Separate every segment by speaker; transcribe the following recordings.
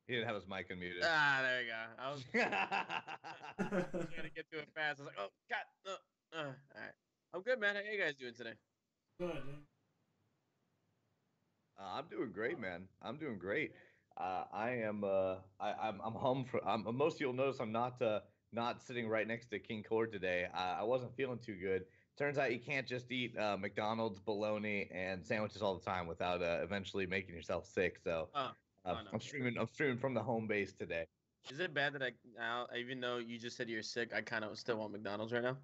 Speaker 1: He didn't have his mic unmuted.
Speaker 2: Ah, there you go. I was trying to get to it fast. I was like, oh God. All right. I'm good, man. How you guys doing today?
Speaker 3: Good.
Speaker 1: I'm doing great, man. I'm doing great. I am. I'm home for. Most of you'll notice I'm not sitting right next to King Cord today. I wasn't feeling too good. Turns out you can't just eat McDonald's bologna and sandwiches all the time without eventually making yourself sick. So
Speaker 2: Oh, oh no.
Speaker 1: I'm streaming. I'm streaming from the home base today.
Speaker 2: Is it bad that I now, even though you just said you're sick, I kind of still want McDonald's right now?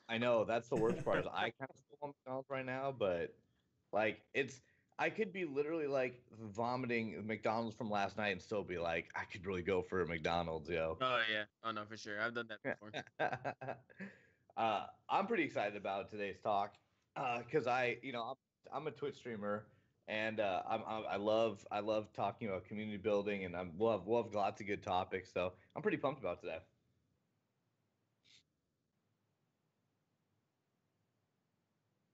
Speaker 1: I know that's the worst part. Is I kind of still want McDonald's right now, but like it's I could be literally like vomiting McDonald's from last night and still be like, I could really go for a McDonald's, yo.
Speaker 2: Oh yeah. Oh no, for sure. I've done that before.
Speaker 1: I'm pretty excited about today's talk because I'm a Twitch streamer and I love talking about community building and I love lots of good topics. So I'm pretty pumped about today.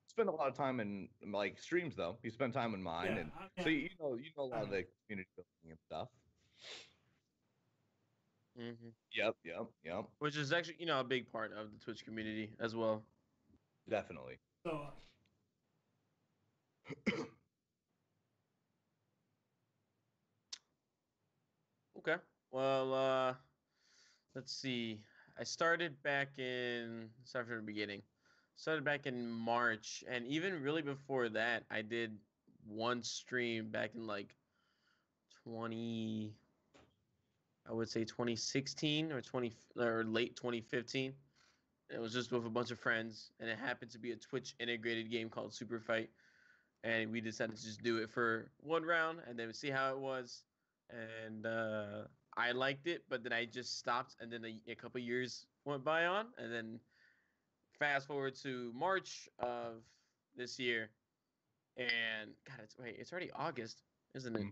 Speaker 1: Spend a lot of time in like streams though. You spend time in mine, and so you know a lot of the community building and stuff. Yep.
Speaker 2: Which is actually, a big part of the Twitch community as well.
Speaker 1: Definitely.
Speaker 3: So,
Speaker 2: Okay. Well, let's see. I started back in, start from the beginning. Started back in March, and even really before that, I did one stream back in like 20, I would say 2016 or 20 or late 2015. It was just with a bunch of friends, and it happened to be a Twitch integrated game called Super Fight, and we decided to just do it for one round and then see how it was. And I liked it, but then I just stopped, and then a couple years went by on, and then fast forward to March of this year, and God, it's already August, isn't it?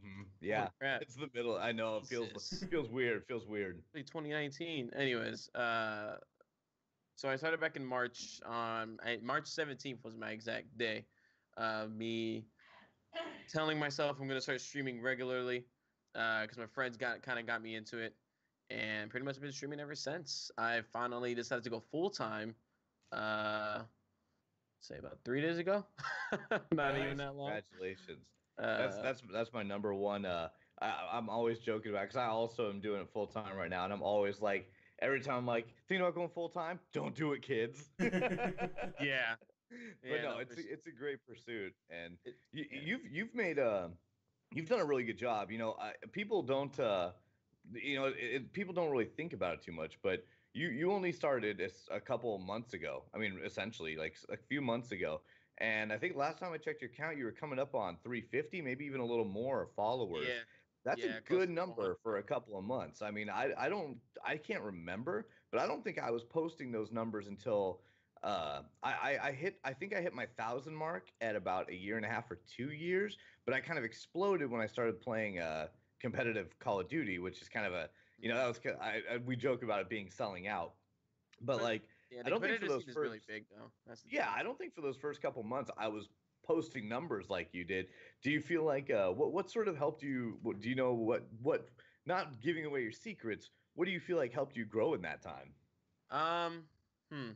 Speaker 1: Yeah,
Speaker 2: Crap.
Speaker 1: it's the middle. I know it
Speaker 2: Jesus.
Speaker 1: feels weird. It feels weird.
Speaker 2: 2019. Anyways, so I started back in March. March 17th was my exact day. Me telling myself I'm gonna start streaming regularly, because my friends got me into it, and pretty much been streaming ever since. I finally decided to go full time. Say about 3 days ago. Not even that long.
Speaker 1: Congratulations.
Speaker 2: Uh,
Speaker 1: That's my number one. I'm always joking about because I also am doing it full time right now, and I'm always like every time I'm like thinking about going full time, don't do it, kids.
Speaker 2: yeah.
Speaker 1: But no,
Speaker 2: No,
Speaker 1: it's a great pursuit, and
Speaker 2: yeah.
Speaker 1: you've made you've done a really good job. People don't people don't really think about it too much, but you only started a couple of months ago. I mean, essentially like a few months ago, and I think last time I checked your count, you were coming up on 350, maybe even a little more followers.
Speaker 2: Yeah.
Speaker 1: That's a
Speaker 2: Yeah, close
Speaker 1: good
Speaker 2: to
Speaker 1: number
Speaker 2: 400.
Speaker 1: for a couple of months. I mean, I can't remember, but I don't think I was posting those numbers until I think I hit my 1,000 mark at about a year and a half or 2 years, but I kind of exploded when I started playing competitive Call of Duty, which is kind of a that was we joke about it being selling out, but like
Speaker 2: Yeah,
Speaker 1: I
Speaker 2: the
Speaker 1: don't think for
Speaker 2: competitive
Speaker 1: those
Speaker 2: scene is really
Speaker 1: first
Speaker 2: big though. That's the
Speaker 1: yeah
Speaker 2: thing.
Speaker 1: I don't think for those first couple months I was posting numbers like you did. Do you feel like what sort of helped you? Do you know what not giving away your secrets? What do you feel like helped you grow in that time?
Speaker 2: Um, hmm.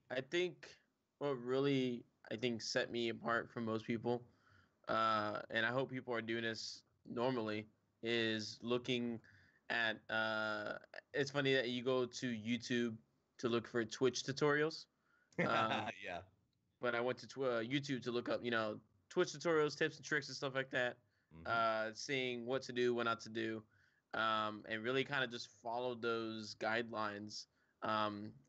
Speaker 2: I think what really set me apart from most people, and I hope people are doing this normally, is looking at. It's funny that you go to YouTube to look for Twitch tutorials,
Speaker 1: Yeah.
Speaker 2: but I went to YouTube to look up, Twitch tutorials, tips and tricks and stuff like that.
Speaker 1: Hmm.
Speaker 2: Seeing what to do, what not to do, and really kind of just followed those guidelines,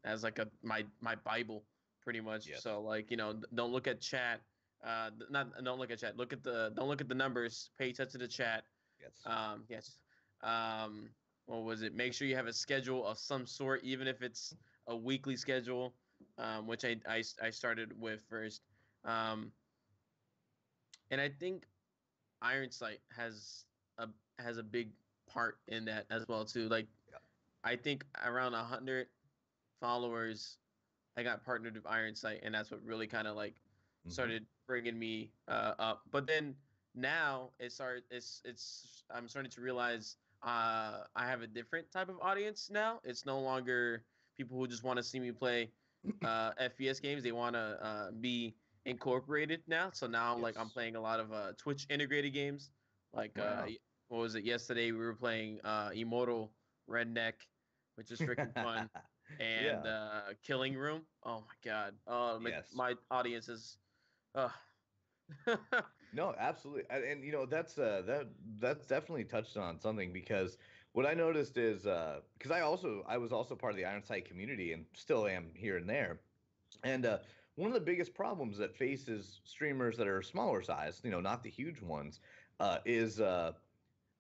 Speaker 2: as like my Bible, pretty much.
Speaker 1: Yes.
Speaker 2: So like don't look at chat. Not don't look at chat. Don't look at the numbers. Pay attention to chat.
Speaker 1: Yes.
Speaker 2: Yes. What was it? Make sure you have a schedule of some sort, even if it's a weekly schedule, which I started with first. Um, and I think Iron Sight has a big part in that as well too. Like
Speaker 1: Yeah.
Speaker 2: I think around 100 followers, I got partnered with Iron Sight, and that's what really kind of like
Speaker 1: Hmm.
Speaker 2: started bringing me up. But then now it's I'm starting to realize I have a different type of audience now. It's no longer people who just want to see me play FPS games. They want to be incorporated now. So now like I'm
Speaker 1: Yes.
Speaker 2: playing a lot of Twitch integrated games. Like
Speaker 1: Wow.
Speaker 2: what was it yesterday? We were playing Immortal Redneck, which is freaking fun, and
Speaker 1: Yeah.
Speaker 2: Killing Room. Oh my god. Like
Speaker 1: Yes.
Speaker 2: my audience is. Uh,
Speaker 1: No, absolutely. And that's definitely touched on something because what I noticed is because I was also part of the Ironside community and still am here and there. And one of the biggest problems that faces streamers that are smaller size, not the huge ones, is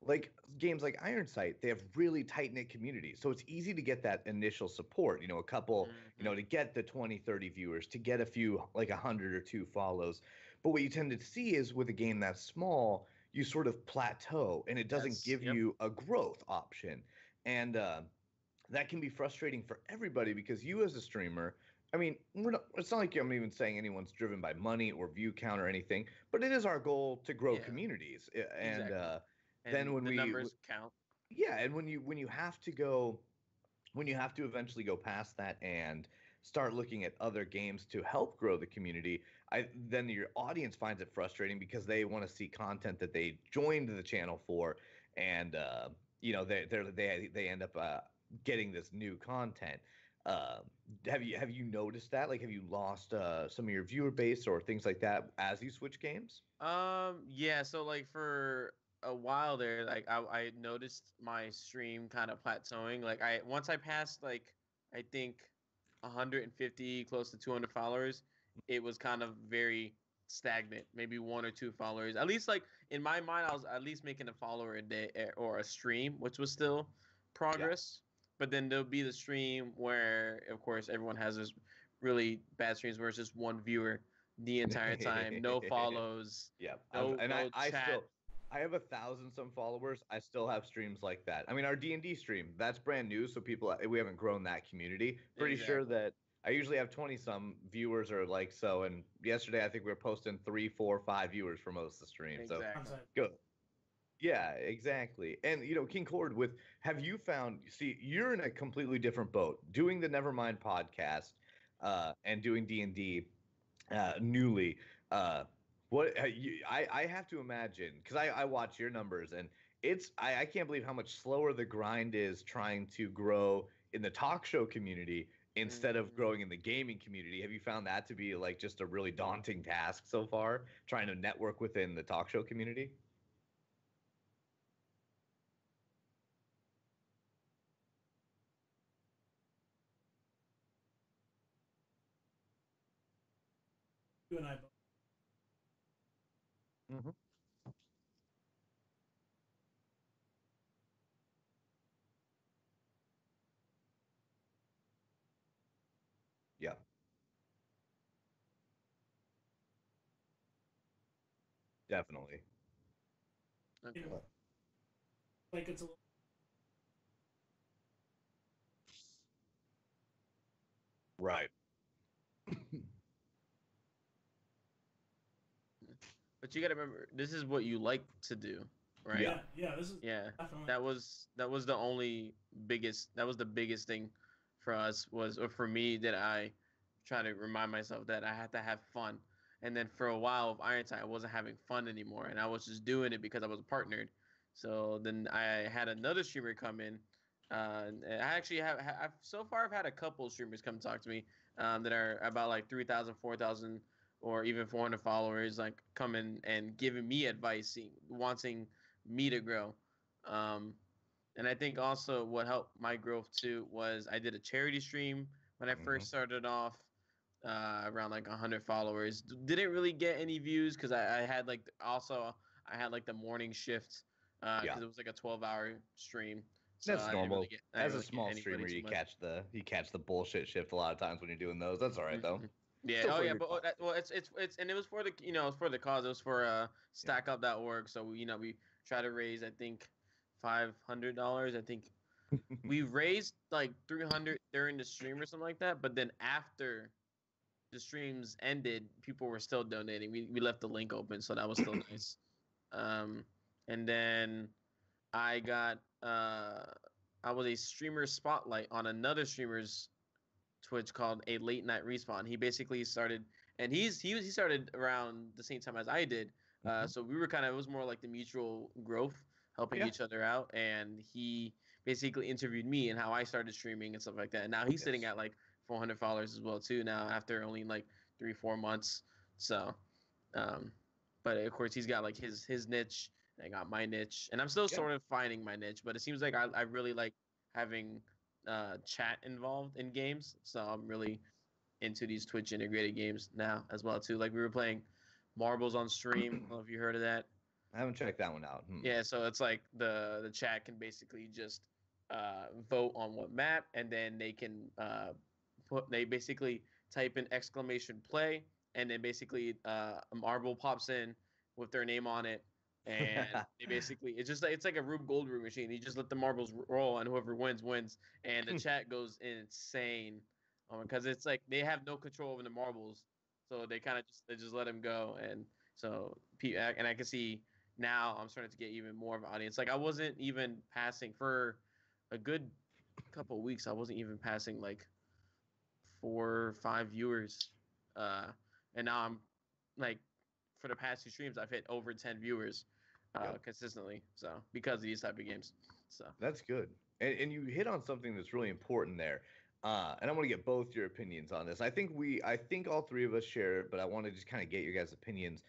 Speaker 1: like games like Iron Sight, they have really tight knit communities. So it's easy to get that initial support, a couple,
Speaker 2: mhm.
Speaker 1: to get the 20, 30 viewers, to get a few, like 100 or two follows. But what you tend to see is with a game that's small, you sort of plateau and it doesn't
Speaker 2: Yes.
Speaker 1: give
Speaker 2: Yep.
Speaker 1: you a growth option. And that can be frustrating for everybody because you as a streamer, I mean, it's not like I'm even saying anyone's driven by money or view count or anything, but it is our goal to grow
Speaker 2: Yeah.
Speaker 1: communities. And
Speaker 2: Exactly.
Speaker 1: then
Speaker 2: And the numbers count.
Speaker 1: yeah, and when you have to go, when you have to eventually go past that and start looking at other games to help grow the community, then your audience finds it frustrating because they want to see content that they joined the channel for, and they end up getting this new content. Uh, have you noticed that? Like, have you lost some of your viewer base or things like that as you switch games?
Speaker 2: Yeah, so like for a while there, like I noticed my stream kind of plateauing. Like I once I passed like I think 150, close to 200 followers, it was kind of very stagnant. Maybe one or two followers. At least like in my mind, I was at least making a follower a day or a stream, which was still
Speaker 1: Yeah.
Speaker 2: progress. But then there'll be the stream where, of course, everyone has this really bad streams where it's just one viewer the entire time, no follows,
Speaker 1: Yeah,
Speaker 2: no
Speaker 1: I
Speaker 2: chat.
Speaker 1: still I have 1,000 some followers. I still have streams like that. I mean, our D&D stream that's brand new, so people we haven't grown that community. Pretty sure
Speaker 2: Exactly.
Speaker 1: that I usually have 20 some viewers or like so. And yesterday I think we were posting 3, 4, 5 viewers for most of the stream. So
Speaker 2: Exactly.
Speaker 1: go. Yeah, exactly. And King Cord, with have you found? See, you're in a completely different boat, doing the Nevermind podcast, and doing D&D newly. Uh, I have to imagine because I watch your numbers and I can't believe how much slower the grind is trying to grow in the talk show community instead of
Speaker 2: Mhm.
Speaker 1: growing in the gaming community. Have you found that to be like just a really daunting task so far, trying to network within the talk show community?
Speaker 3: You and I both.
Speaker 1: Hmm. Yeah, definitely.
Speaker 3: You know,
Speaker 2: Okay.
Speaker 3: like it's a little.
Speaker 1: Right.
Speaker 2: But you got to remember, this is what you like to do, right?
Speaker 1: Yeah.
Speaker 3: Yeah, this is
Speaker 2: Yeah.
Speaker 3: definitely.
Speaker 2: That was the only biggest. That was the biggest thing for us was, or for me, that I try to remind myself that I had to have fun. And then for a while of Iron I wasn't having fun anymore, and I was just doing it because I was partnered. So then I had another streamer come in. And I actually I've so far I've had a couple streamers come talk to me that are about like 3,000, 4,000, or even 400 followers, like coming and giving me advice, wanting me to grow. Um, and I think also what helped my growth too was I did a charity stream when I
Speaker 1: Hmm.
Speaker 2: first started off, around like 100 followers. Didn't really get any views because I had like also I had like the morning shift
Speaker 1: Yeah.
Speaker 2: because it was like a 12-hour stream, so
Speaker 1: That's normal.
Speaker 2: I didn't
Speaker 1: As a
Speaker 2: really get
Speaker 1: small
Speaker 2: anybody
Speaker 1: streamer,
Speaker 2: too much.
Speaker 1: you catch the bullshit shift a lot of times when you're doing those. That's all right though.
Speaker 2: Mhm. Yeah.
Speaker 1: Still
Speaker 2: Oh,
Speaker 1: pretty
Speaker 2: yeah.
Speaker 1: good
Speaker 2: But
Speaker 1: content.
Speaker 2: well, it's and it was for the it's for the cause. It was for
Speaker 1: Yeah.
Speaker 2: StackUp.org. So we try to raise I think $500. I think we raised like 300 during the stream or something like that. But then after the streams ended, people were still donating. We left the link open, so that was still nice. And then I got I was a streamer spotlight on another streamer's Twitch called a late night respawn. He basically started, and he started around the same time as I did. So we were kind of, it was more like the mutual growth, helping
Speaker 1: Yeah.
Speaker 2: each other out. And he basically interviewed me and how I started streaming and stuff like that. And now he's sitting
Speaker 1: Yes.
Speaker 2: at like 400 followers as well too now after only like 3-4 months. So, um, but of course he's got like his niche. And I got my niche, and I'm still
Speaker 1: Yeah.
Speaker 2: sort of finding my niche. But it seems like I really like having chat involved in games. So I'm really into these Twitch integrated games now as well too. Like we were playing Marbles on stream. I don't know if you heard of that.
Speaker 1: I haven't checked that one out.
Speaker 2: Yeah, so it's like the chat can basically just vote on what map, and then they can they basically type in exclamation play, and then basically a marble pops in with their name on it, and they basically it's like a Rube Goldberg machine. You just let the marbles roll, and whoever wins wins, and the chat goes insane because it's like they have no control over the marbles, so they kind of just let them go, and so and I can see now I'm starting to get even more of an audience. Like I wasn't even passing for a good couple of weeks. I wasn't even passing like 4 or 5 viewers, and now I'm like for the past 2 streams I've hit over 10 viewers consistently. So because of these type of games, so
Speaker 1: That's good. And you hit on something that's really important there. And I want to get both your opinions on this. I think all three of us share it, but I want to just kind of get your guys' opinions.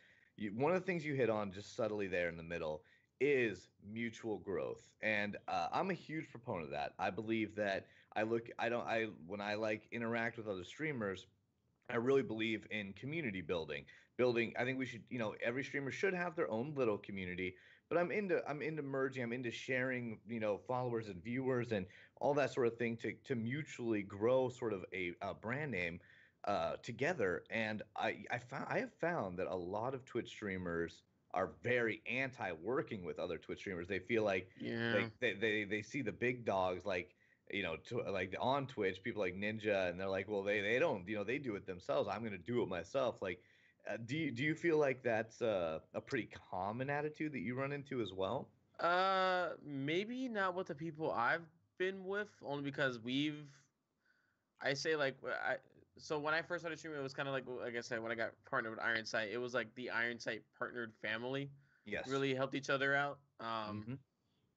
Speaker 1: One of the things you hit on just subtly there in the middle is mutual growth, and I'm a huge proponent of that. I believe that when I like interact with other streamers, I really believe in community building. I think we should, every streamer should have their own little community, but I'm into merging, I'm into sharing, followers and viewers and all that sort of thing to mutually grow sort of a brand name together. And I have found that a lot of Twitch streamers are very anti working with other Twitch streamers. They feel like
Speaker 2: yeah.
Speaker 1: they see the big dogs like like on Twitch, people like Ninja, and they're like, well, they don't, they do it themselves. I'm gonna do it myself. Like, do you feel like that's a pretty common attitude that you run into as well?
Speaker 2: Maybe not with the people I've been with, only because I say like so when I first started streaming, it was kind of like I said, when I got partnered with Iron Sight, it was like the Iron Sight partnered family
Speaker 1: Yes.
Speaker 2: really helped each other out.
Speaker 1: Mm-hmm.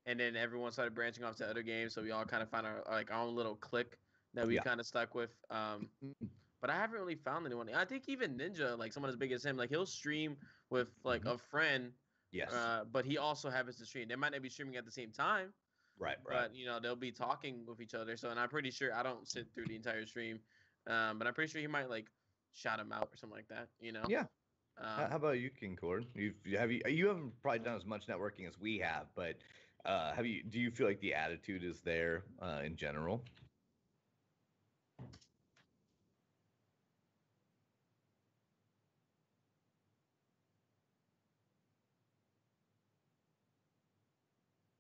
Speaker 2: And then everyone started branching off to other games, so we all kind of found our own little clique that we
Speaker 1: Yeah.
Speaker 2: kind of stuck with. But I haven't really found anyone. I think even Ninja, like someone as big as him, like he'll stream with like a friend,
Speaker 1: Yes.
Speaker 2: but he also happens to stream. They might not be streaming at the same time,
Speaker 1: Right.
Speaker 2: but they'll be talking with each other. So, and I'm pretty sure I don't sit through the entire stream, but I'm pretty sure he might like shout him out or something like that.
Speaker 1: Yeah. How
Speaker 2: Um,
Speaker 1: about you, King Cord? You haven't probably done as much networking as we have, but do you feel like the attitude is there in general?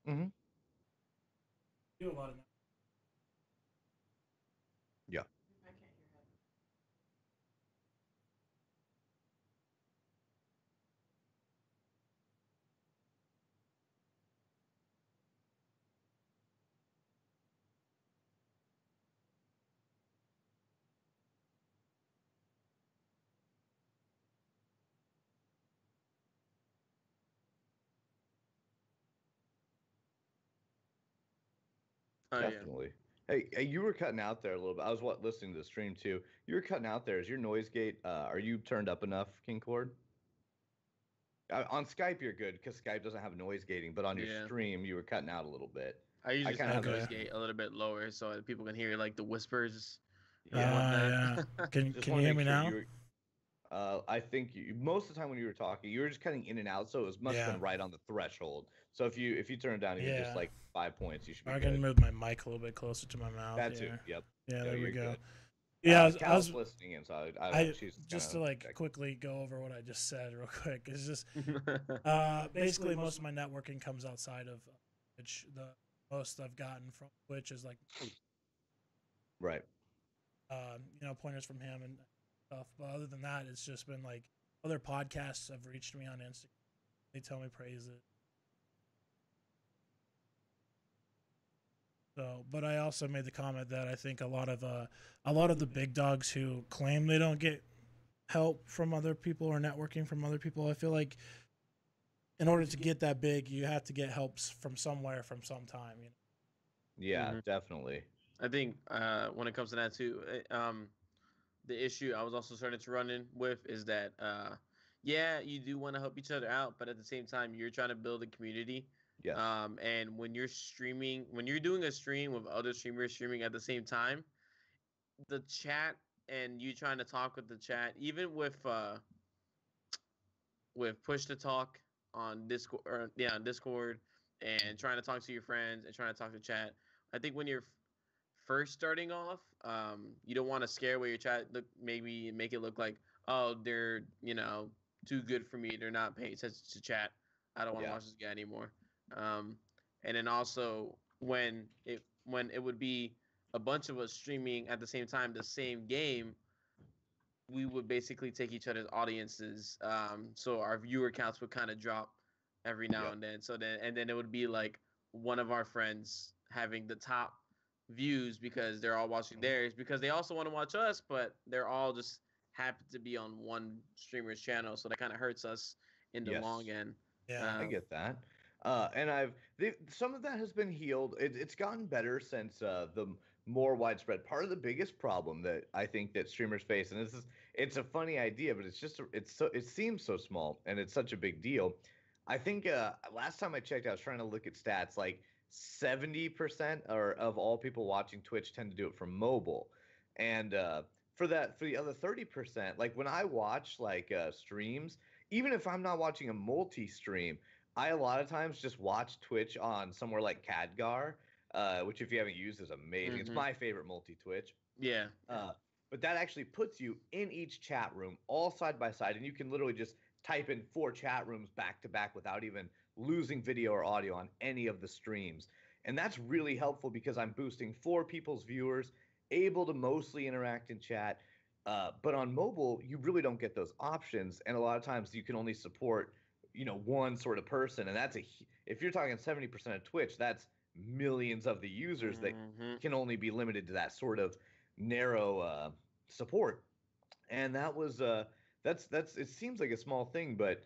Speaker 1: Mm-hmm.
Speaker 3: Do a lot of that.
Speaker 1: Yeah.
Speaker 2: oh yeah.
Speaker 1: Definitely. Hey, you were cutting out there a little bit. I was listening to the stream too. You were cutting out there. Is your noise gate? Are you turned up enough, King Cord? On Skype, you're good because Skype doesn't have noise gating. But on your
Speaker 2: Yeah.
Speaker 1: stream, you were cutting out a little bit.
Speaker 2: I usually
Speaker 1: kinda
Speaker 2: set the
Speaker 1: have
Speaker 2: noise
Speaker 3: Okay.
Speaker 2: gate a little bit lower so that people can hear like the whispers and
Speaker 3: Yeah.
Speaker 2: whatnot.
Speaker 3: Can
Speaker 1: Just
Speaker 3: can
Speaker 1: want
Speaker 3: you
Speaker 1: to
Speaker 3: hear
Speaker 1: make
Speaker 3: me
Speaker 1: sure
Speaker 3: now?
Speaker 1: you were. I think most of the time when you were talking, you were just cutting in and out, so it must have
Speaker 3: Yeah.
Speaker 1: been right on the threshold. So if you turn it down even just
Speaker 3: Yeah.
Speaker 1: like 5 points, you should be
Speaker 3: I can
Speaker 1: good.
Speaker 3: move my mic a little bit closer to my mouth.
Speaker 1: That too.
Speaker 3: Yeah.
Speaker 1: Yep.
Speaker 3: Yeah.
Speaker 1: No,
Speaker 3: There we
Speaker 1: you're
Speaker 3: go.
Speaker 1: good.
Speaker 3: Yeah.
Speaker 1: Cal's listening in, so she's
Speaker 3: just to
Speaker 1: kinda
Speaker 3: like
Speaker 1: checking.
Speaker 3: quickly go over what I just said real quick. It's just basically most of my networking comes outside of Twitch. The most I've gotten from Twitch is like
Speaker 1: Right.
Speaker 3: pointers from him and stuff. But other than that, it's just been like other podcasts have reached me on Instagram. They tell me praise it. So, but I also made the comment that I think a lot of the big dogs who claim they don't get help from other people or networking from other people, I feel like in order to get that big, you have to get helps from somewhere from some time. You know?
Speaker 1: Yeah, definitely.
Speaker 2: I think when it comes to that too, the issue I was also starting to run in with is that yeah, you do want to help each other out, but at the same time, you're trying to build a community.
Speaker 1: Yes.
Speaker 2: And when you're streaming, when you're doing a stream with other streamers streaming at the same time, the chat and you trying to talk with the chat, even with push to talk on Discord, on Discord, and trying to talk to your friends and trying to talk to chat. I think when you're first starting off, you don't want to scare away your chat. Look, maybe make it look like, oh, they're too good for me. They're not paying attention to chat. I don't want to watch this guy anymore. And then also when it would be a bunch of us streaming at the same time the same game, we would basically take each other's audiences. So our viewer counts would kind of drop every now and then. So then it would be like one of our friends having the top views because they're all watching theirs because they also want to watch us, but they're all just happen to be on one streamer's channel, so that kind of hurts us in the long end.
Speaker 3: Yeah,
Speaker 1: I get that. And some of that has been healed. It's gotten better since the more widespread. Part of the biggest problem that I think that streamers face, and it's a funny idea, but it seems so small and it's such a big deal. I think last time I checked, I was trying to look at stats. Like 70% of all people watching Twitch tend to do it from mobile, and for the other 30%, like when I watch like streams, even if I'm not watching a multi-stream, I a lot of times just watch Twitch on somewhere like Khadgar, which if you haven't used is amazing. It's my favorite multi-Twitch.
Speaker 2: Yeah.
Speaker 1: But that actually puts you in each chat room all side by side, and you can literally just type in 4 chat rooms back to back without even losing video or audio on any of the streams. And that's really helpful because I'm boosting 4 people's viewers, able to mostly interact in chat. But on mobile, you really don't get those options, and a lot of times you can only support one sort of person, and if you're talking 70% of Twitch, that's millions of the users that can only be limited to that sort of narrow support. And that's it seems like a small thing, but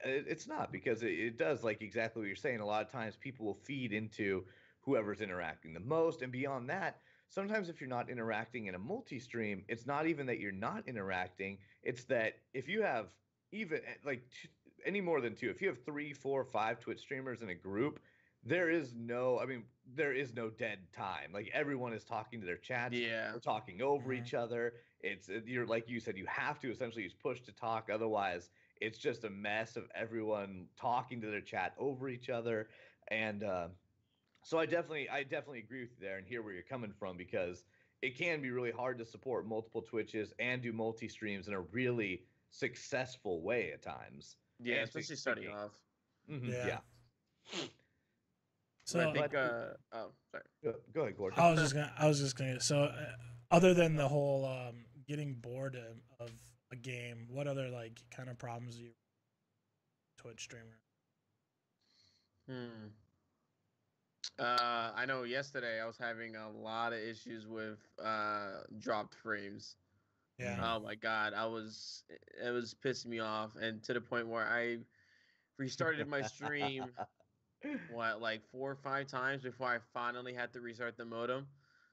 Speaker 1: it's not, because it does, like exactly what you're saying. A lot of times people will feed into whoever's interacting the most, and beyond that, sometimes if you're not interacting in a multi-stream, it's not even that you're not interacting, it's that if you have even like any more than 2, if you have 3, 4, 5 Twitch streamers in a group, there is no dead time. Like everyone is talking to their chats, or talking over each other. You're, like you said, you have to essentially use push to talk, otherwise it's just a mess of everyone talking to their chat over each other. And so I definitely agree with you there and hear where you're coming from, because it can be really hard to support multiple Twitches and do multi streams in a really successful way at times.
Speaker 2: Yeah, especially starting off.
Speaker 1: Yeah.
Speaker 3: So
Speaker 2: I think. Sorry.
Speaker 1: Go ahead, Gordon.
Speaker 3: I was just gonna. So, other than the whole getting bored of a game, what other like kind of problems do you Twitch streamer?
Speaker 2: I know yesterday I was having a lot of issues with dropped frames.
Speaker 3: Yeah.
Speaker 2: Oh my god, it was pissing me off, and to the point where I restarted my stream like 4 or 5 times before I finally had to restart the modem.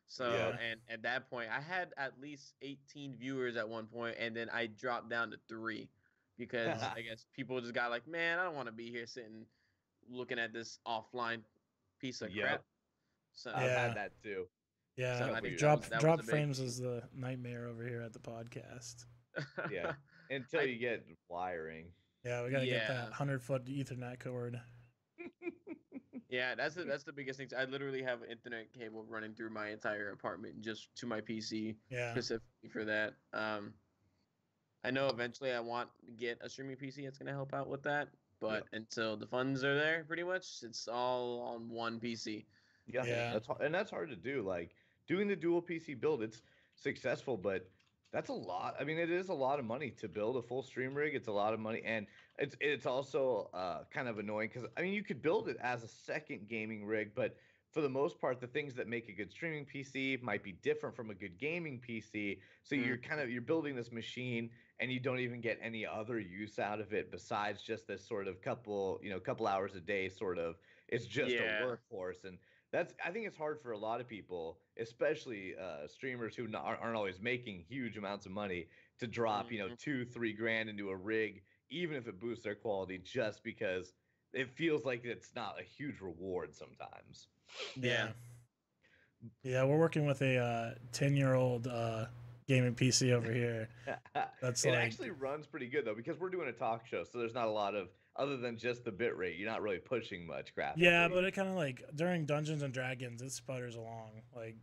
Speaker 2: So and at that point I had at least 18 viewers at one point, and then I dropped down to 3 because I guess people just got like, man, I don't want to be here sitting looking at this offline piece of crap. So
Speaker 1: I've had that too.
Speaker 3: Yeah,
Speaker 2: So
Speaker 3: drop frames is the nightmare over here at the podcast.
Speaker 1: Yeah, until you get wiring.
Speaker 3: Yeah, we gotta get that 100-foot Ethernet cord.
Speaker 2: Yeah, that's the biggest thing. I literally have an internet cable running through my entire apartment just to my PC specifically for that. I know eventually I want to get a streaming PC that's gonna help out with that, but until the funds are there, pretty much it's all on one PC.
Speaker 1: Yeah. That's hard to do. Like doing the dual PC build, it's successful, but That's a lot. I mean, it is a lot of money to build a full stream rig. It's a lot of money, and it's also kind of annoying because I mean, you could build it as a second gaming rig, but for the most part, the things that make a good streaming PC might be different from a good gaming PC. So you're building this machine, and you don't even get any other use out of it besides just this sort of couple hours a day sort of. It's just a
Speaker 2: Yeah.
Speaker 1: workhorse, and I think it's hard for a lot of people, especially streamers who aren't always making huge amounts of money, to drop 2-3 grand into a rig, even if it boosts their quality, just because it feels like it's not a huge reward sometimes.
Speaker 2: Yeah.
Speaker 3: Yeah, we're working with a 10-year-old gaming PC over here. That's
Speaker 1: it
Speaker 3: like
Speaker 1: actually runs pretty good though because we're doing a talk show, so there's not a lot of other than just the bit rate. You're not really pushing much graphically.
Speaker 3: yeah, but it kind of like during Dungeons and Dragons, it sputters along like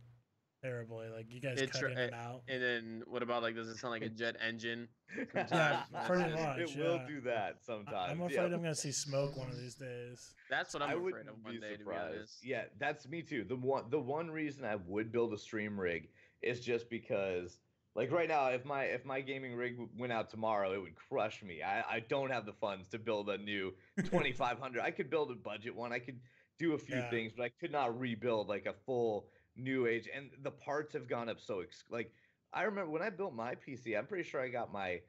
Speaker 3: terribly. Like you guys cut in and out.
Speaker 2: And then what about like, does it sound like a jet engine?
Speaker 3: Yeah, pretty much.
Speaker 1: It will do that sometimes.
Speaker 3: I'm afraid I'm gonna see smoke one of these days.
Speaker 2: That's what I'm afraid of
Speaker 1: wouldn't
Speaker 2: one
Speaker 1: be
Speaker 2: day, to be
Speaker 1: surprised.
Speaker 2: honest.
Speaker 1: Yeah, that's me too. The one reason I would build a stream rig is just because, like right now, if my gaming rig went out tomorrow, it would crush me. I don't have the funds to build a new 2500. I could build a budget one. I could do a few things, but I could not rebuild like a full new age. And the parts have gone up so like I remember when I built my PC, I'm pretty sure I got my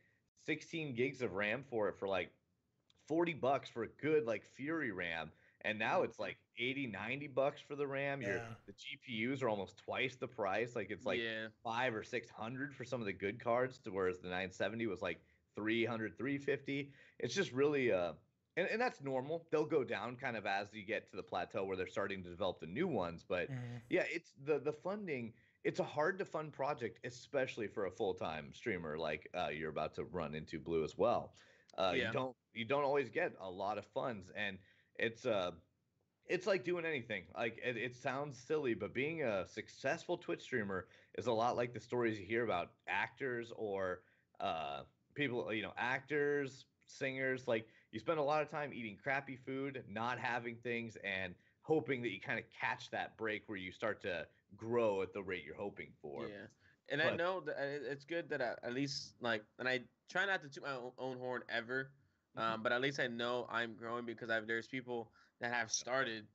Speaker 1: 16 gigs of RAM for it for like $40 for a good like Fury RAM, and now it's like 80-90 bucks for the RAM. The GPUs are almost twice the price. Like it's like 500 or 600 for some of the good cards, to whereas the 970 was like 300, 350. It's just really and that's normal. They'll go down kind of as you get to the plateau where they're starting to develop the new ones. But yeah, it's the funding. It's a hard to fund project, especially for a full-time streamer like you're about to run into, Blue, as well. You don't always get a lot of funds, and it's like doing anything. Like it sounds silly, but being a successful Twitch streamer is a lot like the stories you hear about actors or people, actors, singers. Like you spend a lot of time eating crappy food, not having things, and hoping that you kind of catch that break where you start to grow at the rate you're hoping for.
Speaker 2: Yeah. And I know that it's good that at least like, and I try not to toot my own horn ever, but at least I know I'm growing because there's people that have started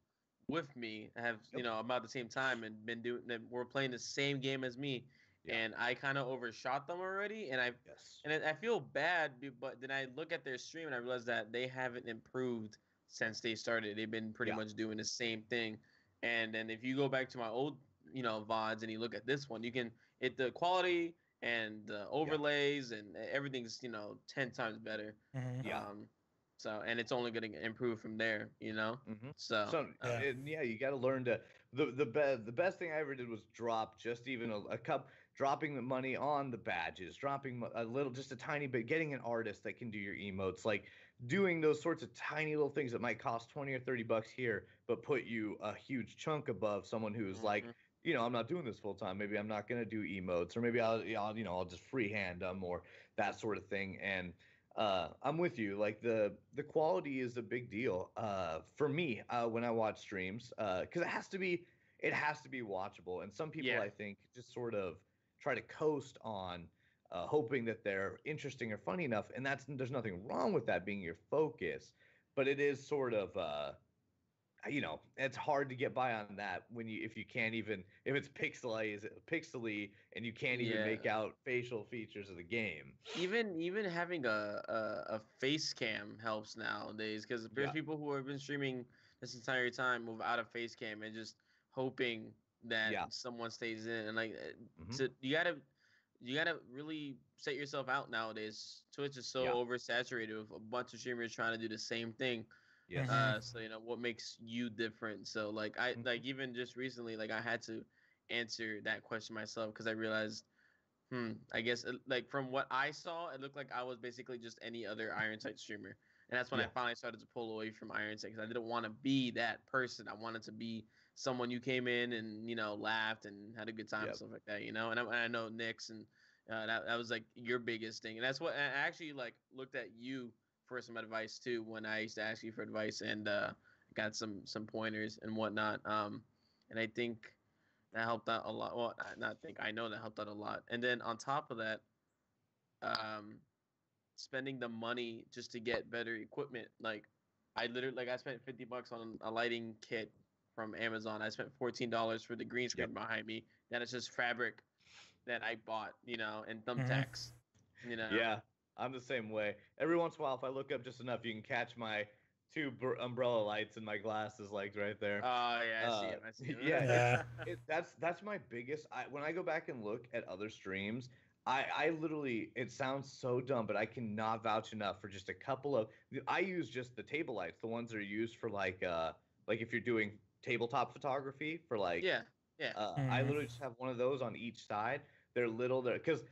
Speaker 2: with me, have about the same time and been doing that. We're playing the same game as me, and I kind of overshot them already, and I feel bad, but then I look at their stream and I realize that they haven't improved since they started. They've been pretty much doing the same thing, and then if you go back to my old VODs and you look at this one, you can the quality and the overlays and everything's 10 times better. So and it's only going to improve from there, So
Speaker 1: you got to learn to the best thing I ever did was drop just even a cup, dropping the money on the badges, dropping a little, just a tiny bit, getting an artist that can do your emotes, like doing those sorts of tiny little things that might cost 20 or 30 bucks here, but put you a huge chunk above someone who's like, I'm not doing this full time. Maybe I'm not gonna do emotes, or maybe I'll just freehand them or that sort of thing. And I'm with you. Like the quality is a big deal for me when I watch streams because it has to be watchable. And some people I think just sort of try to coast on hoping that they're interesting or funny enough, and there's nothing wrong with that being your focus, but it is sort of it's hard to get by on that if it's pixely and you can't even make out facial features of the game.
Speaker 2: Even having a face cam helps nowadays, because there's people who have been streaming this entire time without a face cam and just hoping that someone stays in, and like so you gotta really set yourself out nowadays. Twitch is so oversaturated with a bunch of streamers trying to do the same thing. So what makes you different. So like like even just recently, like I had to answer that question myself because I realized I guess like from what I saw, it looked like I was basically just any other Iron Sight streamer, and that's when I finally started to pull away from Iron Sight because I didn't want to be that person. I wanted to be someone you came in and laughed and had a good time and stuff like that, and I know Nick's, and that was like your biggest thing, and that's what I actually like looked at you for some advice too when I used to ask you for advice, and got some pointers and whatnot. And I think that helped out a lot. Well, I know that helped out a lot. And then on top of that, spending the money just to get better equipment. Like I literally I spent $50 on a lighting kit from Amazon. I spent $14 for the green screen behind me. Then it's just fabric that I bought, and thumbtacks.
Speaker 1: Yeah, I'm the same way. Every once in a while, if I look up just enough, you can catch my two umbrella lights and my glasses like right there.
Speaker 2: Oh yeah, I see him. I see him.
Speaker 1: Yeah, that's my biggest. When I go back and look at other streams, I literally, it sounds so dumb, but I cannot vouch enough for just a couple of. I use just the table lights, the ones that are used for like if you're doing tabletop photography for like.
Speaker 2: Yeah.
Speaker 1: I literally just have one of those on each side. They're little. Because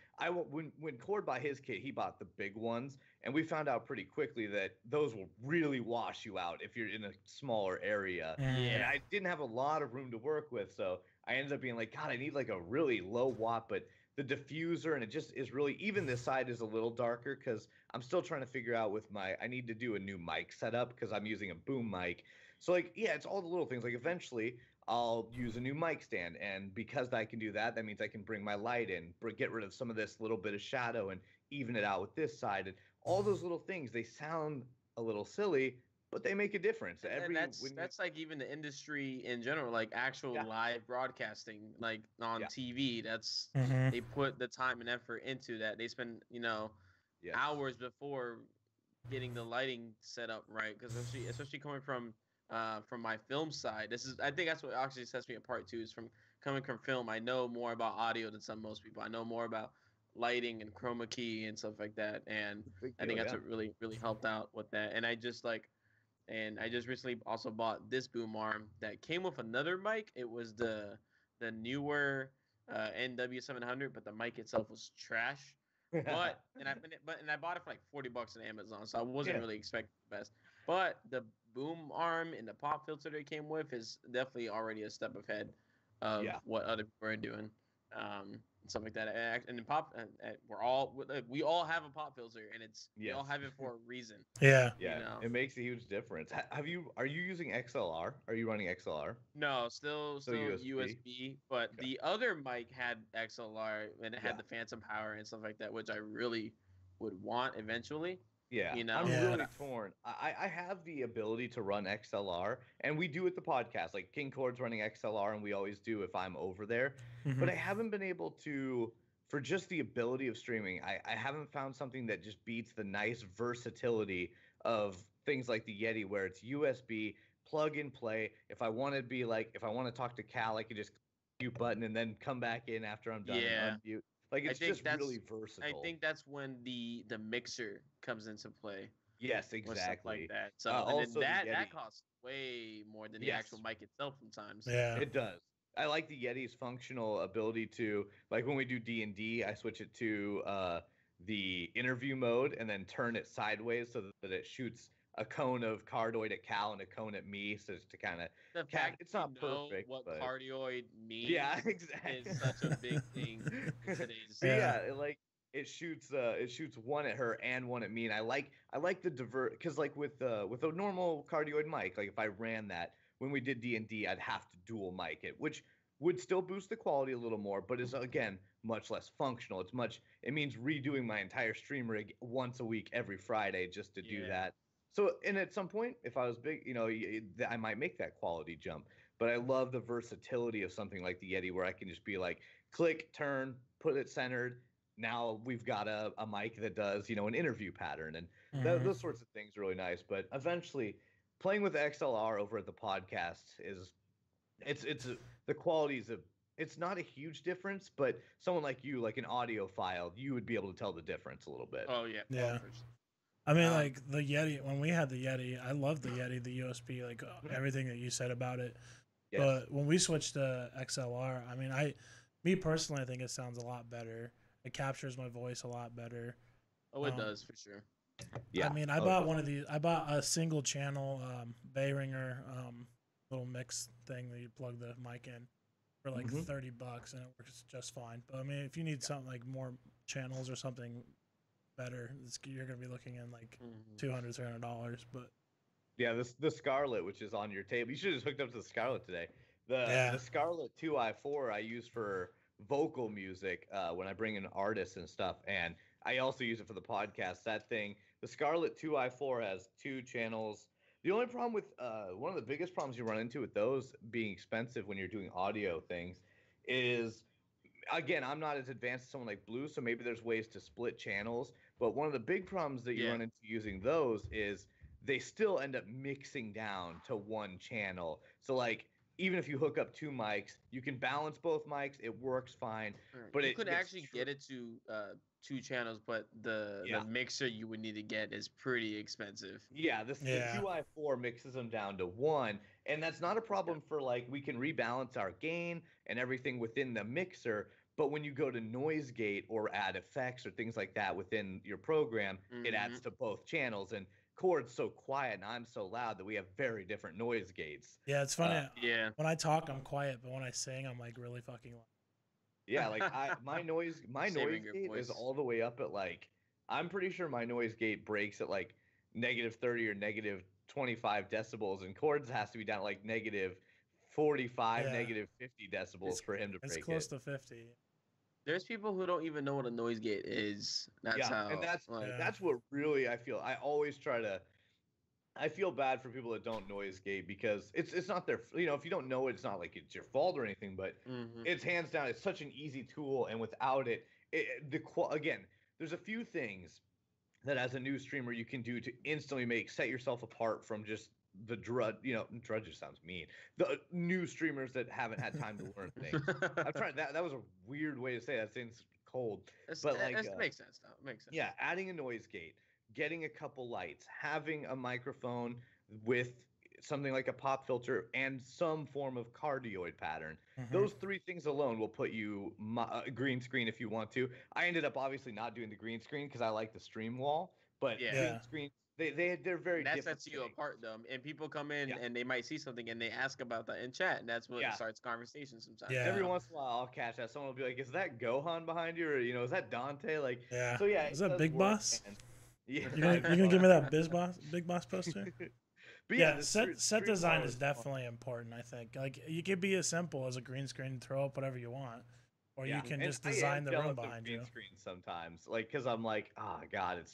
Speaker 1: when Cord bought his kit, he bought the big ones, and we found out pretty quickly that those will really wash you out if you're in a smaller area. And I didn't have a lot of room to work with, so I ended up being like, God, I need like a really low watt, but the diffuser, and it just is really, even this side is a little darker because I'm still trying to figure out with I need to do a new mic setup because I'm using a boom mic. So like, yeah, it's all the little things. Like eventually I'll use a new mic stand, and because I can do that, that means I can bring my light in, get rid of some of this little bit of shadow and even it out with this side. And all those little things, they sound a little silly, but they make a difference.
Speaker 2: And that's like even the industry in general, like actual live broadcasting, like on TV. That's they put the time and effort into that. They spend hours before getting the lighting set up right, because especially coming from my film side, I think that's what actually sets me apart too. Is from coming from film, I know more about audio than most people. I know more about lighting and chroma key and stuff like that, and I think that's what really helped out with that. And I just recently also bought this boom arm that came with another mic. It was the newer NW700, but the mic itself was trash. But I bought it for like $40 on Amazon, so I wasn't really expecting the best. But the boom arm and the pop filter that it came with is definitely already a step ahead of what other people are doing. Stuff like that, and in pop, we all have a pop filter, and we all have it for a reason.
Speaker 3: Yeah,
Speaker 1: it makes a huge difference. Are you using XLR? Are you running XLR?
Speaker 2: No, still USB. But the other mic had XLR, and it had the phantom power and stuff like that, which I really would want eventually.
Speaker 1: Yeah, I'm really torn. I have the ability to run XLR, and we do at the podcast. Like King Cord's running XLR, and we always do if I'm over there. But I haven't been able to, for just the ability of streaming, I haven't found something that just beats the nice versatility of things like the Yeti, where it's USB, plug and play. If I want to talk to Cal, I could just mute button and then come back in after I'm done and unmute. Like it's just really versatile.
Speaker 2: I think that's when the mixer comes into play.
Speaker 1: Yes, exactly.
Speaker 2: Like that. So and then that costs way more than the actual mic itself sometimes.
Speaker 1: Yeah, it does. I like the Yeti's functional ability to, like when we do D&D, I switch it to the interview mode and then turn it sideways so that it shoots a cone of cardioid at Cal and a cone at me, so to kind of it's not perfect.
Speaker 2: What cardioid means?
Speaker 1: Yeah, exactly.
Speaker 2: Is such a big thing in today's.
Speaker 1: It shoots one at her and one at me, and I like the because like with a normal cardioid mic, like if I ran that when we did D&D, I'd have to dual mic it, which would still boost the quality a little more, but is again much less functional. It means redoing my entire stream rig once a week every Friday just to do that. So, and at some point, if I was big, I might make that quality jump. But I love the versatility of something like the Yeti, where I can just be like, click, turn, put it centered. Now we've got a mic that does, an interview pattern, and those sorts of things are really nice. But eventually, playing with XLR over at the podcast the quality it's not a huge difference, but someone like you, like an audiophile, you would be able to tell the difference a little bit.
Speaker 2: Oh yeah.
Speaker 3: Yeah. I mean, like the Yeti, when we had the Yeti, I love the Yeti, the USB, like everything that you said about it. Yes. But when we switched to XLR, I mean, me personally, I think it sounds a lot better. It captures my voice a lot better.
Speaker 2: Oh, it does for sure.
Speaker 3: Yeah. I mean, I bought one of these. I bought a single channel Behringer little mix thing that you plug the mic in for like $30, and it works just fine. But I mean, if you need something like more channels or something better, you're gonna be looking in like $200, $300. But
Speaker 1: yeah, the Scarlett, which is on your table, you should have just hooked up to the Scarlett today. The Scarlett 2i4 I use for vocal music when I bring in artists and stuff, and I also use it for the podcast. That thing, the Scarlett 2i4 has 2 channels. The only problem with one of the biggest problems you run into with those being expensive when you're doing audio things is, again, I'm not as advanced as someone like Blue, so maybe there's ways to split channels. But one of the big problems that you run into using those is they still end up mixing down to one channel. So like, even if you hook up 2 mics, you can balance both mics. It works fine. But
Speaker 2: you could actually get it to 2 channels, but the mixer you would need to get is pretty expensive.
Speaker 1: Yeah, the 2i4 mixes them down to 1, and that's not a problem for, like, we can rebalance our gain and everything within the mixer. But when you go to noise gate or add effects or things like that within your program, it adds to both channels. And Chord's so quiet and I'm so loud that we have very different noise gates.
Speaker 3: Yeah, it's funny. When I talk, I'm quiet, but when I sing, I'm like really fucking loud.
Speaker 1: Yeah, like my noise gate is all the way up at, like, I'm pretty sure my noise gate breaks at like -30 or -25 decibels, and Chord's has to be down at like -45, -50 decibels for him to break it.
Speaker 3: It's close to 50.
Speaker 2: There's people who don't even know what a noise gate is. That's how.
Speaker 1: And that's what really I feel. I always try to. I feel bad for people that don't noise gate because it's not their, if you don't know it, it's not like it's your fault or anything, but it's hands down, it's such an easy tool, and without it, again, there's a few things that as a new streamer you can do to instantly set yourself apart from just the drudge sounds mean. The new streamers that haven't had time to learn things. I'm trying that was a weird way to say that. Seems cold, but like
Speaker 2: it makes sense though. It makes sense.
Speaker 1: Yeah, adding a noise gate, getting a couple lights, having a microphone with something like a pop filter and some form of cardioid pattern. Those 3 things alone will put you green screen if you want to. I ended up obviously not doing the green screen because I like the stream wall, but green screen, they're very different.
Speaker 2: That sets you apart though, and people come in and they might see something and they ask about that in chat, and that's what starts conversation sometimes.
Speaker 1: Every once in a while I'll catch that. Someone will be like, is that Gohan behind you, or is that Dante? Like, so
Speaker 3: is that Big Boss?
Speaker 1: Yeah,
Speaker 3: you're gonna give me that Big Boss poster? But
Speaker 1: yeah,
Speaker 3: set design is definitely important. I think like you could be as simple as a green screen, throw up whatever you want, or you can just design the room behind you.
Speaker 1: Green screen sometimes, like, because I'm like, god,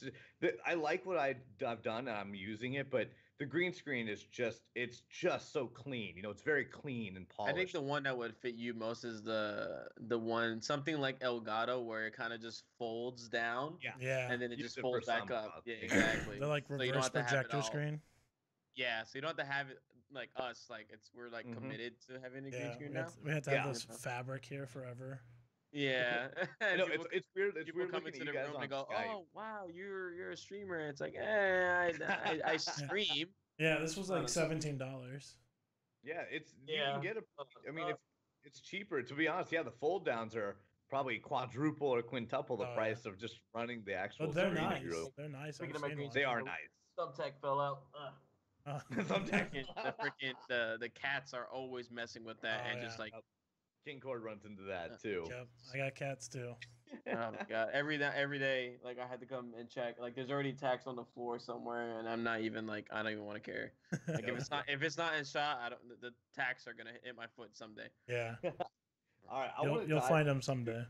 Speaker 1: I like what I've done and I'm using it, but the green screen is it's just so clean. It's very clean and polished.
Speaker 2: I think the one that would fit you most is the one, something like Elgato, where it kind of just folds down.
Speaker 3: Yeah.
Speaker 2: And then it just folds back up. Yeah, exactly.
Speaker 3: They're like reverse projector screen.
Speaker 2: Yeah, so you don't have to have it like us. Like we're like committed to having a green screen now.
Speaker 3: We have to have this fabric here forever.
Speaker 2: Yeah.
Speaker 1: It's weird. It's
Speaker 2: people
Speaker 1: weird
Speaker 2: come into the room and go,
Speaker 1: Skype.
Speaker 2: "Oh wow, you're a streamer." It's like, I stream.
Speaker 3: Yeah, this was like $17.
Speaker 1: Yeah, you can get it's cheaper. To be honest, the fold downs are probably quadruple or quintuple the price of just running the actual.
Speaker 3: But they're nice.
Speaker 1: Group.
Speaker 3: They're nice.
Speaker 1: They are nice.
Speaker 2: Thumbtack fell out.
Speaker 1: Thumbtack.
Speaker 2: The cats are always messing with that and just like.
Speaker 1: King Cord runs into that too.
Speaker 3: Yep, I got cats too.
Speaker 2: Oh my god! Every day, like I had to come and check. Like there's already tacks on the floor somewhere, and I'm not even like I don't even want to care. Like if it's not in shot, I don't. The tacks are gonna hit my foot someday.
Speaker 3: Yeah.
Speaker 1: All right,
Speaker 3: you'll find them someday.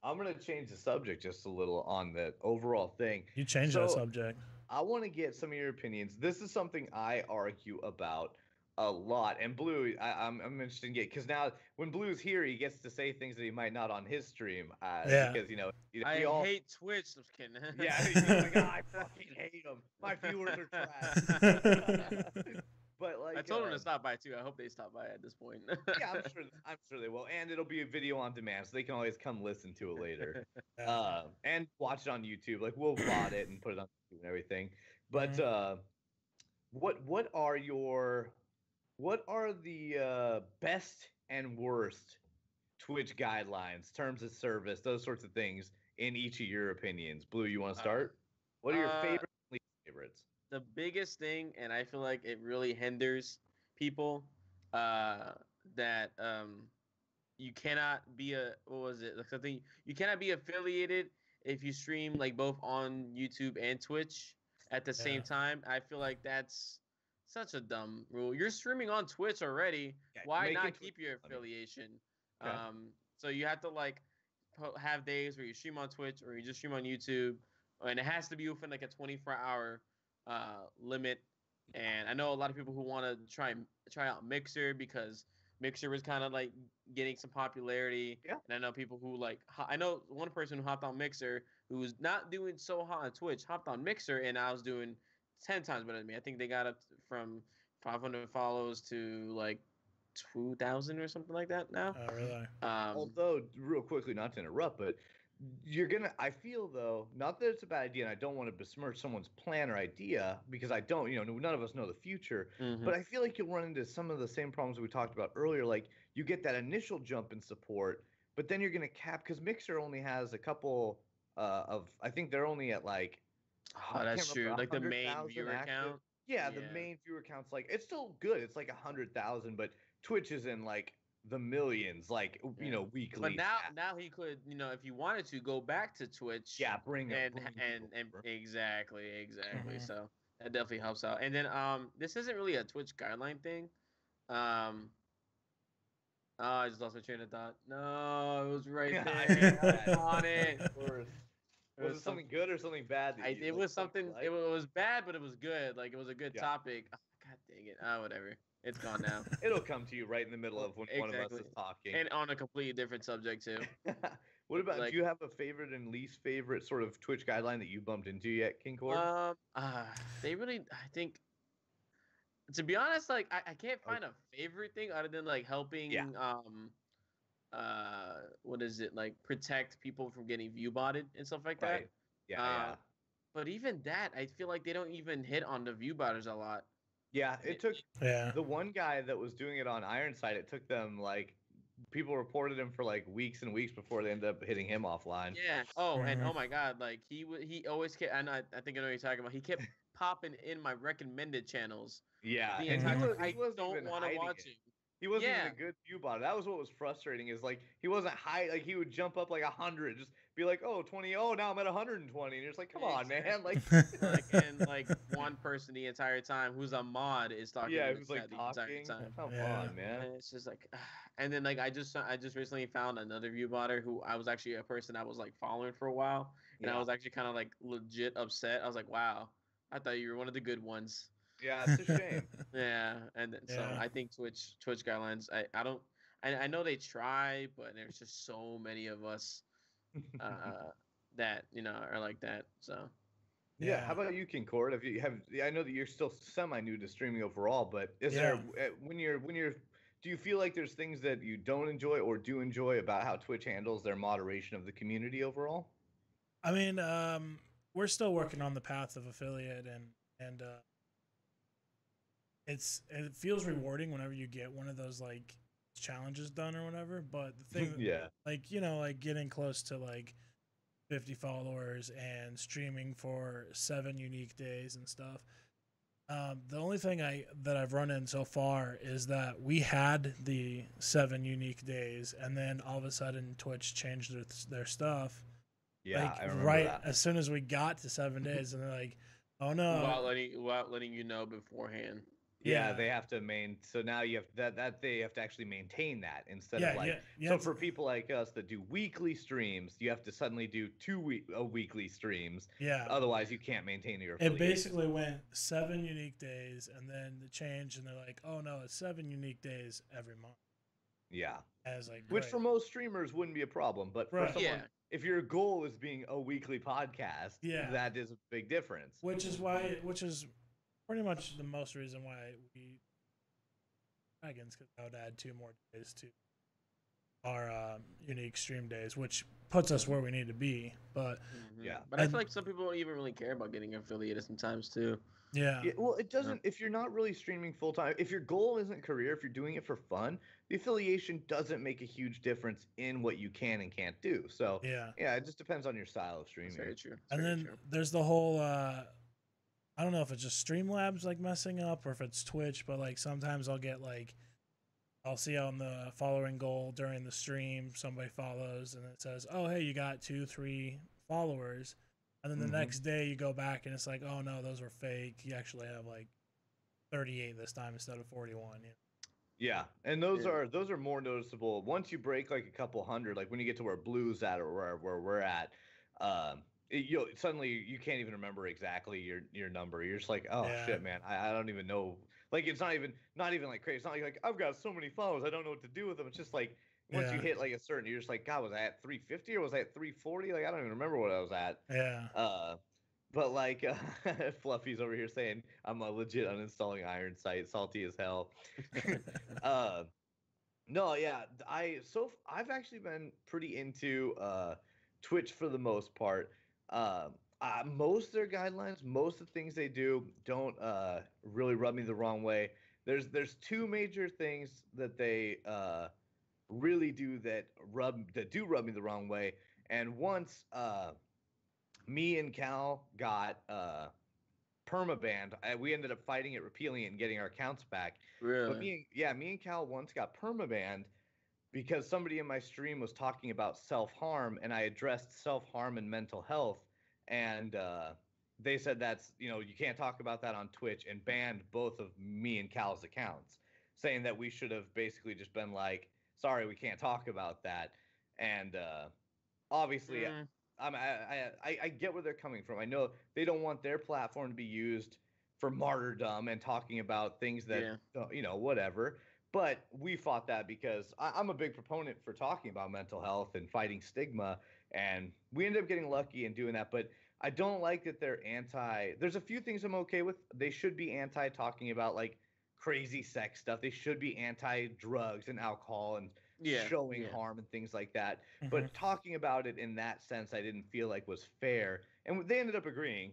Speaker 1: I'm gonna change the subject just a little on the overall thing.
Speaker 3: You change that subject.
Speaker 1: I want to get some of your opinions. This is something I argue about a lot, and Blue, I'm interested in getting, because now when Blue's here, he gets to say things that he might not on his stream. Because
Speaker 2: I hate Twitch. I'm just kidding.
Speaker 1: Yeah, he's like, I fucking hate them. My viewers are trash. But like,
Speaker 2: I told him to stop by too. I hope they stop by at this point.
Speaker 1: Yeah, I'm sure they will, and it'll be a video on demand, so they can always come listen to it later, and watch it on YouTube. Like we'll VOD it and put it on YouTube and everything. But what are the best and worst Twitch guidelines, terms of service, those sorts of things in each of your opinions? Blue, you want to start? What are your favorites and least favorites?
Speaker 2: The biggest thing, and I feel like it really hinders people, that you cannot be you cannot be affiliated if you stream like both on YouTube and Twitch at the same time. I feel like that's such a dumb rule. You're streaming on Twitch already. Why not keep your affiliation? Okay. So you have to like have days where you stream on Twitch or you just stream on YouTube, and it has to be within like a 24-hour limit. And I know a lot of people who want to try out Mixer because Mixer was kind of like getting some popularity.
Speaker 1: Yeah.
Speaker 2: And I know people who I know one person who hopped on Mixer who was not doing so hot on Twitch, hopped on Mixer, and I was doing 10 times better than me. I think they got up from 500 follows to like 2,000 or something like that now.
Speaker 3: Oh, really?
Speaker 1: Although, real quickly, not to interrupt, but I feel though, not that it's a bad idea, and I don't want to besmirch someone's plan or idea because I don't, none of us know the future, but I feel like you'll run into some of the same problems we talked about earlier. Like you get that initial jump in support, but then you're going to cap because Mixer only has a couple I think they're only at like,
Speaker 2: oh, that's true. Like the main viewer count.
Speaker 1: Yeah, the main viewer count's like, it's still good. It's like 100,000, but Twitch is in like the millions, like weekly.
Speaker 2: But now he could, if you wanted to, go back to Twitch.
Speaker 1: Yeah, bring
Speaker 2: exactly.
Speaker 3: Mm-hmm.
Speaker 2: So that definitely helps out. And then this isn't really a Twitch guideline thing. I just lost my train of thought. No, it was right there. On it.
Speaker 1: Was it something good or something bad?
Speaker 2: It was something. Like? It was bad, but it was good. Like it was a good topic. Oh, God dang it! Whatever. It's gone now.
Speaker 1: It'll come to you right in the middle of when one of us is talking,
Speaker 2: and on a completely different subject too.
Speaker 1: What about? Do you have a favorite and least favorite sort of Twitch guideline that you bumped into yet, King Cord?
Speaker 2: They really. I think. To be honest, like I can't find a favorite thing other than like helping.
Speaker 1: Yeah.
Speaker 2: What is it, like protect people from getting view botted and stuff like that.
Speaker 1: Right. Yeah.
Speaker 2: But even that, I feel like they don't even hit on the view botters a lot.
Speaker 1: Yeah, it took the one guy that was doing it on Ironside. It took them like people reported him for like weeks and weeks before they ended up hitting him offline.
Speaker 2: Yeah. Oh, and oh my God, like he always kept. I think I know what you're talking about. He kept popping in my recommended channels.
Speaker 1: Yeah,
Speaker 2: and I don't want to watch it.
Speaker 1: He wasn't even a good view bot. That was what was frustrating. Is like he wasn't high. Like he would jump up like 100, just be like, "Oh, 20. Oh, now I'm at 120." And you're just like, "Come on, man!" Like,
Speaker 2: and like one person the entire time who's a mod is talking.
Speaker 1: Yeah, who's like talking. Come on, man.
Speaker 2: And it's just like, and then like I just recently found another view botter who I was actually a person I was like following for a while, and I was actually kind of like legit upset. I was like, "Wow, I thought you were one of the good ones."
Speaker 1: Yeah, it's a shame.
Speaker 2: So I think Twitch guidelines. I know they try, but there's just so many of us that are like that. So
Speaker 1: yeah. How about you, King Cord? I know that you're still semi new to streaming overall, but is there when you're do you feel like there's things that you don't enjoy or do enjoy about how Twitch handles their moderation of the community overall?
Speaker 3: I mean, we're still working on the path of affiliate and it feels rewarding whenever you get one of those like challenges done or whatever. But the thing, like getting close to like 50 followers and streaming for 7 unique days and stuff. The only thing that I've run in so far is that we had the 7 unique days, and then all of a sudden Twitch changed their stuff.
Speaker 1: Yeah,
Speaker 3: like,
Speaker 1: I remember
Speaker 3: right
Speaker 1: that.
Speaker 3: as soon as we got to 7 days, and they're like, "Oh no!"
Speaker 2: Without letting you know beforehand.
Speaker 1: Yeah, they have to so now you have that they have to actually maintain that instead of like so for people like us that do weekly streams, you have to suddenly do weekly streams.
Speaker 3: Yeah.
Speaker 1: Otherwise, you can't maintain your affiliate.
Speaker 3: It basically went 7 unique days, and then the change, and they're like, "Oh no, it's 7 unique days every month."
Speaker 1: Yeah.
Speaker 3: And I was like,
Speaker 1: which for most streamers wouldn't be a problem, but for someone, if your goal is being a weekly podcast, that is a big difference.
Speaker 3: Which is pretty much the most reason why we dragons, because I would add 2 more days to our unique stream days, which puts us where we need to be. But
Speaker 2: but I feel like some people don't even really care about getting affiliated sometimes too.
Speaker 3: Yeah.
Speaker 1: Well, it doesn't. If you're not really streaming full time, if your goal isn't career, if you're doing it for fun, the affiliation doesn't make a huge difference in what you can and can't do. So it just depends on your style of streaming.
Speaker 2: That's very true.
Speaker 3: And then there's the whole. I don't know if it's just Streamlabs like messing up or if it's Twitch, but like sometimes I'll see on the following goal during the stream, somebody follows and it says, "Oh, hey, you got 2-3 followers." And then the next day you go back and it's like, "Oh no, those were fake. You actually have like 38 this time instead of 41."
Speaker 1: Yeah, and those
Speaker 2: Yeah.
Speaker 1: are more noticeable once you break like a couple hundred. Like when you get to where Blue's at or where we're at, you'll suddenly you can't even remember exactly your number. You're just like, oh
Speaker 3: Yeah.
Speaker 1: shit, man, I don't even know. Like it's not even like crazy. It's not like I've got so many followers, I don't know what to do with them. It's just like once you
Speaker 3: Yeah.
Speaker 1: hit like a certain, you're just like, God, was I at 350 or was I at 340? Like I don't even remember what I was at.
Speaker 3: Yeah.
Speaker 1: But like Fluffy's over here saying I'm legit uninstalling Iron Sight, salty as hell. uh, no, yeah, I've actually been pretty into Twitch for the most part. Most of their guidelines, most of the things they do don't really rub me the wrong way. There's two major things that they really do that do rub me the wrong way. And once me and Cal got permabanned. We ended up fighting it, repealing it, and getting our accounts back. But
Speaker 2: Really?
Speaker 1: me and Cal once got permabanned because somebody in my stream was talking about self harm, and I addressed self harm and mental health, and they said that's you can't talk about that on Twitch, and banned both of me and Cal's accounts, saying that we should have basically just been like, sorry, we can't talk about that, and obviously
Speaker 2: Mm,
Speaker 1: I get where they're coming from. I know they don't want their platform to be used for martyrdom and talking about things that
Speaker 2: yeah.
Speaker 1: whatever. But we fought that because I'm a big proponent for talking about mental health and fighting stigma, and we ended up getting lucky in doing that. But I don't like that they're anti. There's a few things I'm okay with. They should be anti talking about like crazy sex stuff. They should be anti drugs and alcohol and
Speaker 2: Yeah.
Speaker 1: showing
Speaker 2: Yeah.
Speaker 1: harm and things like that.
Speaker 3: Mhm.
Speaker 1: But talking about it in that sense, I didn't feel like was fair, and they ended up agreeing.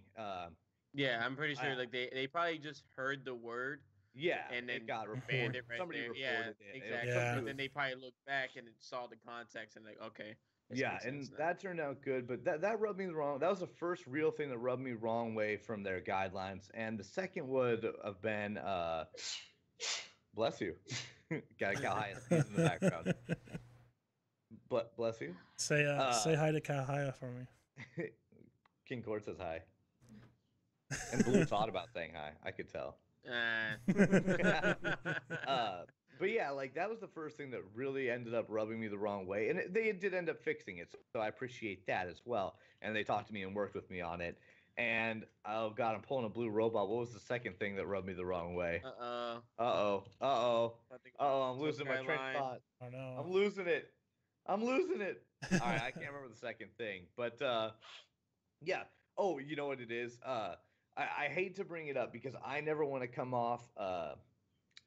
Speaker 2: Yeah. I'm pretty
Speaker 1: I,
Speaker 2: sure like they probably just heard the word
Speaker 1: yeah,
Speaker 2: and
Speaker 1: it
Speaker 2: then
Speaker 1: got
Speaker 2: banned
Speaker 1: reported.
Speaker 2: it right
Speaker 1: Somebody
Speaker 2: there. Yeah.
Speaker 1: reported it.
Speaker 2: Exactly.
Speaker 3: Yeah.
Speaker 1: Somebody
Speaker 2: But then
Speaker 1: was
Speaker 2: they probably looked back and saw the context and like, okay, this
Speaker 1: yeah,
Speaker 2: makes sense
Speaker 1: and
Speaker 2: now.
Speaker 1: that turned out good. But that rubbed me the wrong. That was the first real thing that rubbed me wrong way from their guidelines, and the second would have been bless you. Got a cow high in the background. Bless you.
Speaker 3: Say hi to Kahaya for me.
Speaker 1: King Court says hi. And Blue thought about saying hi. I could tell. But yeah, like that was the first thing that really ended up rubbing me the wrong way, and they did end up fixing it, so I appreciate that as well. And they talked to me and worked with me on it. And oh god, I'm pulling a BlueRobot. What was the second thing that rubbed me the wrong way?
Speaker 2: Uh-oh. I think
Speaker 1: Oh, I'm
Speaker 2: some
Speaker 1: losing my
Speaker 2: guy
Speaker 1: train of
Speaker 2: lying.
Speaker 1: thought.
Speaker 3: I know.
Speaker 1: I'm losing it. I'm losing it. All right, I can't remember the second thing, but yeah. Oh, you know what it is? I hate to bring it up because I never want to come off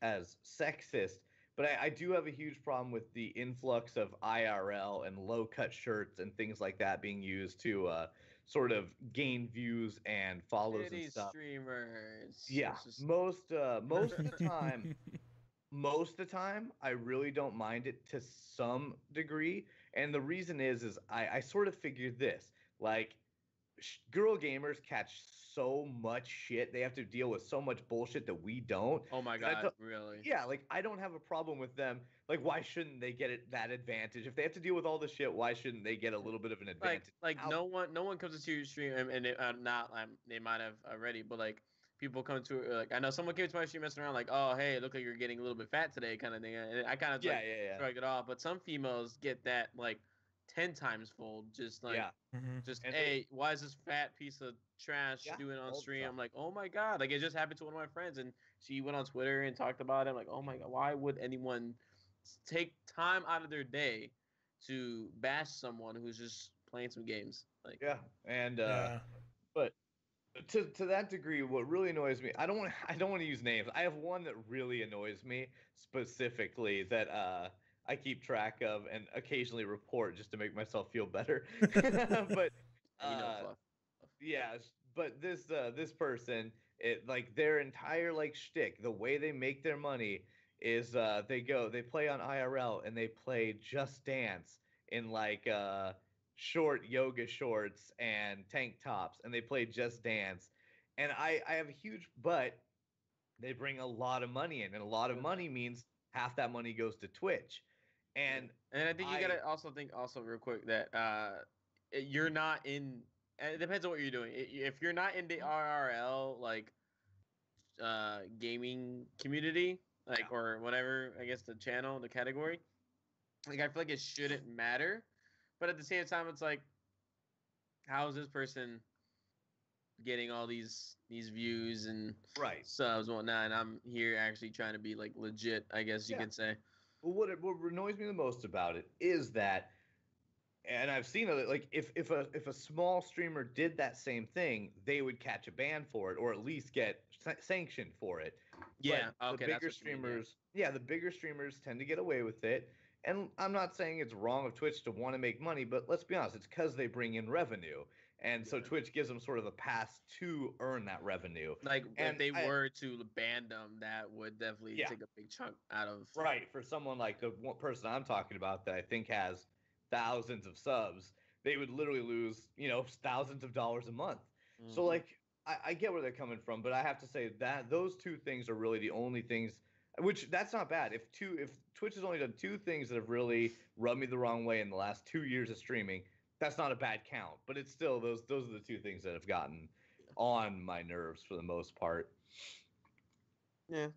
Speaker 1: as sexist, but I do have a huge problem with the influx of IRL and low cut shirts and things like that being used to sort of gain views and follows and
Speaker 2: Titty
Speaker 1: stuff.
Speaker 2: streamers.
Speaker 1: Yeah,
Speaker 2: It's just
Speaker 1: most of the time, I really don't mind it to some degree, and the reason is I sort of figured this like girl gamers catch so much shit. They have to deal with so much bullshit that we don't.
Speaker 2: oh my
Speaker 1: that I
Speaker 2: god,
Speaker 1: don't-
Speaker 2: really?
Speaker 1: yeah, like I don't have a problem with them. Like, why shouldn't they get that advantage? If they have to deal with all the shit, why shouldn't they get a little bit of an advantage?
Speaker 2: Like no one comes into your stream and they, not they might have already, but like people come to like I know someone came to my stream messing around like, oh hey, it looked like you're getting a little bit fat today kind of thing, and I kind of
Speaker 1: Yeah,
Speaker 2: like
Speaker 1: yeah,
Speaker 2: shrug it off. But some females get that like 10 times fold, just like
Speaker 1: yeah.
Speaker 3: Mhm.
Speaker 2: just
Speaker 1: And
Speaker 2: hey, why is this fat piece of trash
Speaker 1: Yeah,
Speaker 2: doing on
Speaker 1: all the
Speaker 2: stream?
Speaker 1: time.
Speaker 2: I'm like, oh my god, like it just happened to one of my friends, and she went on Twitter and talked about it. I'm like, oh my god, why would anyone take time out of their day to bash someone who's just playing some games? Like,
Speaker 1: Yeah, and
Speaker 3: Yeah.
Speaker 1: but to that degree, what really annoys me, I don't want to use names. I have one that really annoys me specifically that I keep track of and occasionally report just to make myself feel better. But
Speaker 2: you know,
Speaker 1: uh
Speaker 2: fluff.
Speaker 1: yeah, but this person, it like their entire like shtick, the way they make their money is they play on IRL and they play Just Dance in like short yoga shorts and tank tops, and they play Just Dance, and I have a huge but they bring a lot of money in, and a lot of money means half that money goes to Twitch, and
Speaker 2: And I think you
Speaker 1: I
Speaker 2: gotta also think also real quick that you're not in. And it depends on what you're doing. If you're not in the RRL like gaming community, like or whatever. I guess the channel, the category. Like I feel like it shouldn't matter, but at the same time, it's like, how is this person getting all these views and
Speaker 1: Right.
Speaker 2: subs and whatnot? And I'm here actually trying to be like legit, I guess you could say.
Speaker 1: Well, what annoys me the most about it is that, and I've seen it, like if a small streamer did that same thing, they would catch a ban for it or at least get sanctioned for it.
Speaker 2: Yeah.
Speaker 1: But
Speaker 2: Okay.
Speaker 1: the
Speaker 2: That's
Speaker 1: bigger
Speaker 2: what you mean,
Speaker 1: streamers, the bigger streamers tend to get away with it. And I'm not saying it's wrong of Twitch to want to make money, but let's be honest, it's because they bring in revenue. And so Twitch gives them sort of a pass to earn that revenue.
Speaker 2: Like
Speaker 1: And
Speaker 2: if they were to ban them, that would definitely take a big chunk out of.
Speaker 1: Right. For someone like the one person I'm talking about that I think has thousands of subs, they would literally lose, thousands of dollars a month.
Speaker 2: Mm-hmm.
Speaker 1: So like I get where they're coming from, but I have to say that those two things are really the only things, which that's not bad. If Twitch has only done two things that have really rubbed me the wrong way in the last 2 years of streaming, that's not a bad count. But it's still those are the two things that have gotten on my nerves for the most part.
Speaker 2: Yeah.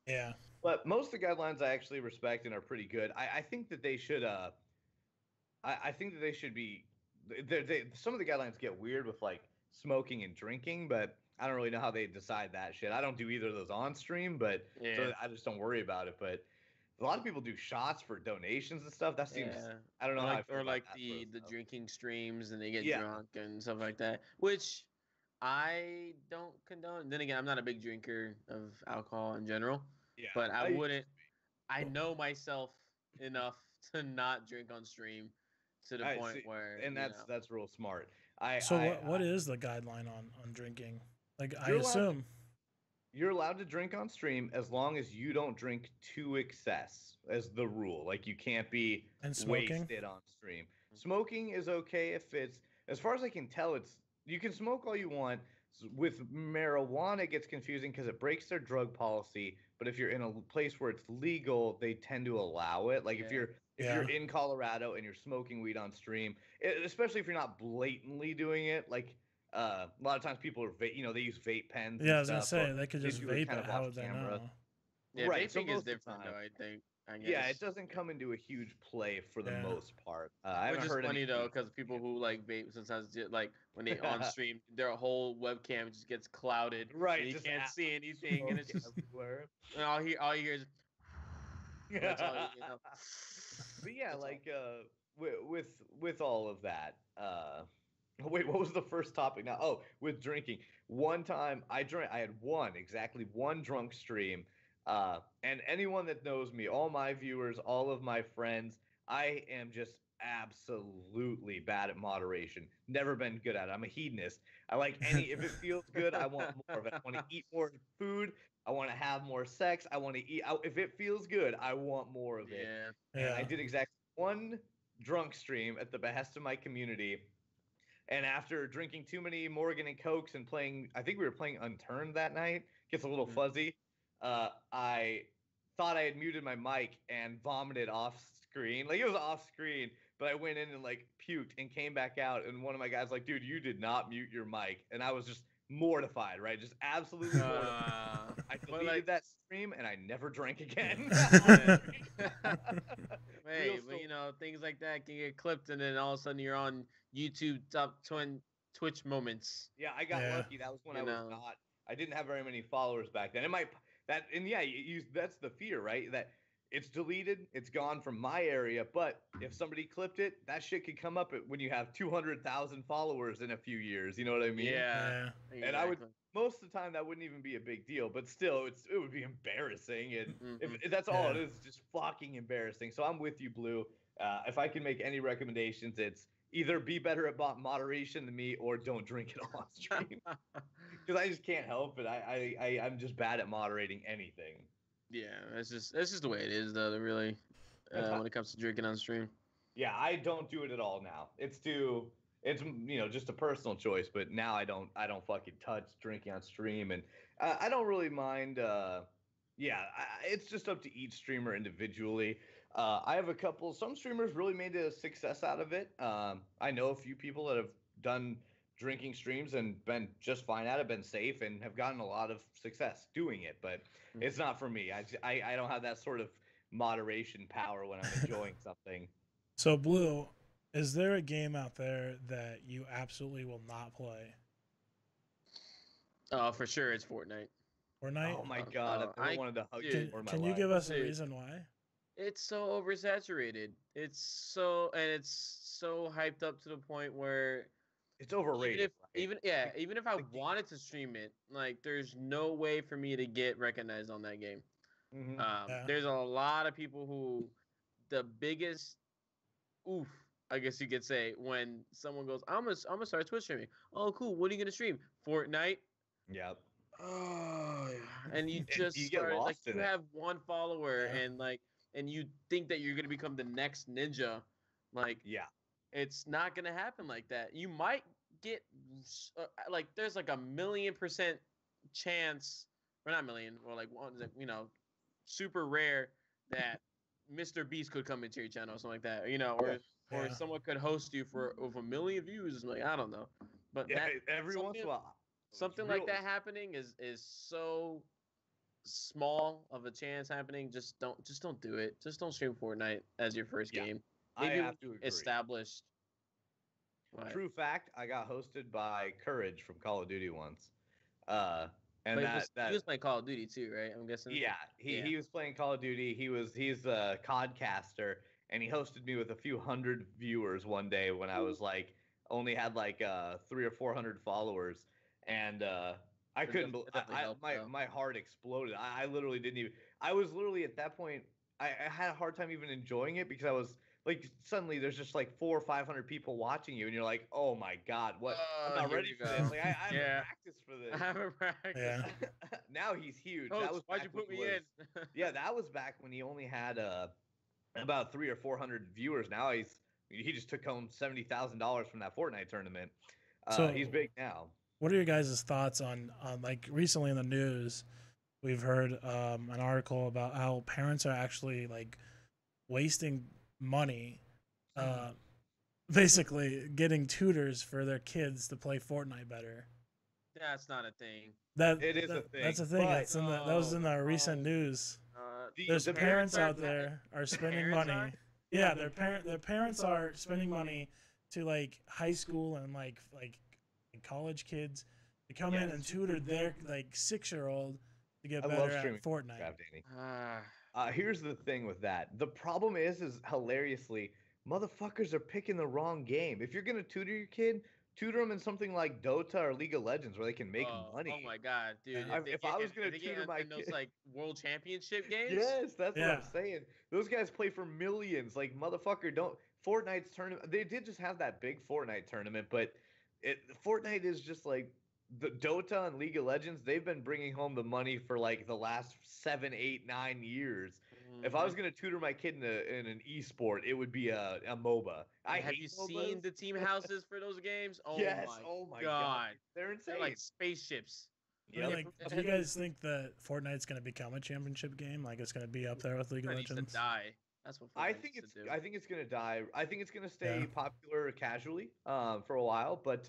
Speaker 3: Yeah.
Speaker 1: But most of the guidelines I actually respect and are pretty good. I think that they should I think that they should be some of the guidelines get weird with like smoking and drinking, but I don't really know how they decide that shit. I don't do either of those on stream, but so I just don't worry about it. But a lot of people do shots for donations and stuff. That seems I don't know
Speaker 2: or like the drinking streams and they get drunk and stuff like that, which I don't condone. Then again, I'm not a big drinker of alcohol in general. Yeah, but I wouldn't. I know myself enough to not drink on stream to the point where.
Speaker 1: And that's real smart.
Speaker 3: What is the guideline on drinking? Like I assume
Speaker 1: you're allowed to drink on stream as long as you don't drink to excess as the rule. Like you can't be wasted on stream. Smoking is okay if it's, as far as I can tell, you can smoke all you want. With marijuana, it gets confusing because it breaks their drug policy. But if you're in a place where it's legal, they tend to allow it. Like if you're in Colorado and you're smoking weed on stream, especially if you're not blatantly doing it, like a lot of times people are they use vape pens.
Speaker 3: Yeah, I was gonna say they could just vape it. How would they know?
Speaker 2: Yeah, right. Vaping is different, though. I think.
Speaker 1: Yeah, it doesn't come into a huge play for the most part.
Speaker 2: Which is funny though, because people who like vape sometimes like when they on stream, their whole webcam just gets clouded.
Speaker 1: Right,
Speaker 2: and you can't see anything, and it's just everywhere. And all you hear is. That's all you know.
Speaker 1: But yeah, like with all of that. Wait, what was the first topic now? Oh, with drinking. One time I had exactly one drunk stream. And anyone that knows me, all my viewers, all of my friends, I am just absolutely bad at moderation. Never been good at it. I'm a hedonist. I like if it feels good, I want more of it. I want to eat more food. I want to have more sex. I want to eat. If it feels good, I want more of it.
Speaker 2: Yeah.
Speaker 1: And I did exactly one drunk stream at the behest of my community. And after drinking too many Morgan and Cokes and I think we were playing Unturned that night. Gets a little fuzzy. I thought I had muted my mic and vomited off screen. Like it was off screen, but I went in and like puked and came back out. And one of my guys like, dude, you did not mute your mic. And I was just mortified, right? Just absolutely mortified. I deleted that stream and I never drank again.
Speaker 2: Hey, but things like that can get clipped and then all of a sudden you're on YouTube top 20 Twitch moments.
Speaker 1: Yeah, I got lucky. That was when I didn't have very many followers back then. That's the fear, right? That it's deleted, it's gone from my area, but if somebody clipped it, that shit could come up when you have 200,000 followers in a few years. You know what I mean?
Speaker 2: Yeah.
Speaker 1: And I would, most of the time, that wouldn't even be a big deal, but still, it would be embarrassing. And if that's all it is, just fucking embarrassing. So I'm with you, Blue. If I can make any recommendations, it's either be better at moderation than me or don't drink it on stream. Because I just can't help it. I'm just bad at moderating anything.
Speaker 2: Yeah, that's just the way it is, though. Really, when it comes to drinking on stream.
Speaker 1: Yeah, I don't do it at all now. It's just a personal choice. But now I don't fucking touch drinking on stream, and I don't really mind. It's just up to each streamer individually. I have some streamers really made a success out of it. I know a few people that have done drinking streams and been just fine at it, been safe, and have gotten a lot of success doing it. But it's not for me. I don't have that sort of moderation power when I'm enjoying something.
Speaker 3: So, Blue, is there a game out there that you absolutely will not play?
Speaker 2: For sure, it's Fortnite.
Speaker 3: Fortnite?
Speaker 1: Oh my god, I've never wanted to hug you more in my
Speaker 3: Can you
Speaker 1: life.
Speaker 3: give us a
Speaker 2: Dude.
Speaker 3: reason why?
Speaker 2: It's so oversaturated. It's so hyped up to the point where
Speaker 1: It's overrated.
Speaker 2: even if I wanted to stream it, like there's no way for me to get recognized on that game. There's a lot of people who the biggest oof, I guess you could say, when someone goes, I'm gonna start Twitch streaming. Oh, cool. What are you gonna stream? Fortnite.
Speaker 1: Yep.
Speaker 2: Oh, and you just
Speaker 1: you get
Speaker 2: start
Speaker 1: lost
Speaker 2: like
Speaker 1: in
Speaker 2: you
Speaker 1: it.
Speaker 2: have one follower and you think that you're gonna become the next ninja, like it's not gonna happen like that. You might get like there's like 1,000,000% chance, or not million, or like super rare that Mr. Beast could come into your channel or something like that, or someone could host you for over 1,000,000 views. Like I don't know, but
Speaker 1: every once in a while.
Speaker 2: Something like that happening is so small of a chance happening. Just don't do it. Just don't stream Fortnite as your first game. Maybe
Speaker 1: I have to agree.
Speaker 2: Established.
Speaker 1: True fact, I got hosted by Courage from Call of Duty once. And
Speaker 2: he was playing Call of Duty too, right? I'm guessing.
Speaker 1: Yeah, he was playing Call of Duty. He's a codcaster, and he hosted me with a few hundred viewers one day when I was like only had like 300 or 400 followers. And I couldn't believe my heart exploded. I literally didn't even. I was literally at that point. I had a hard time even enjoying it because I was like, suddenly there's just like 400 or 500 people watching you, and you're like, oh my god, what? I'm not ready for this. Like I haven't practiced for this.
Speaker 2: I haven't practiced.
Speaker 3: Yeah.
Speaker 1: Now he's huge.
Speaker 2: Coach,
Speaker 1: that was
Speaker 2: why'd you put me in?
Speaker 1: Yeah, that was back when he only had about 300 or 400 viewers. Now he just took home $70,000 from that Fortnite tournament. So he's big now.
Speaker 3: What are your guys' thoughts on like recently in the news? We've heard an article about how parents are actually like wasting money, basically getting tutors for their kids to play Fortnite better.
Speaker 2: That's not a thing.
Speaker 1: It is a thing.
Speaker 3: That's a thing. That was in the recent news. There's parents out there are spending money. Yeah, their parents are spending money to like high school and like college kids to come in and tutor their like 6-year-old to get better at Fortnite.
Speaker 1: Here's the thing with that. The problem is hilariously, motherfuckers are picking the wrong game. If you're gonna tutor your kid, tutor them in something like Dota or League of Legends where they can make money.
Speaker 2: Oh my god, dude!
Speaker 1: If I was gonna tutor my kid,
Speaker 2: those like World Championship games.
Speaker 1: Yes, that's what I'm saying. Those guys play for millions. Like motherfucker, don't Fortnite's tournament. They did just have that big Fortnite tournament, but Fortnite is just like the Dota and League of Legends. They've been bringing home the money for like the last 7, 8, 9 years. If I was gonna tutor my kid in an esport, it would be a MOBA.
Speaker 2: Have you seen the team houses for those games? Oh
Speaker 1: yes.
Speaker 2: My god.
Speaker 1: They're insane.
Speaker 2: They're like spaceships.
Speaker 3: Yeah. Like, do you guys think that Fortnite's gonna become a championship game? Like it's gonna be up there with League of Legends?
Speaker 2: Needs to die. That's what
Speaker 1: I think it's gonna die. I think it's gonna stay popular casually for a while, but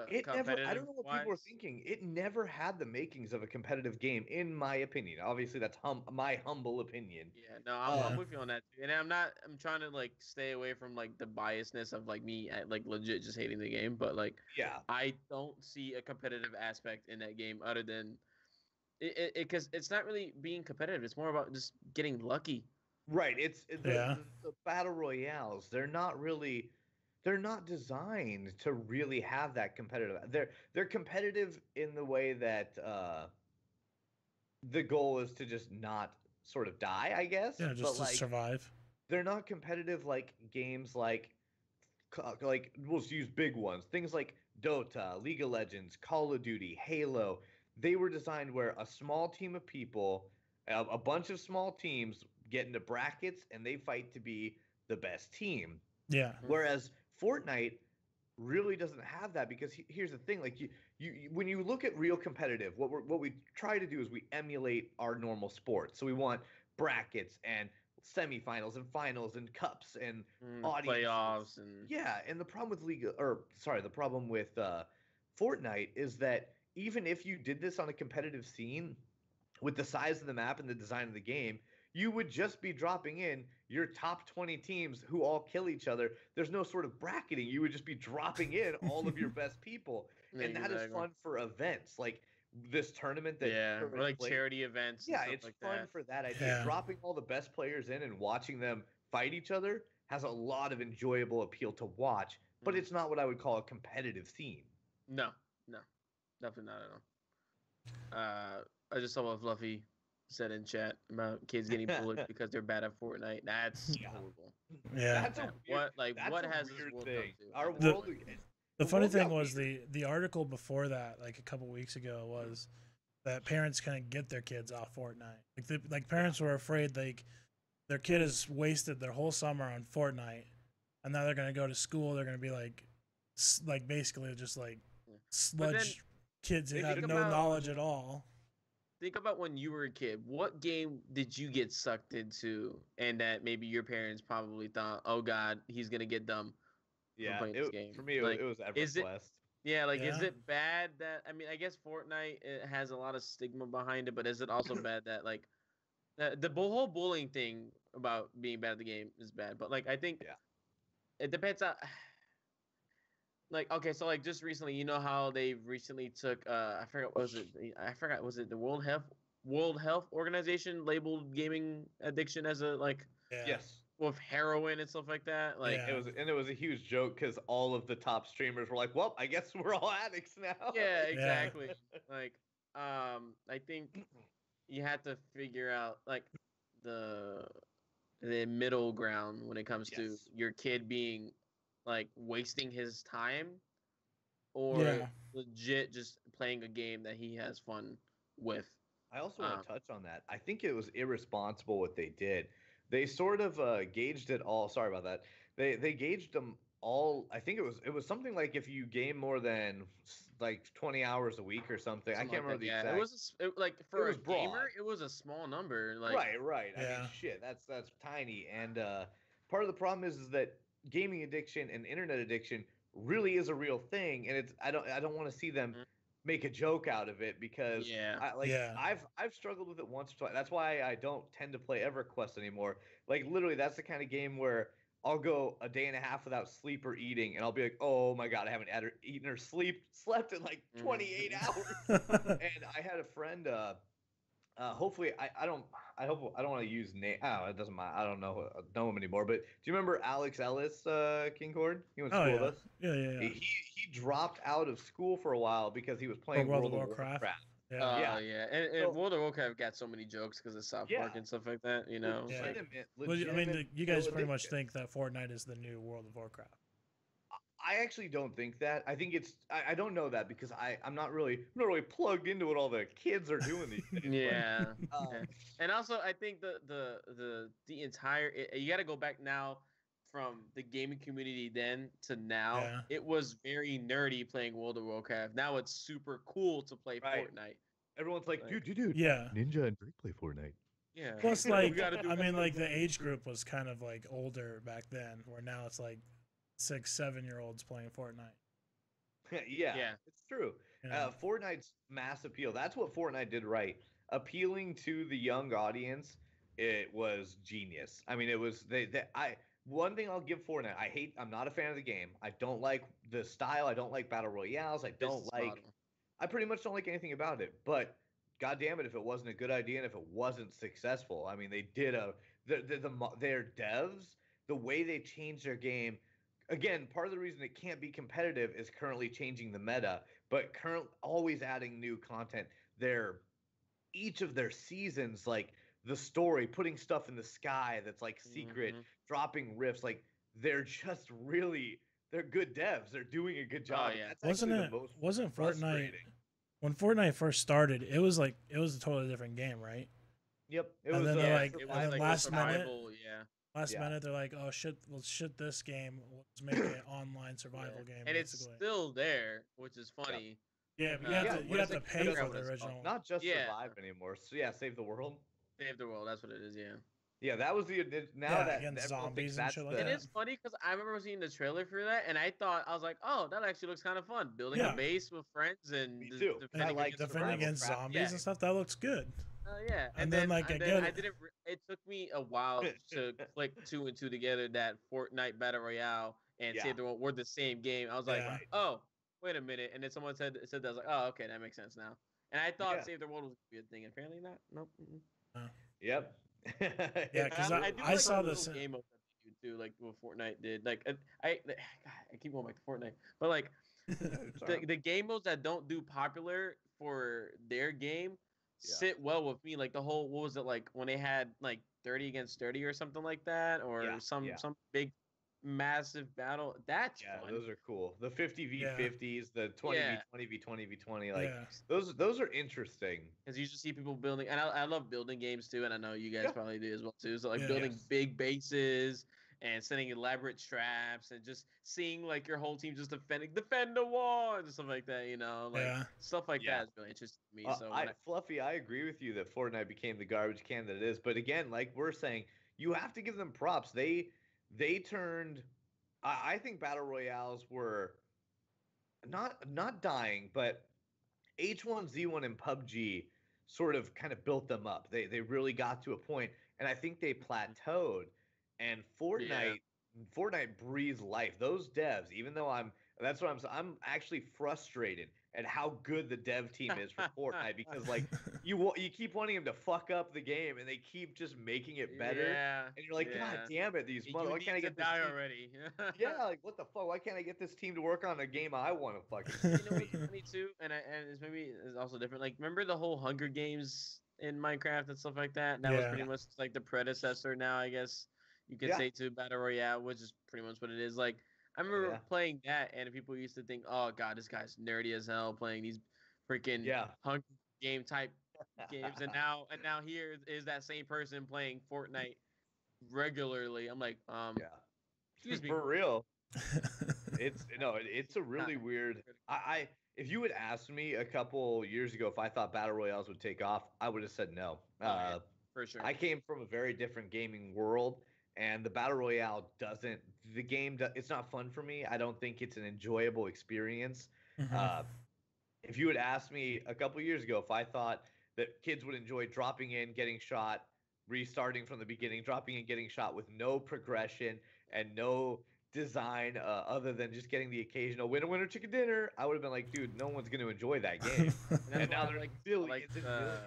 Speaker 1: it never. I don't know what people are thinking. It never had the makings of a competitive game, in my opinion. Obviously, that's my humble opinion.
Speaker 2: Yeah, no, I'm with you on that too. And I'm trying to like stay away from like the biasness of like me like legit just hating the game, but like I don't see a competitive aspect in that game other than because it's not really being competitive. It's more about just getting lucky.
Speaker 1: Right. It's the battle royales. They're not designed to really have that competitive. They're competitive in the way that the goal is to just not sort of die, I guess.
Speaker 3: Yeah, just to survive.
Speaker 1: They're not competitive like games like we'll use big ones. Things like Dota, League of Legends, Call of Duty, Halo. They were designed where a small team of people, a bunch of small teams get into brackets and they fight to be the best team.
Speaker 3: Yeah.
Speaker 1: Whereas Fortnite really doesn't have that because here's the thing: like you when you look at real competitive, what we try to do is we emulate our normal sports. So we want brackets and semifinals and finals and cups and audiences.
Speaker 2: Playoffs and
Speaker 1: Yeah, and the problem with the problem with Fortnite is that even if you did this on a competitive scene, with the size of the map and the design of the game, you would just be dropping in your top 20 teams who all kill each other. There's no sort of bracketing. You would just be dropping in all of your best people. And that is fun for events like this tournament that
Speaker 2: or like charity events.
Speaker 1: Yeah,
Speaker 2: and stuff
Speaker 1: it's
Speaker 2: like
Speaker 1: fun
Speaker 2: that.
Speaker 1: for that idea.
Speaker 3: Yeah.
Speaker 1: Dropping all the best players in and watching them fight each other has a lot of enjoyable appeal to watch, but it's not what I would call a competitive scene.
Speaker 2: No, definitely not at all. I just saw what Fluffy said in chat about kids getting bullied because they're bad at Fortnite. That's horrible.
Speaker 3: Yeah.
Speaker 1: That's a weird,
Speaker 2: what has this world
Speaker 1: thing.
Speaker 2: come to?
Speaker 1: Our world.
Speaker 3: The funny thing was the article before that, like a couple weeks ago, was that parents couldn't get their kids off Fortnite. Like parents were afraid like their kid has wasted their whole summer on Fortnite, and now they're gonna go to school. They're gonna be like basically just like sludge kids who have no knowledge at all.
Speaker 2: Think about when you were a kid. What game did you get sucked into, and that maybe your parents probably thought, "Oh God, he's gonna get dumb."
Speaker 1: Yeah,
Speaker 2: playing this game.
Speaker 1: For me,
Speaker 2: like,
Speaker 1: it was EverQuest.
Speaker 2: Is it bad that I guess Fortnite it has a lot of stigma behind it, but is it also bad that like the whole bullying thing about being bad at the game is bad? But like I think it depends on like okay, so like just recently, you know how they recently took I forgot was it the World Health Organization labeled gaming addiction as a like
Speaker 1: yes.
Speaker 2: with heroin and stuff like that. Like
Speaker 1: it was a huge joke because all of the top streamers were like, "Well, I guess we're all addicts now."
Speaker 2: Yeah, exactly. Like, I think you have to figure out like the middle ground when it comes to your kid being like wasting his time or legit just playing a game that he has fun with.
Speaker 1: I also want to touch on that. I think it was irresponsible what they did. They sort of gauged it all. Sorry about that. They gauged them all. I think it was something like if you game more than like 20 hours a week or something. I can't remember the exact.
Speaker 2: It was for a gamer, it was a small number. Like
Speaker 1: right. I mean, shit, that's tiny. And part of the problem is that gaming addiction and internet addiction really is a real thing, and I don't want to see them make a joke out of it because I've struggled with it once or twice. That's why I don't tend to play EverQuest anymore. Like literally, that's the kind of game where I'll go a day and a half without sleep or eating, and I'll be like, "Oh my god, I haven't eaten or slept in like 28 hours." And I had a friend. Hopefully, I don't want to use name. Oh, it doesn't matter. I don't know him anymore. But do you remember Alex Ellis, King Cord? He went to school with us.
Speaker 3: Yeah.
Speaker 1: He dropped out of school for a while because he was playing World of Warcraft.
Speaker 2: And World of Warcraft got so many jokes because of South Park and stuff like that. You know,
Speaker 3: legitimate, you guys pretty much think that Fortnite is the new World of Warcraft.
Speaker 1: I actually don't think that. I think it's. I don't know that because I'm not really plugged into what all the kids are doing these days.
Speaker 2: And also I think the entire you got to go back now from the gaming community then to now.
Speaker 3: Yeah.
Speaker 2: It was very nerdy playing World of Warcraft. Now it's super cool to play Fortnite.
Speaker 1: Everyone's like, dude.
Speaker 3: Yeah.
Speaker 1: Ninja and Drake play Fortnite.
Speaker 2: Yeah.
Speaker 3: Plus, like, I mean, like the age group was kind of like older back then, where now it's like 6-7-year-olds playing Fortnite.
Speaker 1: yeah, it's true. Fortnite's mass appeal. That's what Fortnite did right. Appealing to the young audience, it was genius. I mean, it was one thing I'll give Fortnite. I'm not a fan of the game. I don't like the style. I don't like battle royales. I pretty much don't like anything about it. But God damn it, if it wasn't a good idea and if it wasn't successful, I mean, they did their devs, the way they changed their game. Again, part of the reason it can't be competitive is currently changing the meta, but always adding new content. Each of their seasons, like the story, putting stuff in the sky that's like secret, dropping rifts, like they're good devs. They're doing a good job.
Speaker 3: Wasn't Fortnite when Fortnite first started? It was a totally different game, right?
Speaker 1: Yep.
Speaker 3: It was last minute. Last minute, they're like, "Oh shit, let's shit this game. Let's make an online survival game."
Speaker 2: And basically. It's still there, which is funny.
Speaker 3: Yeah, but you have to pay for the original.
Speaker 1: Not just survive anymore. So Save the World.
Speaker 2: Save the World. That's what it is. Yeah.
Speaker 1: Yeah, that was the now
Speaker 3: Yeah,
Speaker 1: that
Speaker 3: against
Speaker 1: everyone thinks
Speaker 3: zombies and
Speaker 1: that's
Speaker 3: shit like
Speaker 2: It
Speaker 1: the
Speaker 3: that.
Speaker 2: is funny because I remember seeing the trailer for that, and I was like, oh, that actually looks kind of fun. Building a
Speaker 3: Yeah.
Speaker 2: base with friends and
Speaker 1: me too. I
Speaker 3: And
Speaker 2: defending
Speaker 1: like
Speaker 2: against
Speaker 3: defending
Speaker 1: survival
Speaker 3: against
Speaker 1: craft
Speaker 3: zombies
Speaker 2: yeah,
Speaker 3: and stuff, that looks good.
Speaker 2: yeah.
Speaker 3: And then like I
Speaker 2: And then
Speaker 3: get
Speaker 2: I
Speaker 3: it.
Speaker 2: didn't. It took me a while to click two and two together that Fortnite Battle Royale and
Speaker 1: Yeah,
Speaker 2: Save the World were the same game. I was like,
Speaker 3: Yeah.
Speaker 1: right.
Speaker 2: oh, wait a minute. And then someone said that. I was like, oh, okay, that makes sense now. And I thought
Speaker 1: Yeah.
Speaker 2: Save the World was a good thing. Apparently not. Nope. Mm-mm.
Speaker 3: Uh,
Speaker 1: Yep.
Speaker 3: Yeah,
Speaker 1: It's
Speaker 3: because
Speaker 2: I
Speaker 1: really
Speaker 2: do
Speaker 3: I
Speaker 2: like
Speaker 3: saw
Speaker 2: the
Speaker 3: this.
Speaker 2: little game modes that they do too, like what Fortnite did. Like God, I keep going back to Fortnite, but like
Speaker 1: it's all right.
Speaker 2: the game modes that don't do popular for their game
Speaker 1: Yeah.
Speaker 2: sit well with me. Like the whole what was it like when they had like 30 against 30 or something like that, or
Speaker 1: Yeah. Yeah.
Speaker 2: some big massive battle. That's
Speaker 1: Yeah,
Speaker 2: fun.
Speaker 1: those are cool. The 50 v
Speaker 3: Yeah.
Speaker 1: 50s, the 20 v
Speaker 2: Yeah,
Speaker 1: 20 v 20 v 20, like
Speaker 3: Yeah.
Speaker 1: those are interesting.
Speaker 2: because you just see people building, and I love building games too, and I know you guys
Speaker 1: Yeah.
Speaker 2: probably do as well too. So like
Speaker 3: Yeah.
Speaker 2: building
Speaker 1: Yes.
Speaker 2: big bases and setting elaborate traps and just seeing like your whole team just defend the wall and stuff like that. You know, like
Speaker 3: Yeah.
Speaker 2: stuff like
Speaker 1: Yeah.
Speaker 2: that is really interesting to me. So when
Speaker 1: I Fluffy, I agree with you that Fortnite became the garbage can that it is. But again, like we're saying, you have to give them props. They turned. I think battle royales were not dying, but H1Z1 and PUBG sort of kind of built them up. They really got to a point, and I think they plateaued. And
Speaker 2: yeah,
Speaker 1: Fortnite breathes life. Those devs, even though that's what I'm actually frustrated at how good the dev team is for Fortnite because like you keep wanting them to fuck up the game and they keep just making it better,
Speaker 2: yeah,
Speaker 1: and you're like, God
Speaker 2: yeah.
Speaker 1: damn it, these mother,
Speaker 2: You
Speaker 1: why can't I
Speaker 2: need to
Speaker 1: get this
Speaker 2: die
Speaker 1: team?
Speaker 2: already.
Speaker 1: Yeah, like what the fuck? Why can't I get this team to work on a game I want to fucking
Speaker 2: You know what's
Speaker 1: see?
Speaker 2: funny too, and it's maybe it's also different. Like, remember the whole Hunger Games in Minecraft and stuff like that? That was
Speaker 3: Yeah.
Speaker 2: pretty much like the predecessor. Now, I guess you could
Speaker 1: Yeah,
Speaker 2: say to Battle Royale, which is pretty much what it is. Like, I
Speaker 1: oh
Speaker 2: remember
Speaker 1: yeah,
Speaker 2: playing that, and people used to think, "Oh God, this guy's nerdy as hell playing these freaking
Speaker 1: yeah.
Speaker 2: Hunger Game type games." And now here is that same person playing Fortnite regularly. I'm like,
Speaker 1: Yeah,
Speaker 2: excuse me.
Speaker 1: for real. It's no, it's a really weird. I if you had asked me a couple years ago if I thought battle royales would take off, I would have said no.
Speaker 2: Oh yeah, for sure.
Speaker 1: I came from a very different gaming world, and the battle royale doesn't. The game, it's not fun for me. I don't think it's an enjoyable experience.
Speaker 3: Mhm.
Speaker 1: Uh, if you had asked me a couple years ago if I thought that kids would enjoy dropping in, getting shot, restarting from the beginning, dropping in, getting shot with no progression and no design other than just getting the occasional winner, winner, chicken dinner, I would have been like, dude, no one's going to enjoy that game.
Speaker 2: And that's
Speaker 1: And
Speaker 2: why
Speaker 1: now there's
Speaker 2: I like
Speaker 1: billions and billions.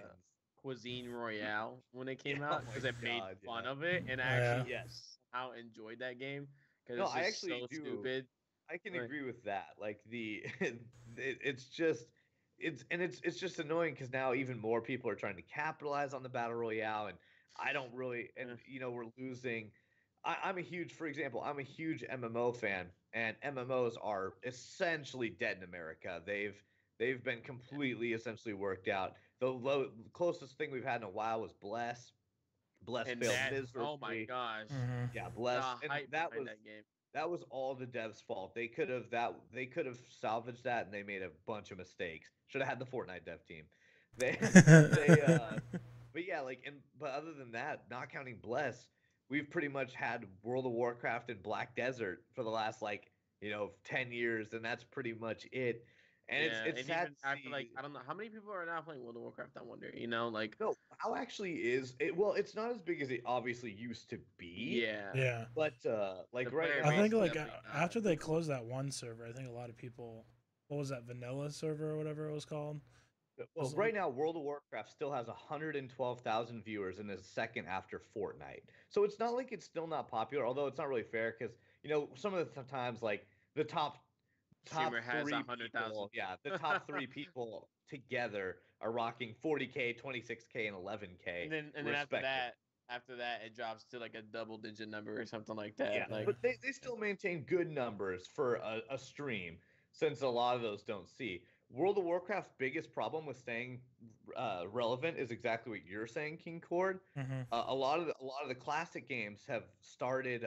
Speaker 2: Cuisine Royale when it
Speaker 1: Yeah,
Speaker 2: came
Speaker 1: oh
Speaker 2: out
Speaker 1: my
Speaker 2: because it made
Speaker 1: God,
Speaker 2: fun
Speaker 1: yeah.
Speaker 2: of it, and I
Speaker 3: Yeah.
Speaker 2: actually
Speaker 1: Yes.
Speaker 2: somehow enjoyed that game because
Speaker 1: No,
Speaker 2: it's
Speaker 1: I
Speaker 2: just
Speaker 1: actually
Speaker 2: so
Speaker 1: do.
Speaker 2: stupid.
Speaker 1: I can
Speaker 2: Like,
Speaker 1: agree with that. Like it's just it's just annoying because now even more people are trying to capitalize on the battle royale, and I don't really, and
Speaker 2: eh,
Speaker 1: we're losing. I'm a huge, for example, I'm a huge MMO fan, and MMOs are essentially dead in America. They've been
Speaker 2: yeah,
Speaker 1: completely essentially worked out. Closest thing we've had in a while was Bless. Bless
Speaker 2: and
Speaker 1: failed
Speaker 2: that oh my
Speaker 1: miserably.
Speaker 2: gosh,
Speaker 3: Mhm.
Speaker 1: Yeah,
Speaker 2: the
Speaker 1: Bless, and
Speaker 2: hype behind that game.
Speaker 1: that was all the devs' fault. They could have salvaged that, and they made a bunch of mistakes. Should have had the Fortnite dev team. They they but yeah, like but other than that, not counting Bless, we've pretty much had World of Warcraft and Black Desert for the last 10 years, and that's pretty much it. And
Speaker 2: Yeah,
Speaker 1: it's
Speaker 2: and
Speaker 1: sad
Speaker 2: even
Speaker 1: to
Speaker 2: after like
Speaker 1: see.
Speaker 2: I don't know how many people are now playing World of Warcraft. I wonder, you know, like
Speaker 1: No, how actually is it? Well, it's not as big as it obviously used to be,
Speaker 2: yeah,
Speaker 3: Yeah.
Speaker 1: but
Speaker 2: the
Speaker 1: like right
Speaker 2: player
Speaker 3: I
Speaker 1: now,
Speaker 2: base
Speaker 3: think
Speaker 2: is
Speaker 3: like
Speaker 2: definitely not.
Speaker 3: after they closed that one server, I think a lot of people, what was that, vanilla server or whatever it was called?
Speaker 1: well,
Speaker 3: Was
Speaker 1: right now, World of Warcraft still has 112,000 viewers and is second after Fortnite. So it's not like it's still not popular, although it's not really fair because some of the times like the top
Speaker 2: Streamer has
Speaker 1: three
Speaker 2: 100,000.
Speaker 1: people, yeah, the top three people together are rocking 40K, 26K, and 11K
Speaker 2: And then
Speaker 1: respectively.
Speaker 2: after that it drops to like a double digit number or something like
Speaker 1: Yeah,
Speaker 2: that. Like
Speaker 3: Yeah.
Speaker 1: but they still maintain good numbers for a stream since a lot of those don't see. World of Warcraft's biggest problem with staying relevant is exactly what you're saying, King Cord.
Speaker 3: Mhm.
Speaker 1: A lot of the classic games have started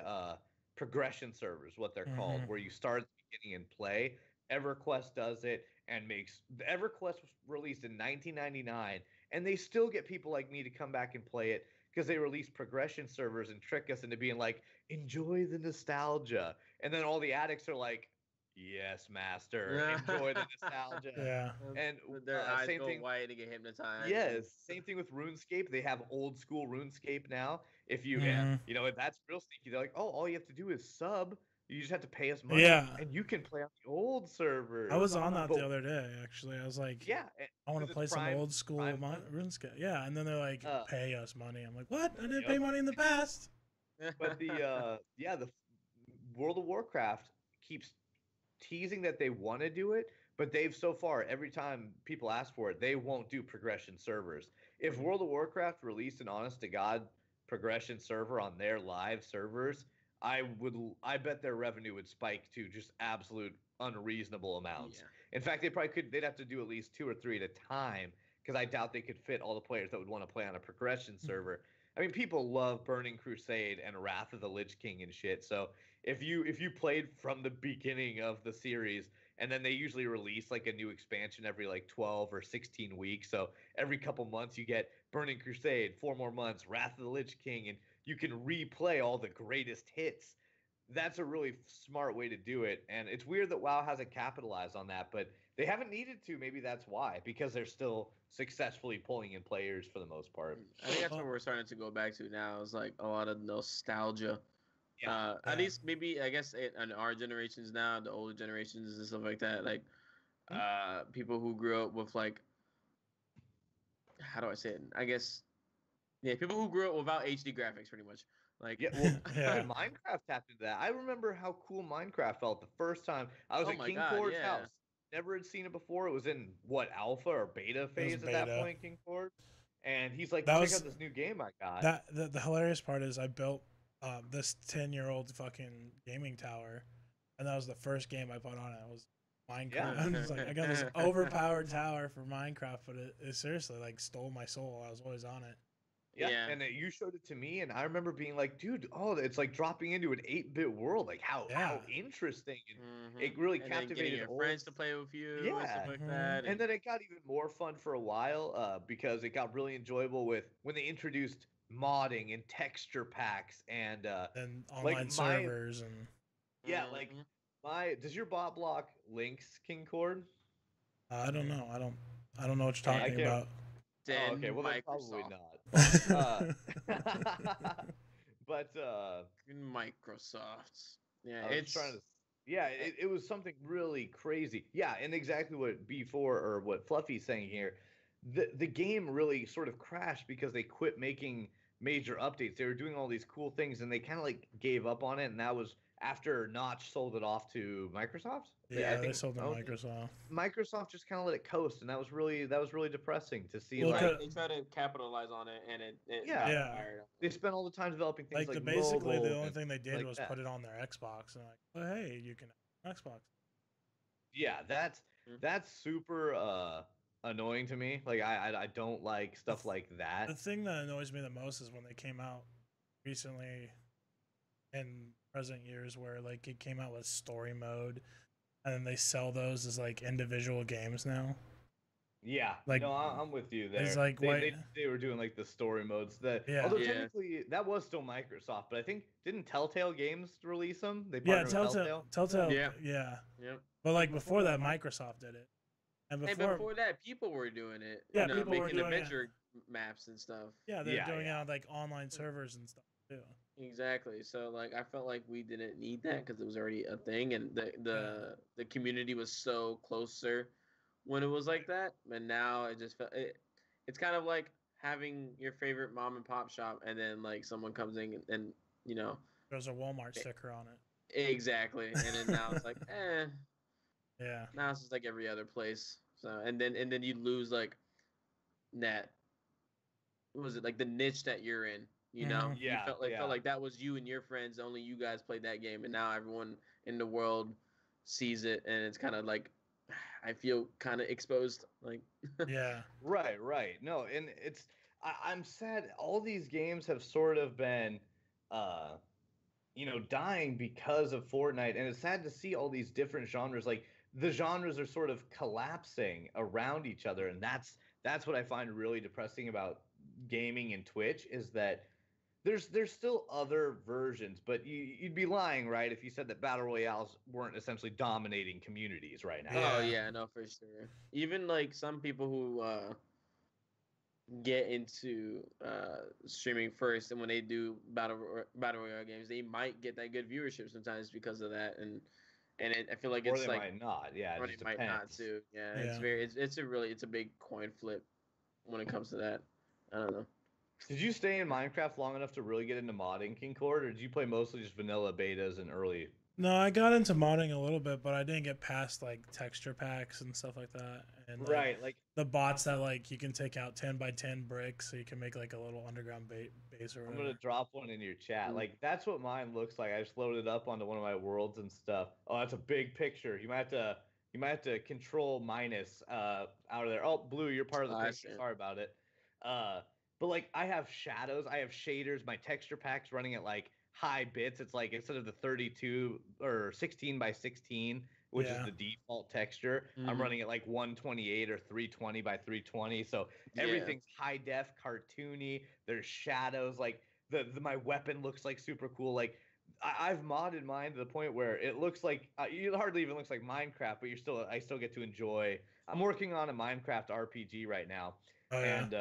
Speaker 1: progression servers, what they're called,
Speaker 3: Mhm.
Speaker 1: where you start at the beginning and play. EverQuest does it and makes EverQuest was released in 1999, and they still get people like me to come back and play it because they release progression servers and trick us into being like, enjoy the nostalgia. And then all the addicts are like, yes, master, enjoy the nostalgia.
Speaker 3: Yeah.
Speaker 1: And
Speaker 2: Their eyes
Speaker 1: same
Speaker 2: go
Speaker 1: thing.
Speaker 2: white and get hypnotized.
Speaker 1: Yes, same thing with RuneScape. They have old school RuneScape now. If you,
Speaker 3: Mhm.
Speaker 1: you know, that's real sneaky. They're like, oh, all you have to do is sub. You just have to pay us money,
Speaker 3: Yeah.
Speaker 1: and you can play on the old servers.
Speaker 3: I was on that
Speaker 1: But-
Speaker 3: the other day, actually. I was like,
Speaker 1: Yeah,
Speaker 3: I want to
Speaker 1: because
Speaker 3: play
Speaker 1: it's
Speaker 3: some
Speaker 1: Prime-
Speaker 3: old school
Speaker 1: Prime fun.
Speaker 3: RuneScape. Yeah, and then they're like,
Speaker 1: Uh,
Speaker 3: pay us money. I'm like, what? I didn't
Speaker 1: Yep.
Speaker 3: pay money in the past.
Speaker 1: But the World of Warcraft keeps teasing that they want to do it, but they've so far every time people ask for it, they won't do progression servers. If World of Warcraft released an honest to god progression server on their live servers, I bet their revenue would spike to just absolute unreasonable amounts.
Speaker 2: Yeah.
Speaker 1: In fact, they'd have to do at least 2 or 3 at a time because I doubt they could fit all the players that would want to play on a progression server. I mean, people love Burning Crusade and Wrath of the Lich King and shit. So if you played from the beginning of the series, and then they usually release like a new expansion every like 12 or 16 weeks. So every couple months you get Burning Crusade, 4 more months, Wrath of the Lich King, and you can replay all the greatest hits. That's a really smart way to do it. And it's weird that WoW hasn't capitalized on that, but they haven't needed to. Maybe that's why, because they're still successfully pulling in players for the most part.
Speaker 2: I think that's what we're starting to go back to now. Is like a lot of nostalgia.
Speaker 1: Yeah.
Speaker 2: At least maybe I guess in our generations now, the older generations and stuff like that, like people who grew up with like, how do I say it? I guess people who grew up without HD graphics, pretty much. Like
Speaker 1: Yeah, well,
Speaker 3: Yeah.
Speaker 1: even Minecraft tapped into that. I remember how cool Minecraft felt the first time I was
Speaker 2: Oh
Speaker 1: at
Speaker 2: my
Speaker 1: King
Speaker 2: God,
Speaker 1: Ford's
Speaker 2: yeah.
Speaker 1: house. Never had seen it before. It was in what, alpha or beta phase at that
Speaker 3: beta.
Speaker 1: point, King Ford. And he's like,
Speaker 3: That
Speaker 1: check
Speaker 3: was-
Speaker 1: out this new game I got.
Speaker 3: That the hilarious part is I built this 10-year-old fucking gaming tower, and that was the first game I put on it. It was Minecraft.
Speaker 1: Yeah.
Speaker 3: I'm just like, I got this overpowered tower for Minecraft, but it seriously like stole my soul. I was always on it.
Speaker 1: Yeah,
Speaker 2: Yeah.
Speaker 1: and you showed it to me, and I remember being like, "Dude, oh, it's like dropping into an 8-bit world. Like how
Speaker 3: Yeah.
Speaker 1: interesting!" And
Speaker 2: Mhm.
Speaker 1: it really
Speaker 2: And then
Speaker 1: captivated
Speaker 2: getting your
Speaker 1: old-
Speaker 2: friends to play with you and
Speaker 1: Yeah.
Speaker 2: stuff like
Speaker 3: Mhm.
Speaker 2: that.
Speaker 1: And then it got even more fun for a while because it got really enjoyable with when they introduced modding and texture packs and
Speaker 3: And
Speaker 1: Like,
Speaker 3: online
Speaker 1: my-
Speaker 3: servers and
Speaker 1: yeah, like
Speaker 2: Mhm.
Speaker 1: does your bot block links, King Cord?
Speaker 3: I don't know. I don't know what you're
Speaker 2: I
Speaker 3: talking
Speaker 1: can't-
Speaker 3: about.
Speaker 2: Then
Speaker 1: Oh, okay, well then probably
Speaker 2: Microsoft.
Speaker 1: not. But
Speaker 2: Microsoft. Yeah,
Speaker 1: I was
Speaker 2: it's
Speaker 1: trying to. Yeah, it was something really crazy. Yeah, and exactly what B4 or what Fluffy's saying here. The game really sort of crashed because they quit making major updates. They were doing all these cool things and they kind of like gave up on it. And that was after Notch sold it off to Microsoft.
Speaker 3: Yeah,
Speaker 1: I
Speaker 3: they
Speaker 1: think
Speaker 3: sold to
Speaker 1: oh,
Speaker 3: Microsoft.
Speaker 1: Microsoft just kind of let it coast, and that was really depressing to see.
Speaker 3: Well,
Speaker 1: like
Speaker 3: Look
Speaker 2: they try to capitalize on it, and it
Speaker 1: Yeah.
Speaker 2: backfired.
Speaker 1: they spent all the time developing things
Speaker 3: Like
Speaker 1: like
Speaker 3: basically the
Speaker 1: mobile
Speaker 3: only
Speaker 1: and
Speaker 3: thing they did
Speaker 1: like
Speaker 3: was
Speaker 1: that.
Speaker 3: put it on their Xbox and like, oh hey, you can have Xbox.
Speaker 1: Yeah, that's
Speaker 2: Mhm.
Speaker 1: that's super annoying to me. Like I don't like stuff like that.
Speaker 3: The thing that annoys me the most is when they came out recently in present years where like it came out with story mode and then they sell those as like individual games now.
Speaker 1: Yeah,
Speaker 3: Like,
Speaker 1: no, I'm with you there.
Speaker 3: it's like,
Speaker 1: they,
Speaker 3: why-
Speaker 1: they were doing like the story modes. That
Speaker 3: Yeah.
Speaker 1: although
Speaker 2: Yeah.
Speaker 1: technically that was still Microsoft, but I think didn't Telltale Games release them? They
Speaker 3: Yeah,
Speaker 1: partnered with
Speaker 3: Telltale.
Speaker 2: Yeah.
Speaker 3: Yeah.
Speaker 2: Yep.
Speaker 3: But like before that, Microsoft did it. And
Speaker 2: Hey,
Speaker 3: before,
Speaker 2: before that, people were doing it.
Speaker 3: Yeah,
Speaker 2: you know,
Speaker 3: people were
Speaker 2: making
Speaker 3: doing it.
Speaker 2: adventure maps and stuff.
Speaker 3: yeah, they're
Speaker 1: Yeah,
Speaker 3: doing
Speaker 1: yeah.
Speaker 3: it on like online servers and stuff too.
Speaker 2: Exactly. So like, I felt like we didn't need that because it was already a thing, and the community was so closer when it was like that. And now it just felt it's kind of like having your favorite mom and pop shop, and then like someone comes in and you know
Speaker 3: There's a Walmart sticker on it.
Speaker 2: exactly, and then now it's like
Speaker 3: Yeah.
Speaker 2: now it's just like every other place. So and then you lose like that. What was it like the niche that you're in? You know,
Speaker 3: Mhm.
Speaker 2: you
Speaker 1: Yeah,
Speaker 2: felt
Speaker 1: yeah.
Speaker 2: like that was you and your friends. Only you guys played that game, and now everyone in the world sees it, and it's kind of like I feel kind of exposed. Like
Speaker 3: Yeah.
Speaker 1: Right. No, and I'm sad. All these games have sort of been, dying because of Fortnite, and it's sad to see all these different genres. Like the genres are sort of collapsing around each other, and that's what I find really depressing about gaming and Twitch is that there's still other versions, but you'd be lying, right, if you said that battle royales weren't essentially dominating communities right now.
Speaker 2: Oh
Speaker 3: Yeah.
Speaker 2: yeah, no, for sure. Even like some people who get into streaming first, and when they do battle royale games, they might get that good viewership sometimes because of that, and I feel like
Speaker 1: Or
Speaker 2: it's
Speaker 1: they
Speaker 2: like,
Speaker 1: might not. Yeah,
Speaker 2: or
Speaker 1: it
Speaker 2: they
Speaker 1: just
Speaker 2: might not
Speaker 1: depends.
Speaker 2: too. Yeah,
Speaker 3: Yeah.
Speaker 2: it's a big coin flip when it comes to that. I don't know.
Speaker 1: Did you stay in Minecraft long enough to really get into modding, King Cord, or did you play mostly just vanilla betas and early?
Speaker 3: No, I got into modding a little bit, but I didn't get past like texture packs and stuff like that, and like
Speaker 1: Right, like
Speaker 3: the bots that like you can take out 10 by 10 bricks, so you can make like a little underground base or
Speaker 1: I'm
Speaker 3: whatever.
Speaker 1: gonna drop one in your chat.
Speaker 2: Mm.
Speaker 1: Like that's what mine looks like. I just loaded it up onto one of my worlds and stuff. Oh, that's a big picture. You might have to control minus out of there. Oh, Blue, you're part of the
Speaker 2: I
Speaker 1: picture.
Speaker 2: see.
Speaker 1: Sorry about it. Uh, but like I have shadows, I have shaders. My texture pack's running at like high bits. It's like instead of the 32 or 16 by 16, which is
Speaker 3: Yeah.
Speaker 1: the default texture, I'm
Speaker 2: Mhm.
Speaker 1: running at like 128 or 320 by 320. So
Speaker 2: Yeah.
Speaker 1: everything's high def, cartoony. There's shadows. Like my weapon looks like super cool. Like I've modded mine to the point where it looks like it hardly even looks like Minecraft, but I still get to enjoy. I'm working on a Minecraft RPG right now,
Speaker 3: Oh yeah.
Speaker 1: and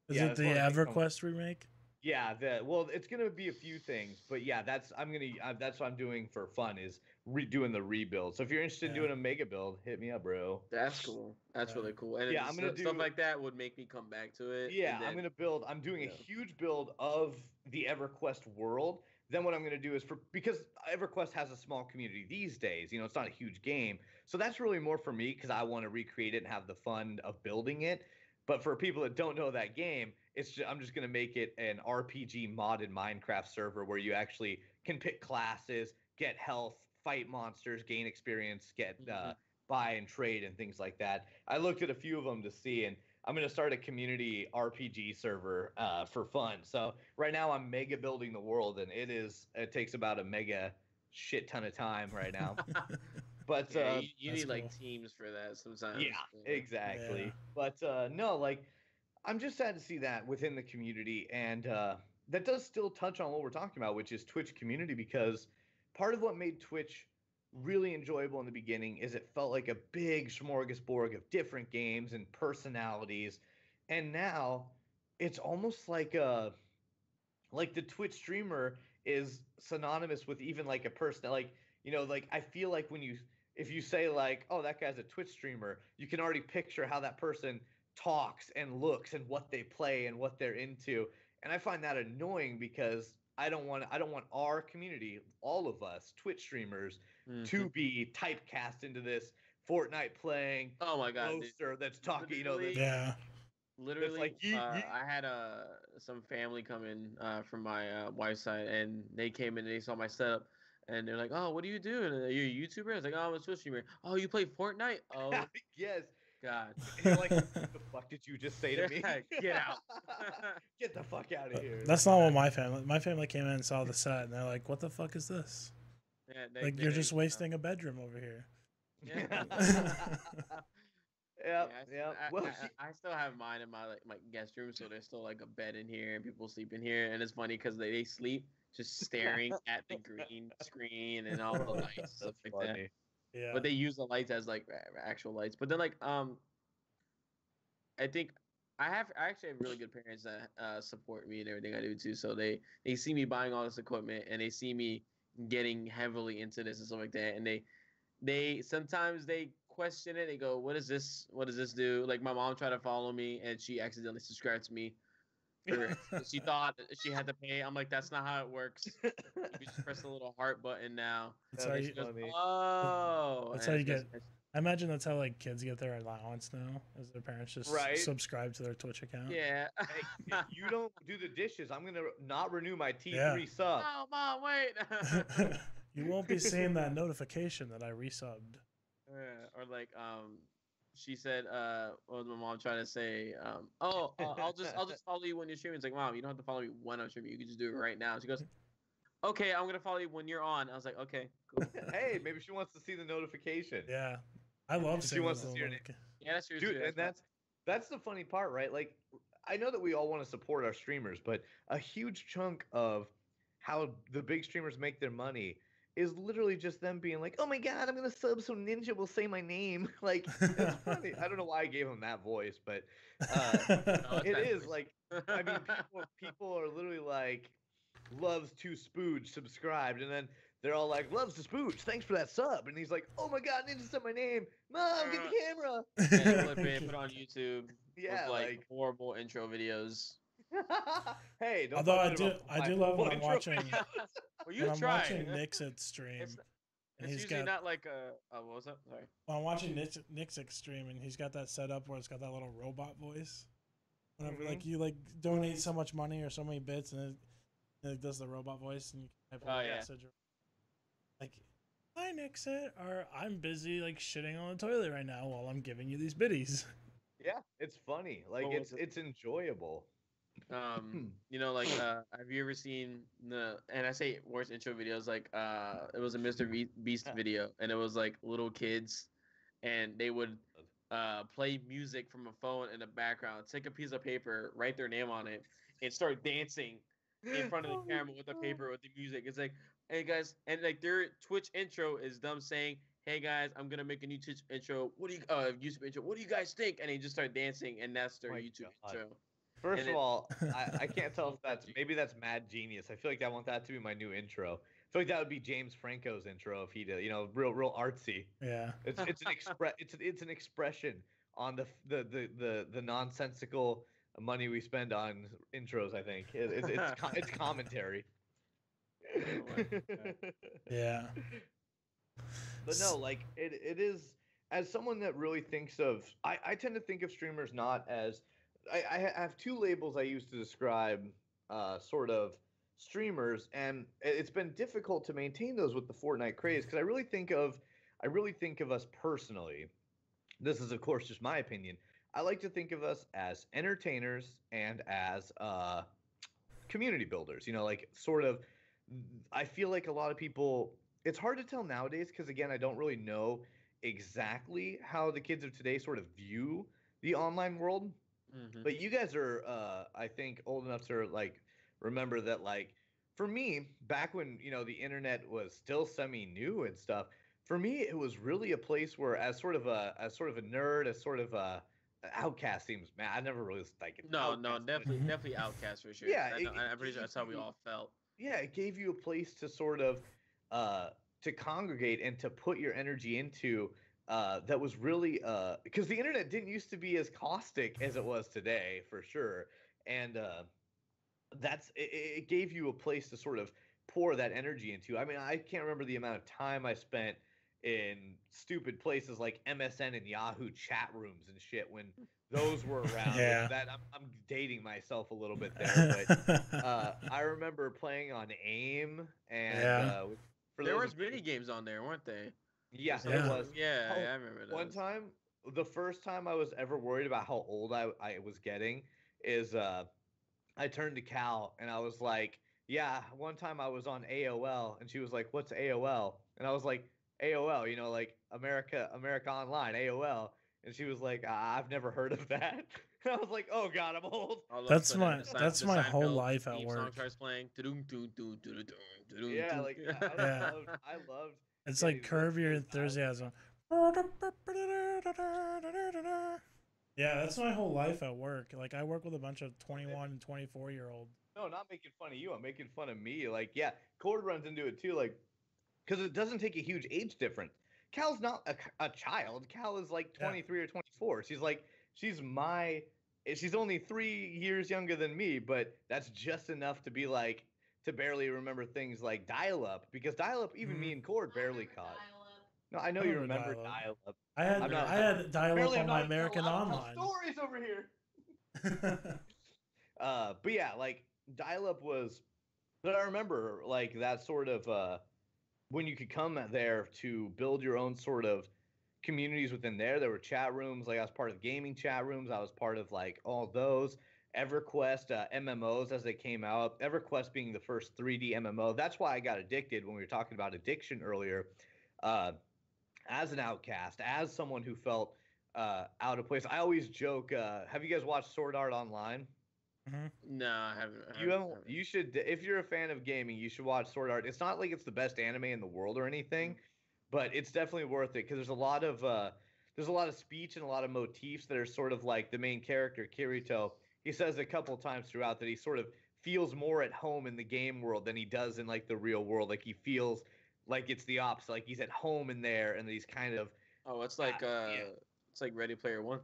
Speaker 3: Is
Speaker 1: yeah,
Speaker 3: it
Speaker 1: that's
Speaker 3: the
Speaker 1: one of the things
Speaker 3: EverQuest remake?
Speaker 1: yeah, well, it's gonna be a few things, but yeah, that's what I'm doing for fun is redoing the rebuild. So if you're interested in
Speaker 3: Yeah.
Speaker 1: doing a mega build, hit me up, bro.
Speaker 2: That's cool. That's
Speaker 3: Right.
Speaker 2: really cool. And
Speaker 1: Yeah, I'm gonna
Speaker 2: stuff
Speaker 1: do.
Speaker 2: like that would make me come back to it.
Speaker 1: Yeah,
Speaker 2: And then,
Speaker 1: I'm doing a
Speaker 2: yeah.
Speaker 1: huge build of the EverQuest world. Then what I'm gonna do is because EverQuest has a small community these days, it's not a huge game. So that's really more for me because I want to recreate it and have the fun of building it. But for people that don't know that game, I'm just gonna make it an RPG modded Minecraft server where you actually can pick classes, get health, fight monsters, gain experience, get
Speaker 2: Mhm.
Speaker 1: buy and trade and things like that. I looked at a few of them to see, and I'm going to start a community RPG server for fun. So right now I'm mega building the world, and it takes about a mega shit ton of time right now. But
Speaker 2: Yeah, you
Speaker 3: That's
Speaker 2: need like
Speaker 3: cool.
Speaker 2: teams for that sometimes.
Speaker 1: yeah,
Speaker 3: Yeah.
Speaker 1: exactly. But no, like I'm just sad to see that within the community, and that does still touch on what we're talking about, which is Twitch community, because part of what made Twitch really enjoyable in the beginning is it felt like a big smorgasbord of different games and personalities, and now it's almost like the Twitch streamer is synonymous with even like a person like like I feel like if you say like, oh, that guy's a Twitch streamer, you can already picture how that person talks and looks and what they play and what they're into. And I find that annoying because I don't want our community, all of us Twitch streamers,
Speaker 2: Mhm.
Speaker 1: to be typecast into this Fortnite playing
Speaker 2: Oh my god, dude.
Speaker 1: poster that's talking,
Speaker 2: Literally,
Speaker 3: Yeah.
Speaker 1: that's
Speaker 2: literally,
Speaker 1: like yeet yeet.
Speaker 2: I had some family come in from my wife's side, and they came in and they saw my setup, and they're like, "Oh, what do you do? And, you're a YouTuber?" I was like, "Oh, I'm a Twitch streamer." "Oh, you play Fortnite?" "Oh
Speaker 1: Yes.
Speaker 2: God."
Speaker 1: And you're like, what the fuck did you just say to me?
Speaker 2: Get out.
Speaker 1: Get the fuck out of
Speaker 3: But
Speaker 1: here.
Speaker 3: that's not what my family came in and saw the set, and they're like, "What the fuck is this?
Speaker 2: Yeah,
Speaker 3: Like you're just wasting a bedroom over here."
Speaker 2: Yeah.
Speaker 1: Yep,
Speaker 2: Yeah,
Speaker 1: yep. Well,
Speaker 2: I still have mine in my my guest room, so there's still like a bed in here and people sleep in here, and it's funny because they sleep just staring at the green screen and all the lights and stuff
Speaker 1: that's
Speaker 2: like that.
Speaker 1: funny.
Speaker 3: Yeah.
Speaker 2: But they use the lights as like actual lights. But then like I think I actually have really good parents that support me and everything I do too. So they see me buying all this equipment and they see me getting heavily into this and stuff like that, and they sometimes they question it. They go, "What is this? What does this do?" Like my mom tried to follow me and she accidentally subscribed to me. She thought that she had to pay. I'm like, that's not how it works. You just press the little heart button now.
Speaker 3: That's
Speaker 1: That's
Speaker 3: how
Speaker 2: And
Speaker 3: you.
Speaker 2: she goes,
Speaker 1: funny.
Speaker 2: "Oh,"
Speaker 3: That's
Speaker 2: and
Speaker 3: how you
Speaker 2: she goes,
Speaker 3: get. I imagine that's how like kids get their allowance now, as their parents just
Speaker 1: Right.
Speaker 3: subscribe to their Twitch account.
Speaker 2: "Yeah."
Speaker 1: Hey, if you don't do the dishes, I'm gonna not renew my T3
Speaker 3: Yeah.
Speaker 1: sub.
Speaker 2: "Oh, mom, wait."
Speaker 3: You won't be seeing that notification that I resubbed.
Speaker 2: Yeah, or like she said what was my mom trying to say oh I'll just follow you when you're streaming. It's like, "Mom, you don't have to follow me when I'm streaming, you can just do it right now." She goes, "Okay, I'm gonna follow you when you're on." I was like, "Okay, cool."
Speaker 1: Hey, maybe she wants to see the notification.
Speaker 3: Yeah, I love
Speaker 1: She
Speaker 3: seeing
Speaker 1: wants
Speaker 3: those
Speaker 1: to see your
Speaker 3: little
Speaker 1: name.
Speaker 2: Yeah, that's true
Speaker 1: Dude,
Speaker 2: too.
Speaker 1: and that's the funny part, right? Like I know that we all want to support our streamers, but a huge chunk of how the big streamers make their money is literally just them being like, "Oh my god, I'm gonna sub so Ninja will say my name." Like it's funny. I don't know why I gave him that voice, but
Speaker 2: No, it's
Speaker 1: it
Speaker 2: kind of
Speaker 1: is like I mean, people are literally like loves to spooge subscribed, and then they're all like loves to spooge. Thanks for that sub, and he's like, "Oh my god, Ninja said my name. Mom, get the camera."
Speaker 2: Yeah, clip it, put it on YouTube with
Speaker 1: Yeah,
Speaker 2: like
Speaker 1: like
Speaker 2: horrible intro videos.
Speaker 1: hey, don't
Speaker 3: Although
Speaker 1: talk
Speaker 3: I
Speaker 1: shit
Speaker 3: do,
Speaker 1: about
Speaker 3: I
Speaker 1: my
Speaker 3: do love when I'm
Speaker 1: intro
Speaker 3: watching
Speaker 1: videos.
Speaker 2: Well, you
Speaker 3: when I'm
Speaker 2: try.
Speaker 3: watching Nixit stream,
Speaker 2: It's,
Speaker 3: and
Speaker 2: it's
Speaker 3: he's
Speaker 2: usually
Speaker 3: got.
Speaker 2: not like a. Oh, what was that? Sorry.
Speaker 3: When I'm watching Nixit stream, and he's got that set up where it's got that little robot voice. Whenever like you like donate so much money or so many bits, and it does the robot voice, and you can type a message. Like, hi Nixit, or I'm busy like shitting on the toilet right now while I'm giving you these biddies.
Speaker 1: Yeah, it's funny. Like it's enjoyable.
Speaker 2: You know, like have you ever seen the, and I say worst intro videos, like it was a Beast video, and it was like little kids, and they would play music from a phone in the background, take a piece of paper, write their name on it, and start dancing in front of the camera with the paper with the music. It's like, hey guys, and like their Twitch intro is them saying, "Hey guys, I'm gonna make a new Twitch intro. What do you YouTube intro? What do you guys think?" And they just start dancing, and that's their YouTube intro.
Speaker 1: First of all, I can't tell if that's mad genius. I feel like I want that to be my new intro. I feel like that would be James Franco's intro if he did, real artsy.
Speaker 3: Yeah.
Speaker 1: It's an expression on the nonsensical money we spend on intros. I think it's commentary.
Speaker 3: Yeah.
Speaker 1: But no, like it is, as someone that really thinks of, I tend to think of streamers not as, I have two labels I use to describe sort of streamers, and it's been difficult to maintain those with the Fortnite craze because I really think of us personally. This is of course just my opinion. I like to think of us as entertainers and as community builders. Like sort of, I feel like a lot of people, it's hard to tell nowadays because again, I don't really know exactly how the kids of today sort of view the online world. But you guys are, I think, old enough to like remember that. Like for me, back when the internet was still semi-new and stuff, for me it was really a place where, as sort of a nerd, as sort of a outcast seems. Man, I never really like it.
Speaker 2: No, definitely outcast for sure.
Speaker 1: Yeah,
Speaker 2: I'm pretty sure that's how we all felt.
Speaker 1: Yeah, it gave you a place to sort of to congregate and to put your energy into, that was really because the internet didn't used to be as caustic as it was today, for sure. And it gave you a place to sort of pour that energy into. I mean, I can't remember the amount of time I spent in stupid places like MSN and Yahoo chat rooms and shit when those were around.
Speaker 3: Yeah.
Speaker 1: That I'm dating myself a little bit there, but I remember playing on AIM, and
Speaker 2: there was mini games on there, weren't they?
Speaker 1: Yeah,
Speaker 3: Yeah.
Speaker 1: it was.
Speaker 2: Yeah, I remember those.
Speaker 1: One time, the first time I was ever worried about how old I was getting is I turned to Cal and I was like, yeah, one time I was on AOL and she was like, what's AOL? And I was like, AOL, like America Online, AOL. And she was like, I've never heard of that. And I was like, oh God, I'm old.
Speaker 3: That's my whole life at work.
Speaker 2: Song starts playing.
Speaker 1: Yeah, like I loved.
Speaker 3: It's like Curb Your Enthusiasm. Yeah, that's my whole life at work. Like I work with a bunch of 21 and 24-year-olds.
Speaker 1: No, not making fun of you. I'm making fun of me. Like, yeah, Cord runs into it too. Like, because it doesn't take a huge age difference. Cal's not a child. Cal is like 23 or 24. She's only 3 years younger than me, but that's just enough to be like, to barely remember things like dial-up, because dial-up, even me and Cord barely caught. No, I know you remember dial-up.
Speaker 3: I had dial-up on my American Online.
Speaker 1: Stories over here. But yeah, like dial-up was, but I remember like that sort of when you could come there to build your own sort of communities within there. There were chat rooms. Like I was part of gaming chat rooms. I was part of like all those EverQuest MMOs as they came out. EverQuest being the first 3D MMO. That's why I got addicted when we were talking about addiction earlier. As an outcast, as someone who felt out of place. I always joke. Have you guys watched Sword Art Online?
Speaker 2: No, I haven't.
Speaker 1: You haven't. You should, if you're a fan of gaming, you should watch Sword Art. It's not like it's the best anime in the world or anything, but it's definitely worth it because there's a lot of speech and a lot of motifs that are sort of like the main character Kirito. He says a couple times throughout that he sort of feels more at home in the game world than he does in like the real world. Like he feels like it's the opposite. Like he's at home in there, and he's kind of
Speaker 2: Oh, it's
Speaker 1: yeah.
Speaker 2: it's like Ready Player One.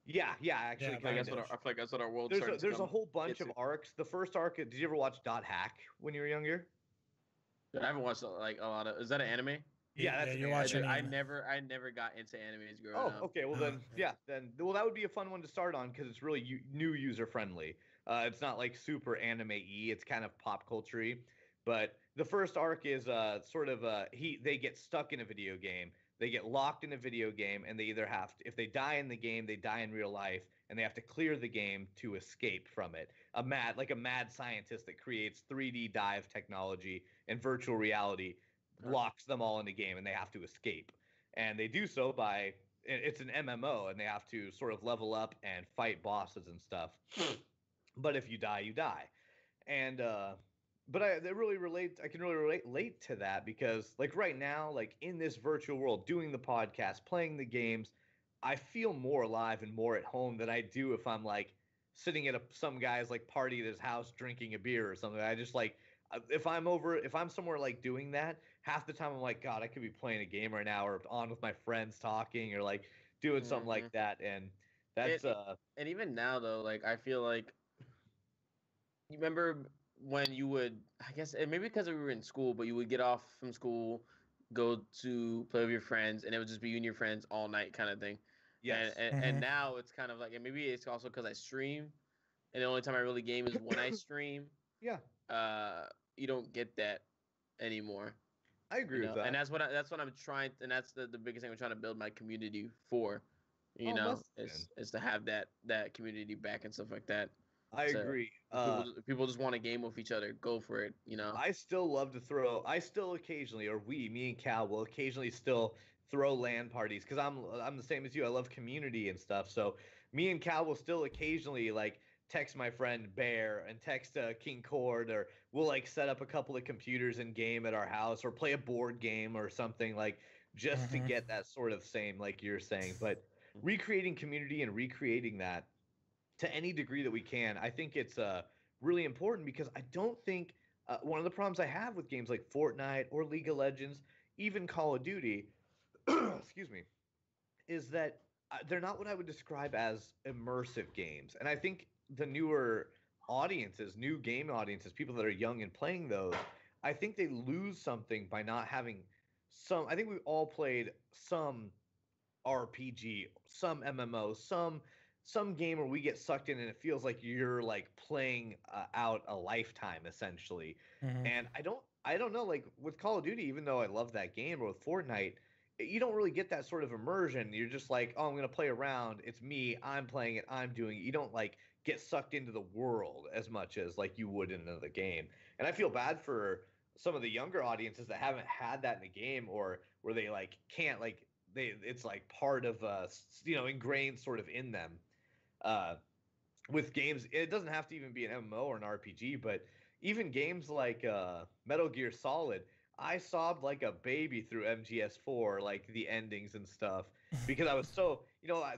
Speaker 1: Yeah, actually,
Speaker 3: Yeah,
Speaker 2: Like
Speaker 1: kind
Speaker 2: that's
Speaker 1: of.
Speaker 2: what I feel like that's what our world
Speaker 1: There's
Speaker 2: starting to
Speaker 1: there's a
Speaker 2: come
Speaker 1: whole bunch
Speaker 2: get
Speaker 1: of
Speaker 2: to.
Speaker 1: arcs. The first arc. Did you ever watch Dot Hack when you were younger?
Speaker 2: I haven't watched like a lot of. Is that an anime?
Speaker 1: Yeah, that's
Speaker 3: you're
Speaker 1: an anime.
Speaker 3: watching.
Speaker 2: I never got into animes growing
Speaker 1: Oh,
Speaker 2: up.
Speaker 1: okay. Well, then,
Speaker 3: Yeah.
Speaker 1: well, that would be a fun one to start on because it's really new user friendly. It's not like super anime-y. It's kind of pop culture-y. But the first arc is sort of they get stuck in a video game. They get locked in a video game, and they either have to, if they die in the game, they die in real life, and they have to clear the game to escape from it. A mad scientist that creates 3D dive technology and virtual reality locks them all in the game, and they have to escape. And they do so by it's an MMO, and they have to sort of level up and fight bosses and stuff. But if you die, you die. And but I can really relate to that because like right now, like in this virtual world, doing the podcast, playing the games, I feel more alive and more at home than I do if I'm like sitting at some guy's like party at his house drinking a beer or something. I just like if I'm somewhere like doing that, half the time I'm like, God, I could be playing a game right now or on with my friends talking or like doing something like that. And that's
Speaker 2: and even now though, like I feel like you remember when you would, I guess, and maybe because we were in school, but you would get off from school, go to play with your friends, and it would just be you and your friends all night kind of thing.
Speaker 1: yes.
Speaker 2: And now it's kind of like, and maybe it's also because I stream, and the only time I really game is when I stream.
Speaker 1: Yeah.
Speaker 2: You don't get that anymore.
Speaker 1: I agree with that.
Speaker 2: And that's what I'm trying, and that's the biggest thing I'm trying to build my community for. Is to have that community back and stuff like that.
Speaker 1: I agree.
Speaker 2: If people just want to game with each other, go for it.
Speaker 1: I still love to throw. I still occasionally, or me and Cal will occasionally still throw LAN parties because I'm the same as you. I love community and stuff. So me and Cal will still occasionally like text my friend Bear and text King Cord, or we'll like set up a couple of computers and game at our house or play a board game or something like just to get that sort of same like you're saying. But recreating community and recreating that to any degree that we can, I think it's really important because I don't think one of the problems I have with games like Fortnite or League of Legends, even Call of Duty, excuse me, is that they're not what I would describe as immersive games. And I think the newer audiences, new game audiences, people that are young and playing those, I think they lose something by not having some. I think we all played some RPG, some MMO, some game where we get sucked in and it feels like you're like playing out a lifetime essentially. And I don't know, like with Call of Duty, even though I love that game, or with Fortnite, you don't really get that sort of immersion. You're just like, oh, I'm gonna play around. It's me. I'm playing it. I'm doing it. You don't like get sucked into the world as much as like you would in another game. And I feel bad for some of the younger audiences that haven't had that in the game, or where they like can't like it's like part of ingrained sort of in them. With games, it doesn't have to even be an MMO or an RPG, but even games like Metal Gear Solid, I sobbed like a baby through MGS4, like the endings and stuff, because I was so,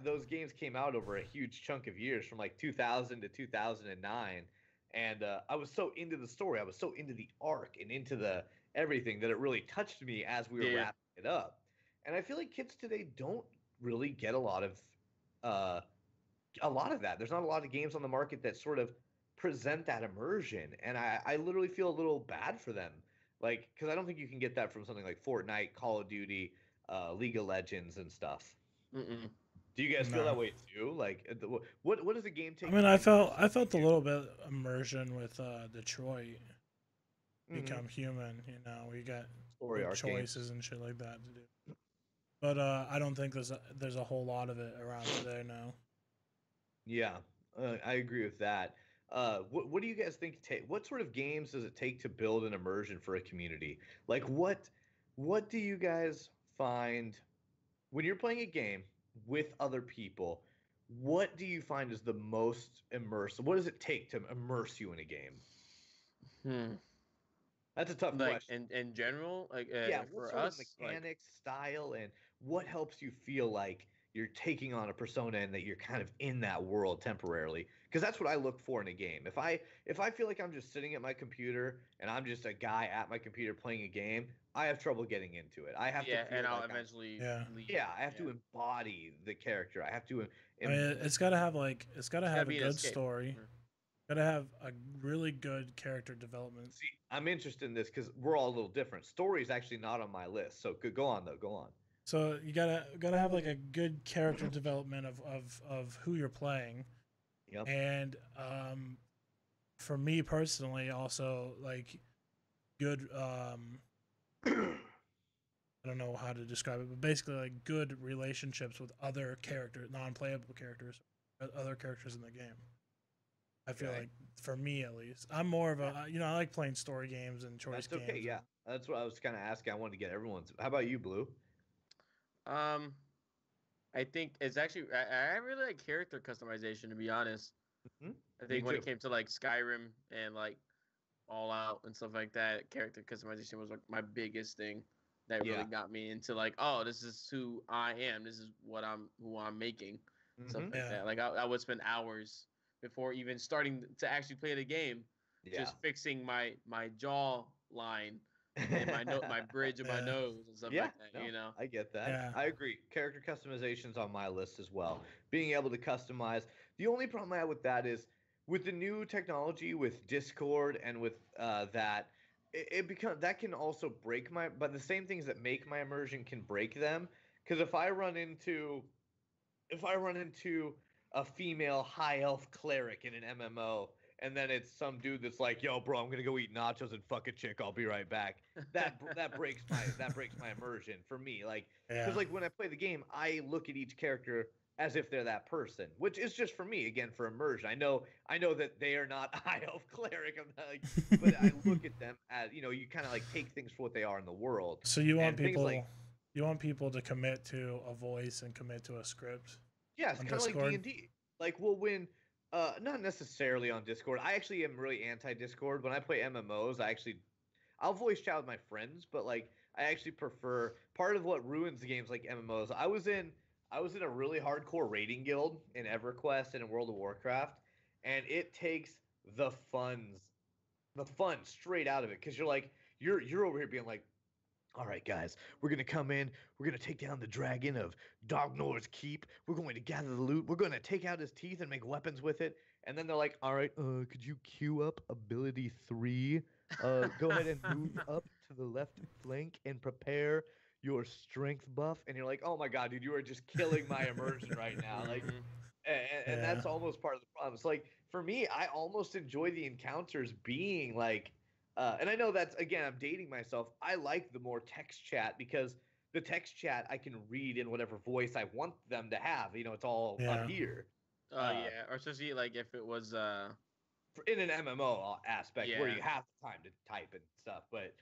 Speaker 1: those games came out over a huge chunk of years from like 2000 to 2009. And I was so into the story, I was so into the arc and into the everything that it really touched me as we were wrapping it up. And I feel like kids today don't really get a lot of that. There's not a lot of games on the market that sort of present that immersion, and I literally feel a little bad for them, like because I don't think you can get that from something like Fortnite, Call of Duty, League of Legends, and stuff. Do you guys feel that way too? Like, what does a game take?
Speaker 3: I mean, I felt a little bit immersion with Detroit. Become Human. We got choices and shit like that to do. But I don't think there's a whole lot of it around today now.
Speaker 1: Yeah, I agree with that. What do you guys think? What sort of games does it take to build an immersion for a community? Like, what do you guys find when you're playing a game with other people? what do you find is the most immersive? What does it take to immerse you in a game?
Speaker 2: Hmm.
Speaker 1: That's a tough
Speaker 2: Like
Speaker 1: question.
Speaker 2: in general, like
Speaker 1: Yeah, what
Speaker 2: for
Speaker 1: sort of
Speaker 2: us, like
Speaker 1: mechanics, style, and what helps you feel like you're taking on a persona and that you're kind of in that world temporarily? Because that's what I look for in a game. If I feel like I'm just sitting at my computer and I'm just a guy at my computer playing a game, I have trouble getting into it. I have to
Speaker 2: yeah, and
Speaker 1: feel
Speaker 2: I'll
Speaker 1: like I'm
Speaker 2: eventually
Speaker 3: Yeah.
Speaker 2: leave.
Speaker 1: yeah, I have to
Speaker 2: Yeah,
Speaker 1: embody the character. I have to
Speaker 3: I mean, it's got to have
Speaker 2: it's gotta
Speaker 3: a
Speaker 2: be an
Speaker 3: good
Speaker 2: escape.
Speaker 3: story. Got to have a really good character development.
Speaker 1: see. I'm interested in this because we're all a little different. Story is actually not on my list, so go on though. Go on.
Speaker 3: So you gotta have like a good character development of who you're playing,
Speaker 1: Yep.
Speaker 3: and for me personally, also like good I don't know how to describe it, but basically like good relationships with other characters, non-playable characters, other characters in the game. I feel
Speaker 1: Okay.
Speaker 3: like for me at least, I'm more of a I like playing story games and choice
Speaker 1: That's okay.
Speaker 3: games.
Speaker 1: Yeah, that's what I was kind of asking. I wanted to get everyone's. How about you, Blue?
Speaker 2: Um, I think it's actually I really like character customization, to be honest.
Speaker 1: Hmm.
Speaker 2: I
Speaker 1: Me
Speaker 2: think when
Speaker 1: too.
Speaker 2: it came to like Skyrim and like All Out and stuff like that, character customization was like my biggest thing that really
Speaker 1: Yeah.
Speaker 2: got me into like, oh, this is who I am. This is who I'm making, stuff
Speaker 1: Hmm.
Speaker 2: like
Speaker 3: Yeah.
Speaker 2: that. Like I would spend hours before even starting to actually play the game,
Speaker 1: Yeah.
Speaker 2: just fixing my jaw line and my bridge of my
Speaker 3: Yeah.
Speaker 2: nose and stuff
Speaker 1: Yeah.
Speaker 2: like that.
Speaker 1: No,
Speaker 2: You know.
Speaker 1: I get that.
Speaker 3: Yeah.
Speaker 1: I agree. Character customization's on my list as well. Being able to customize. The only problem I have with that is with the new technology, with Discord and with that, it becomes that can also break my. But the same things that make my immersion can break them. Because if I run into a female high elf cleric in an MMO, and then it's some dude that's like, "Yo, bro, I'm gonna go eat nachos and fuck a chick. I'll be right back." That breaks my immersion for me. Like,
Speaker 3: Yeah.
Speaker 1: because like when I play the game, I look at each character as if they're that person, which is just for me again for immersion. I know that they are not high elf cleric. I'm not like, but I look at them as you kind of like take things for what they are in the world,
Speaker 3: So
Speaker 1: and things like
Speaker 3: you want people to commit to a voice and commit to a script
Speaker 1: yeah, it's
Speaker 3: on
Speaker 1: kind of like D
Speaker 3: Discord.
Speaker 1: and D. Like, well, when not necessarily on Discord. I actually am really anti Discord. When I play MMOs, I'll voice chat with my friends, but like I actually prefer part of what ruins games like MMOs. I was in a really hardcore raiding guild in EverQuest and in World of Warcraft, and it takes the funds the fun straight out of it because you're over here being like, all right, guys, we're going to come in. We're going to take down the dragon of Dognor's Keep. We're going to gather the loot. We're going to take out his teeth and make weapons with it. And then they're like, all right, could you queue up ability 3? Go ahead and move up to the left flank and prepare your strength buff. And you're like, oh my God, dude, you are just killing my immersion right now. Like,
Speaker 2: Mhm.
Speaker 1: and
Speaker 3: Yeah.
Speaker 1: that's almost part of the problem. It's like for me, I almost enjoy the encounters being like, and I know that's again, I'm dating myself. I like the more text chat because the text chat I can read in whatever voice I want them to have. It's all up
Speaker 3: Yeah.
Speaker 1: here.
Speaker 2: Oh
Speaker 1: Uh,
Speaker 2: yeah, or especially like if it was
Speaker 1: in an MMO aspect where
Speaker 2: yeah.
Speaker 1: you have the time to type and stuff. But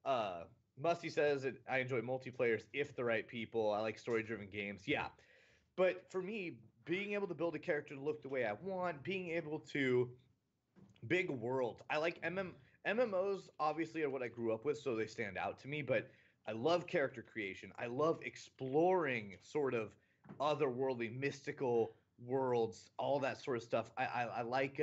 Speaker 1: uh, Musty says that I enjoy multiplayers if the right people. I like story-driven games. Yeah, but for me, being able to build a character to look the way I want, being able to big worlds. I like MMOs obviously are what I grew up with, so they stand out to me, but I love character creation. I love exploring sort of otherworldly, mystical worlds, all that sort of stuff. I like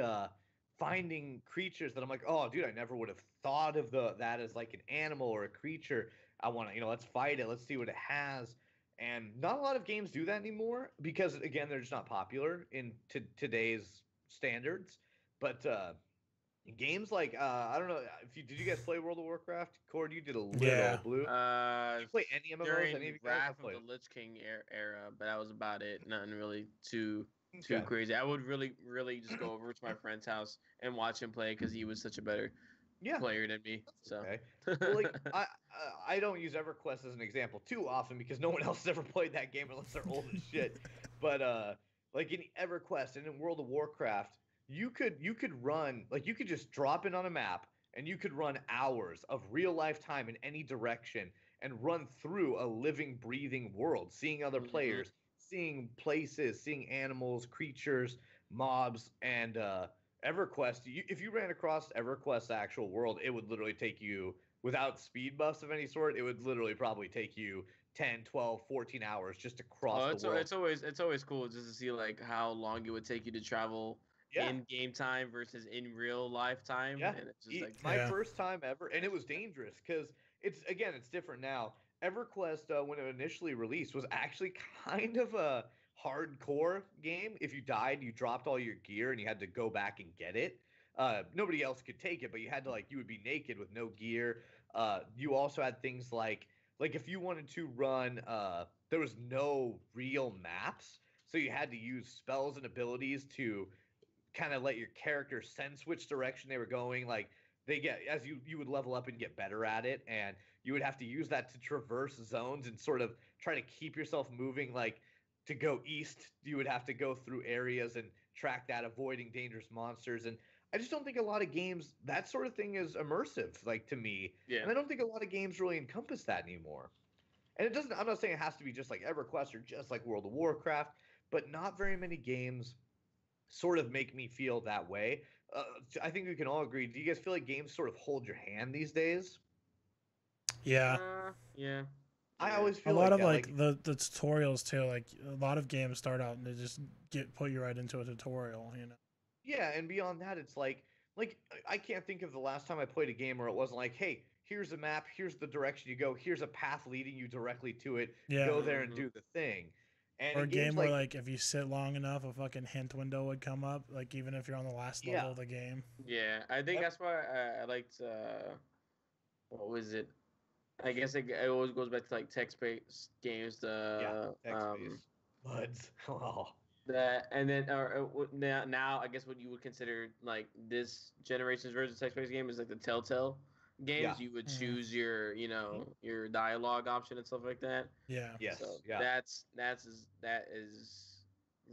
Speaker 1: finding creatures that I'm like, oh, dude, I never would have thought of that as like an animal or a creature. I want to, let's fight it. Let's see what it has. And not a lot of games do that anymore because, again, they're just not popular in today's standards. But games like I don't know if did you guys play World of Warcraft? Cord, you did a little.
Speaker 3: Yeah.
Speaker 1: Blue, did you play any MMOs?
Speaker 2: During
Speaker 1: Any of you guys? I
Speaker 2: Wrath of
Speaker 1: played.
Speaker 2: the Lich King era, but that was about it. Nothing really too
Speaker 1: Okay.
Speaker 2: crazy. I would really just go over to my friend's house and watch him play because he was such a better
Speaker 1: Yeah.
Speaker 2: player than me. So
Speaker 1: Okay. Well, like I don't use EverQuest as an example too often because no one else has ever played that game unless they're old as shit. But like in EverQuest and in World of Warcraft, you could run like you could just drop in on a map and you could run hours of real life time in any direction and run through a living, breathing world, seeing other
Speaker 2: Mhm.
Speaker 1: players, seeing places, seeing animals, creatures, mobs, and EverQuest. If you ran across EverQuest's actual world, it would literally take you, without speed buffs of any sort, it would literally probably take you 10, 12, 14 hours just to cross
Speaker 2: Oh,
Speaker 1: the world.
Speaker 2: it's always cool just to see like how long it would take you to travel
Speaker 1: Yeah.
Speaker 2: in game time versus in real life time.
Speaker 1: Yeah.
Speaker 2: And it's just like
Speaker 1: My first time ever, and it was dangerous because it's different now. EverQuest, when it initially released, was actually kind of a hardcore game. If you died, you dropped all your gear and you had to go back and get it. Nobody else could take it, but you had to, like, you would be naked with no gear. You also had things like if you wanted to run, there was no real maps, so you had to use spells and abilities to kind of let your character sense which direction they were going. Like, they get, as you would level up and get better at it, and you would have to use that to traverse zones and sort of try to keep yourself moving. Like, to go east, you would have to go through areas and track that, avoiding dangerous monsters. And I just don't think a lot of games, that sort of thing is immersive, like, to me.
Speaker 2: Yeah.
Speaker 1: And I don't think a lot of games really encompass that anymore. And it doesn't, I'm not saying it has to be just like EverQuest or just like World of Warcraft, but not very many games sort of make me feel that way. I think we can all agree. Do you guys feel like games sort of hold your hand these days?
Speaker 3: Yeah.
Speaker 2: Yeah.
Speaker 1: I always
Speaker 3: A
Speaker 1: feel
Speaker 3: lot
Speaker 1: like
Speaker 3: of
Speaker 1: that,
Speaker 3: like the tutorials too. Like a lot of games start out and they just put you right into a tutorial. You know.
Speaker 1: yeah, and beyond that, it's like I can't think of the last time I played a game where it wasn't like, hey, here's a map, here's the direction you go, here's a path leading you directly to it.
Speaker 3: Yeah.
Speaker 1: Go there and do the thing. And
Speaker 3: Or a
Speaker 1: in games
Speaker 3: game where like if you sit long enough, a fucking hint window would come up. Like even if you're on the last level of the game.
Speaker 2: Yeah, I think that's why I liked what was it? I guess it always goes back to like text-based games.
Speaker 1: text-based buds. Oh.
Speaker 2: That and then now I guess what you would consider like this generation's version of text-based game is like the Telltale games.
Speaker 1: Yeah.
Speaker 2: You would choose your your dialogue option and stuff like that.
Speaker 3: Yeah.
Speaker 1: Yes.
Speaker 2: So
Speaker 1: yeah.
Speaker 2: that is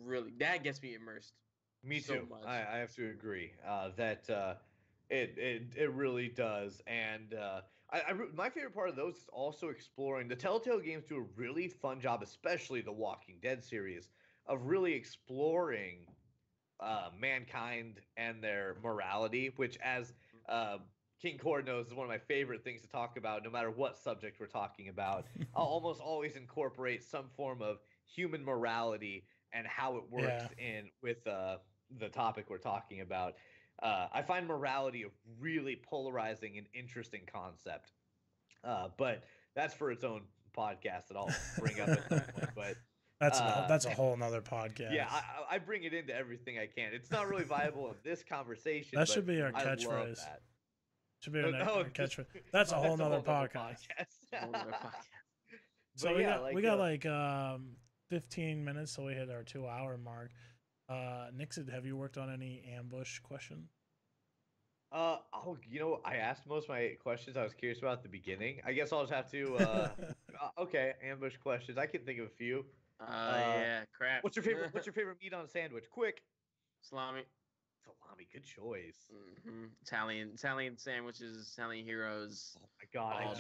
Speaker 2: really, that gets me immersed.
Speaker 1: Me
Speaker 2: so
Speaker 1: too.
Speaker 2: much.
Speaker 1: I have to agree that it really does. And my favorite part of those is also exploring. The Telltale games do a really fun job, especially the Walking Dead series, of really exploring mankind and their morality, which, as King Cord knows, is one of my favorite things to talk about, no matter what subject we're talking about. I'll almost always incorporate some form of human morality and how it works in with the topic we're talking about. I find morality a really polarizing and interesting concept, but that's for its own podcast that I'll bring up at some point. But
Speaker 3: that's a whole nother podcast.
Speaker 1: yeah, I bring it into everything I can. It's not really viable in this conversation.
Speaker 3: That should be our
Speaker 1: I love
Speaker 3: catchphrase.
Speaker 1: that.
Speaker 3: Should be our catchphrase. That's a whole nother podcast. So
Speaker 1: But
Speaker 3: we got like 15 minutes till we hit our 2-hour mark. Nixon, have you worked on any ambush questions?
Speaker 1: I asked most of my questions I was curious about at the beginning. I guess I'll just have to. Okay, ambush questions. I can think of a few.
Speaker 2: Yeah, crap.
Speaker 1: What's your favorite meat on a sandwich? Quick.
Speaker 2: Salami.
Speaker 1: Salami, good choice.
Speaker 2: Italian sandwiches, Italian heroes.
Speaker 1: Oh my god,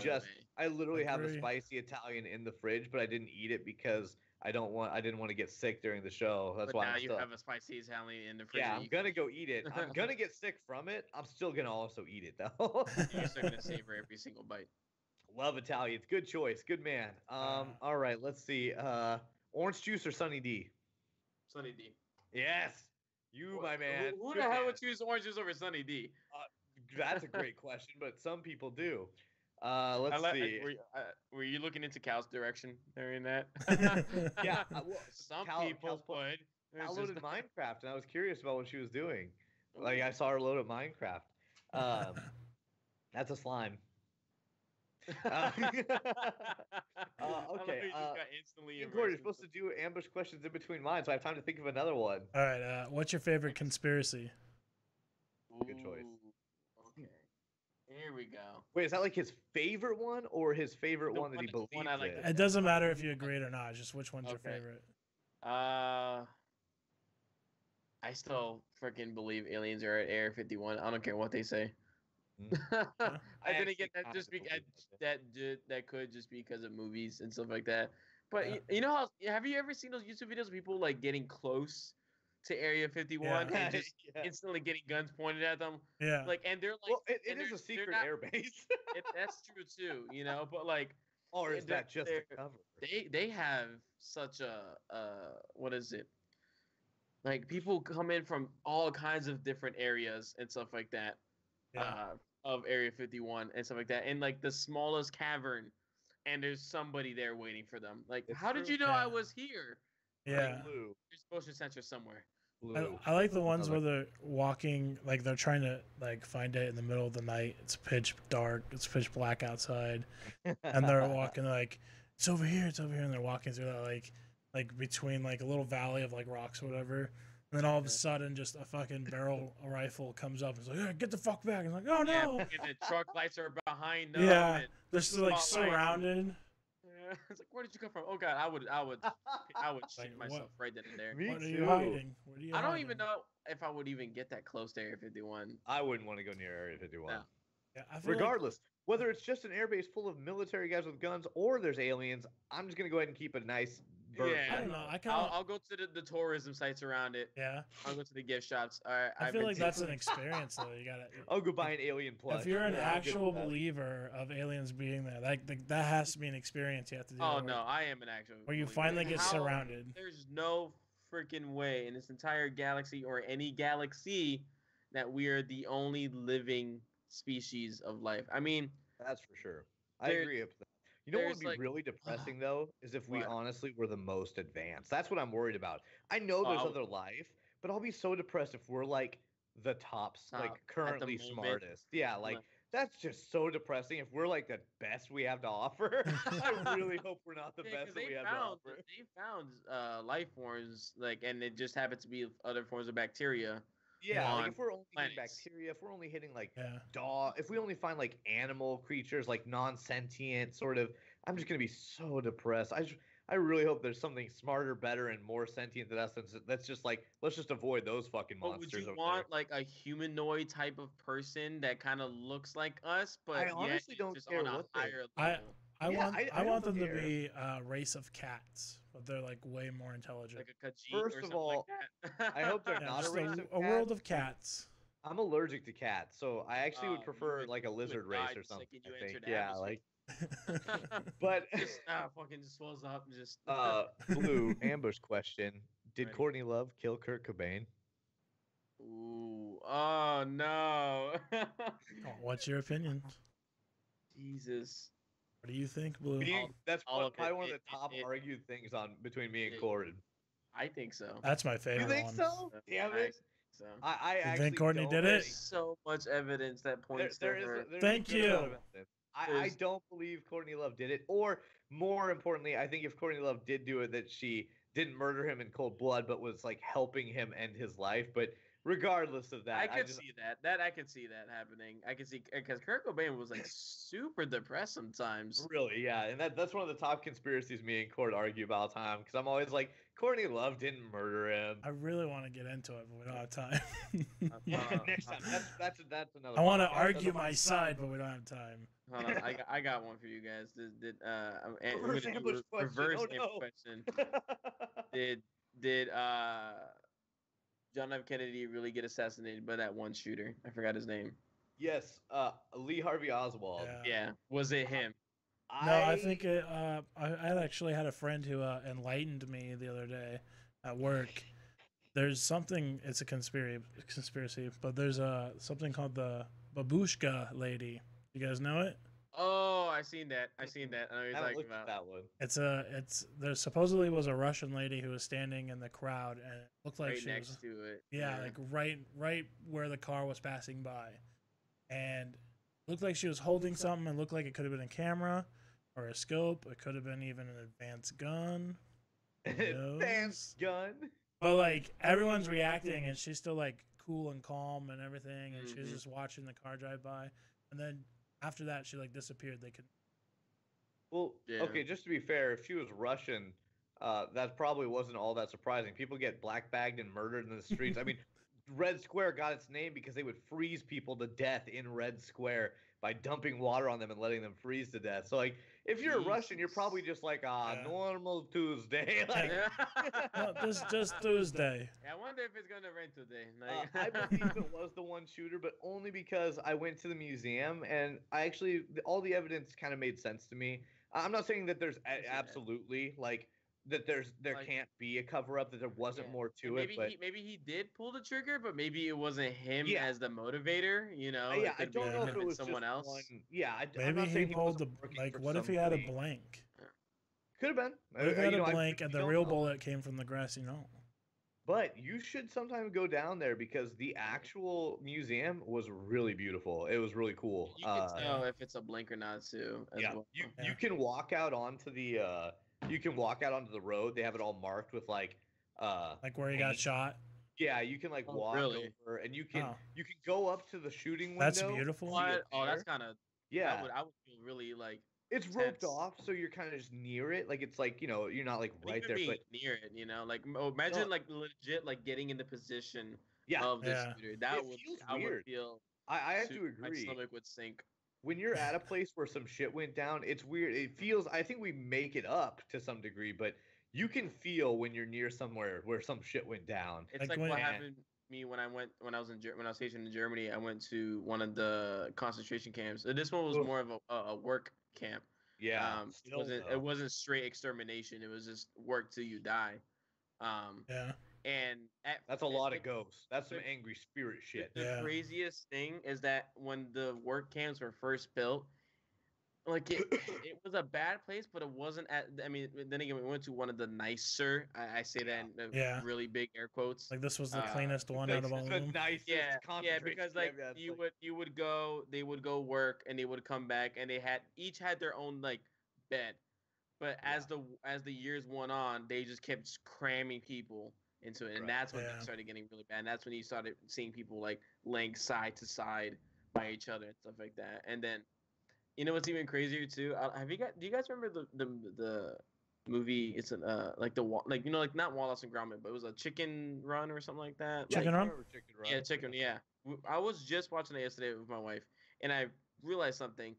Speaker 1: I literally have a spicy Italian in the fridge, but I didn't eat it because I didn't want to get sick during the show. That's why
Speaker 2: now
Speaker 1: I'm
Speaker 2: you have a spicy Italian in the fridge.
Speaker 1: Yeah, I'm gonna go eat it. I'm gonna get sick from it. I'm still gonna also eat it though.
Speaker 2: You're still gonna savor every single bite.
Speaker 1: Love Italians. Good choice. Good man. All right, let's see. Orange juice or Sunny D?
Speaker 2: Sunny D.
Speaker 1: Yes. You, my man.
Speaker 2: Who the hell would choose orange juice over Sunny D?
Speaker 1: That's a great question, but some people do. Let's see.
Speaker 2: Were you looking into Cal's direction during that?
Speaker 1: Yeah.
Speaker 2: Some people would.
Speaker 1: I loaded Minecraft, and I was curious about what she was doing. Like, I saw her load up Minecraft. That's a slime. Okay. Corey, you're supposed to do ambush questions in between mine, so I have time to think of another one.
Speaker 3: All right. What's your favorite conspiracy?
Speaker 1: Good choice.
Speaker 2: Okay. Here we go.
Speaker 1: Wait, is that like his favorite one or his favorite one that he believes in?
Speaker 3: It doesn't matter if you agree or not. Just which one's your favorite.
Speaker 2: I still freaking believe aliens are at Area 51. I don't care what they say. I didn't get that just because that could just be because of movies and stuff like that. But
Speaker 3: Yeah.
Speaker 2: you know how have you ever seen those YouTube videos of people like getting close to Area 51
Speaker 3: Yeah.
Speaker 2: and just
Speaker 1: Yeah.
Speaker 2: instantly getting guns pointed at them?
Speaker 3: Yeah.
Speaker 2: Like, and they're like,
Speaker 1: Well, it
Speaker 2: and
Speaker 1: is a
Speaker 2: they're
Speaker 1: secret
Speaker 2: not.
Speaker 1: air base.
Speaker 2: That's true too, you know. But like,
Speaker 1: Or is
Speaker 2: they're,
Speaker 1: that just
Speaker 2: they're,
Speaker 1: a cover?
Speaker 2: they have such a what is it? Like people come in from all kinds of different areas and stuff like that.
Speaker 3: Yeah.
Speaker 2: Of Area 51 and stuff like that, in like the smallest cavern, and there's somebody there waiting for them. Like,
Speaker 1: It's
Speaker 2: how did
Speaker 1: true.
Speaker 2: you know
Speaker 3: Yeah.
Speaker 2: I was here?
Speaker 3: Yeah.
Speaker 1: Blue.
Speaker 2: There's motion sensor somewhere.
Speaker 1: Blue.
Speaker 3: I like the ones
Speaker 1: Love
Speaker 3: where they're walking, like they're trying to like find it in the middle of the night. It's pitch dark. It's pitch black outside, and they're walking like it's over here, and they're walking through that like between like a little valley of like rocks or whatever. And then all of a sudden, just a fucking barrel rifle comes up. And it's like, yeah, get the fuck back! And it's like, oh
Speaker 2: Yeah,
Speaker 3: no!
Speaker 2: and the truck lights are behind them.
Speaker 3: Yeah,
Speaker 2: and
Speaker 3: they're still like
Speaker 2: spotlight.
Speaker 3: surrounded.
Speaker 2: Yeah, it's like, where did you come from? Oh god, I would shit
Speaker 3: Like,
Speaker 2: myself
Speaker 3: what?
Speaker 2: right then and there.
Speaker 1: Me
Speaker 3: What are
Speaker 1: too.
Speaker 3: you hiding? What are you
Speaker 2: I don't
Speaker 3: hiding?
Speaker 2: even know if I would even get that close to Area 51.
Speaker 1: I wouldn't want to go near Area 51.
Speaker 2: No.
Speaker 3: Yeah, I feel like-
Speaker 1: Regardless, whether it's just an airbase full of military guys with guns or there's aliens, I'm just gonna go ahead and keep a nice berth.
Speaker 2: Yeah.
Speaker 3: I don't know. I kind of
Speaker 2: I'll go to the tourism sites around it.
Speaker 3: yeah.
Speaker 2: I'll go to the gift shops. All right,
Speaker 3: I feel like that's an experience though. You gotta.
Speaker 1: I'll go buy an alien plush.
Speaker 3: If you're an
Speaker 1: Yeah, I'm good
Speaker 3: actual
Speaker 1: with that.
Speaker 3: believer of aliens being there, that has to be an experience you have to do.
Speaker 2: Oh
Speaker 3: where-
Speaker 2: no, I am an actual.
Speaker 3: Where you
Speaker 2: believer.
Speaker 3: finally get
Speaker 2: How-
Speaker 3: surrounded.
Speaker 2: There's no freaking way in this entire galaxy or any galaxy that we are the only living species of life. I mean,
Speaker 1: That's for sure. I
Speaker 2: There-
Speaker 1: agree with that. You know what would
Speaker 2: there's,
Speaker 1: be
Speaker 2: like-
Speaker 1: really depressing though is if we
Speaker 2: What?
Speaker 1: honestly were the most advanced. That's what I'm worried about. I know there's
Speaker 2: Oh.
Speaker 1: other life, but I'll be so depressed if we're like the tops,
Speaker 2: Top
Speaker 1: like
Speaker 2: at the
Speaker 1: currently
Speaker 2: moment.
Speaker 1: smartest. Yeah, like
Speaker 2: No.
Speaker 1: that's just so depressing. If we're like the best we have to offer, I really hope we're not the
Speaker 2: Yeah, 'cause
Speaker 1: best that we have to offer.
Speaker 2: they found life forms like, and it just happened to be other forms of bacteria.
Speaker 1: Yeah, like
Speaker 2: on
Speaker 1: if we're only hitting
Speaker 2: planets.
Speaker 1: bacteria, if we're only hitting like
Speaker 3: Yeah.
Speaker 1: dog, if we only find like animal creatures, like non-sentient sort of, I'm just gonna be so depressed. I really hope there's something smarter, better, and more sentient than us. That's just like let's just avoid those fucking
Speaker 2: But would
Speaker 1: monsters
Speaker 2: you
Speaker 1: over
Speaker 2: want like a humanoid type of person that kind of looks like us, but
Speaker 1: I
Speaker 2: yet
Speaker 1: honestly
Speaker 2: is
Speaker 1: don't
Speaker 2: just
Speaker 1: care
Speaker 2: on a
Speaker 1: what they-
Speaker 2: higher
Speaker 3: I-
Speaker 2: level,
Speaker 3: I
Speaker 1: Yeah,
Speaker 3: want
Speaker 1: I
Speaker 3: I want
Speaker 1: don't
Speaker 3: them to
Speaker 1: care.
Speaker 3: be a race of cats, but they're like way more intelligent.
Speaker 2: like a Khajiit
Speaker 1: First
Speaker 2: or
Speaker 1: of
Speaker 2: something
Speaker 1: all,
Speaker 2: like that.
Speaker 1: I hope they're
Speaker 3: Yeah,
Speaker 1: not a
Speaker 3: just
Speaker 1: race of
Speaker 3: a world
Speaker 1: cats.
Speaker 3: of cats.
Speaker 1: I'm allergic to cats, so I actually would
Speaker 2: You
Speaker 1: prefer
Speaker 2: would-
Speaker 1: like a
Speaker 2: you would
Speaker 1: lizard
Speaker 2: die
Speaker 1: race or
Speaker 2: the
Speaker 1: something.
Speaker 2: second you
Speaker 1: I think.
Speaker 2: entered the
Speaker 1: Yeah,
Speaker 2: atmosphere.
Speaker 1: like. But
Speaker 2: just fucking just swells up and just.
Speaker 1: Blue ambush question: did
Speaker 2: Right.
Speaker 1: Courtney Love kill Kurt Cobain?
Speaker 2: Ooh, oh no.
Speaker 3: Oh, what's your opinion?
Speaker 2: Jesus.
Speaker 3: What do you think, Blue?
Speaker 1: That's
Speaker 2: all of
Speaker 1: probably
Speaker 2: it-
Speaker 1: one of the
Speaker 2: it-
Speaker 1: top
Speaker 2: it-
Speaker 1: argued things on between me and
Speaker 2: it-
Speaker 1: Corbin.
Speaker 2: I think so.
Speaker 3: That's my
Speaker 1: You
Speaker 3: favorite
Speaker 1: think
Speaker 3: one.
Speaker 1: so? Damn
Speaker 2: I
Speaker 1: it!
Speaker 2: think so.
Speaker 1: I
Speaker 3: You
Speaker 1: actually
Speaker 3: think Courtney
Speaker 1: don't
Speaker 3: did it?
Speaker 1: think-
Speaker 2: There's so much evidence that points
Speaker 1: There
Speaker 2: to
Speaker 1: is
Speaker 2: her.
Speaker 1: there's
Speaker 3: Thank
Speaker 1: a good amount
Speaker 3: you.
Speaker 1: of evidence. I
Speaker 2: There's-
Speaker 1: don't believe Courtney Love did it, or more importantly, I think if Courtney Love did do it, that she didn't murder him in cold blood, but was like helping him end his life. But regardless of that,
Speaker 2: I could
Speaker 1: just,
Speaker 2: see that. I could see that happening. I could see because Kurt Cobain was like super depressed sometimes.
Speaker 1: really, yeah, and that's one of the top conspiracies me and Court argue about all the time because I'm always like, Courtney Love didn't murder him.
Speaker 3: I really want to get into it, but we don't have time.
Speaker 1: Yeah,
Speaker 2: Uh,
Speaker 1: next time. That's another.
Speaker 3: I want to
Speaker 1: podcast.
Speaker 3: argue
Speaker 1: That's-
Speaker 3: my side, but we don't have time.
Speaker 2: Hold on, I got one for you guys. I'm
Speaker 1: Reverse
Speaker 2: gonna do
Speaker 1: ambush question.
Speaker 2: reverse
Speaker 1: Oh,
Speaker 2: ambush
Speaker 1: no.
Speaker 2: question. Did John F. Kennedy really get assassinated by that one shooter? I forgot his name.
Speaker 1: Yes, Lee Harvey Oswald.
Speaker 3: Yeah.
Speaker 2: Yeah, was it him?
Speaker 3: No, I think it. I had actually had a friend who enlightened me the other day at work. There's something. It's a conspiracy, but there's something called the babushka lady. You guys know it?
Speaker 2: Oh, I seen that. I know what
Speaker 1: I
Speaker 2: you're
Speaker 1: haven't
Speaker 2: talking
Speaker 1: looked at
Speaker 2: about.
Speaker 1: that one.
Speaker 3: It's there supposedly was a Russian lady who was standing in the crowd and it looked like
Speaker 2: Right
Speaker 3: she
Speaker 2: next
Speaker 3: was
Speaker 2: to it.
Speaker 3: yeah, like right where the car was passing by, and looked like she was holding something. It looked like it could have been a camera or a scope. It could have been even an advanced gun.
Speaker 1: Advanced gun.
Speaker 3: But like everyone's reacting, and she's still like cool and calm and everything, and she's
Speaker 2: Mhm.
Speaker 3: just watching the car drive by. And then after that, she like disappeared. They could.
Speaker 1: Well,
Speaker 2: Yeah.
Speaker 1: okay, just to be fair, if she was Russian, that probably wasn't all that surprising. People get black bagged and murdered in the streets. I mean, Red Square got its name because they would freeze people to death in Red Square by dumping water on them and letting them freeze to death. So like, if you're a Russian, you're probably just like,
Speaker 3: Yeah.
Speaker 1: normal Tuesday. Like,
Speaker 3: No, this just Tuesday.
Speaker 2: Yeah, I wonder if it's gonna rain today.
Speaker 1: I believe it was the one shooter, but only because I went to the museum and all the evidence kind of made sense to me. I'm not saying that there's absolutely like that there
Speaker 2: Like-
Speaker 1: can't be a cover up, that there wasn't
Speaker 2: Yeah.
Speaker 1: more to
Speaker 2: And
Speaker 1: it, but
Speaker 2: maybe he did pull the trigger, but maybe it wasn't him
Speaker 1: Yeah.
Speaker 2: as the motivator. You know,
Speaker 1: yeah,
Speaker 2: it
Speaker 1: I
Speaker 2: could be
Speaker 1: don't know if
Speaker 2: him
Speaker 1: it
Speaker 2: and
Speaker 1: was
Speaker 2: someone
Speaker 1: just
Speaker 2: else.
Speaker 1: one. Yeah, I'm
Speaker 3: Maybe
Speaker 1: not
Speaker 3: he
Speaker 1: saying
Speaker 3: pulled the
Speaker 1: wasn't working
Speaker 3: like.
Speaker 1: for
Speaker 3: What if he had a
Speaker 1: somebody.
Speaker 3: blank?
Speaker 1: Could have been.
Speaker 3: What if he had a
Speaker 1: I
Speaker 3: blank and the
Speaker 1: don't
Speaker 3: real
Speaker 1: know.
Speaker 3: bullet came from the grassy knoll?
Speaker 1: But you should sometime go down there because the actual museum was really beautiful. It was really cool.
Speaker 2: You can tell if it's a blink or not too. As
Speaker 1: Yeah,
Speaker 2: well.
Speaker 1: you can walk out onto the road. They have it all marked with like
Speaker 3: Like where he got
Speaker 1: paint.
Speaker 3: shot.
Speaker 1: Yeah, you can like
Speaker 2: Oh,
Speaker 1: walk
Speaker 2: really?
Speaker 1: over and you can
Speaker 3: Oh.
Speaker 1: go up to the shooting window.
Speaker 3: That's beautiful.
Speaker 1: see it
Speaker 2: What? Oh, that's
Speaker 1: there.
Speaker 2: kind of.
Speaker 1: Yeah.
Speaker 2: I would feel really like.
Speaker 1: It's roped
Speaker 2: tense.
Speaker 1: off, so you're kind of just near it. Like it's like, you're not like right
Speaker 2: Even
Speaker 1: there,
Speaker 2: being
Speaker 1: but
Speaker 2: near it, you know, like imagine
Speaker 1: No.
Speaker 2: like legit like getting in the position
Speaker 1: yeah,
Speaker 2: of the
Speaker 3: Yeah.
Speaker 2: shooter. That
Speaker 1: It
Speaker 2: would
Speaker 1: feels
Speaker 2: I would
Speaker 1: weird.
Speaker 2: feel.
Speaker 1: I have to
Speaker 2: My
Speaker 1: agree.
Speaker 2: stomach would sink.
Speaker 1: When you're at a place where some shit went down, it's weird. It feels, I think we make it up to some degree, but you can feel when you're near somewhere where some shit went down.
Speaker 2: It's
Speaker 3: Like
Speaker 2: like
Speaker 3: when-
Speaker 2: what
Speaker 1: Man.
Speaker 2: happened to me when I was stationed in Germany. I went to one of the concentration camps. This one was
Speaker 1: Oof.
Speaker 2: more of a work camp.
Speaker 1: Yeah.
Speaker 2: It
Speaker 1: still,
Speaker 2: wasn't
Speaker 1: though.
Speaker 2: it wasn't straight extermination. It was just work till you die.
Speaker 3: Yeah.
Speaker 2: And
Speaker 1: That's a lot of
Speaker 2: go.
Speaker 1: ghosts. That's some
Speaker 2: the-
Speaker 1: angry spirit shit.
Speaker 2: The
Speaker 3: Yeah.
Speaker 2: craziest thing is that when the work camps were first built, like it was a bad place, but it wasn't at. I mean, then again, we went to one of the nicer. I say that in
Speaker 3: Yeah.
Speaker 2: really big air quotes.
Speaker 3: Like this was the
Speaker 2: Uh,
Speaker 3: cleanest one out of all of
Speaker 1: the
Speaker 3: them.
Speaker 1: nicest
Speaker 2: Yeah,
Speaker 1: concentration
Speaker 2: because like
Speaker 1: camp. Yeah, it's
Speaker 2: you would go, they would go work, and they would come back, and they each had their own like bed, but as the years went on, they just kept cramming people into it, and
Speaker 1: Right.
Speaker 2: that's when
Speaker 3: Yeah.
Speaker 2: it started getting really bad. And that's when you started seeing people like laying side to side by each other and stuff like that. And then, you know what's even crazier too? Do you guys remember the movie? It's like like not Wallace and Gromit, but it was a Chicken Run or something like that.
Speaker 1: Yeah,
Speaker 3: Chicken
Speaker 1: you
Speaker 3: Run?
Speaker 1: remember Chicken Run?
Speaker 2: Yeah, Chicken. Yeah, I was just watching it yesterday with my wife, and I realized something.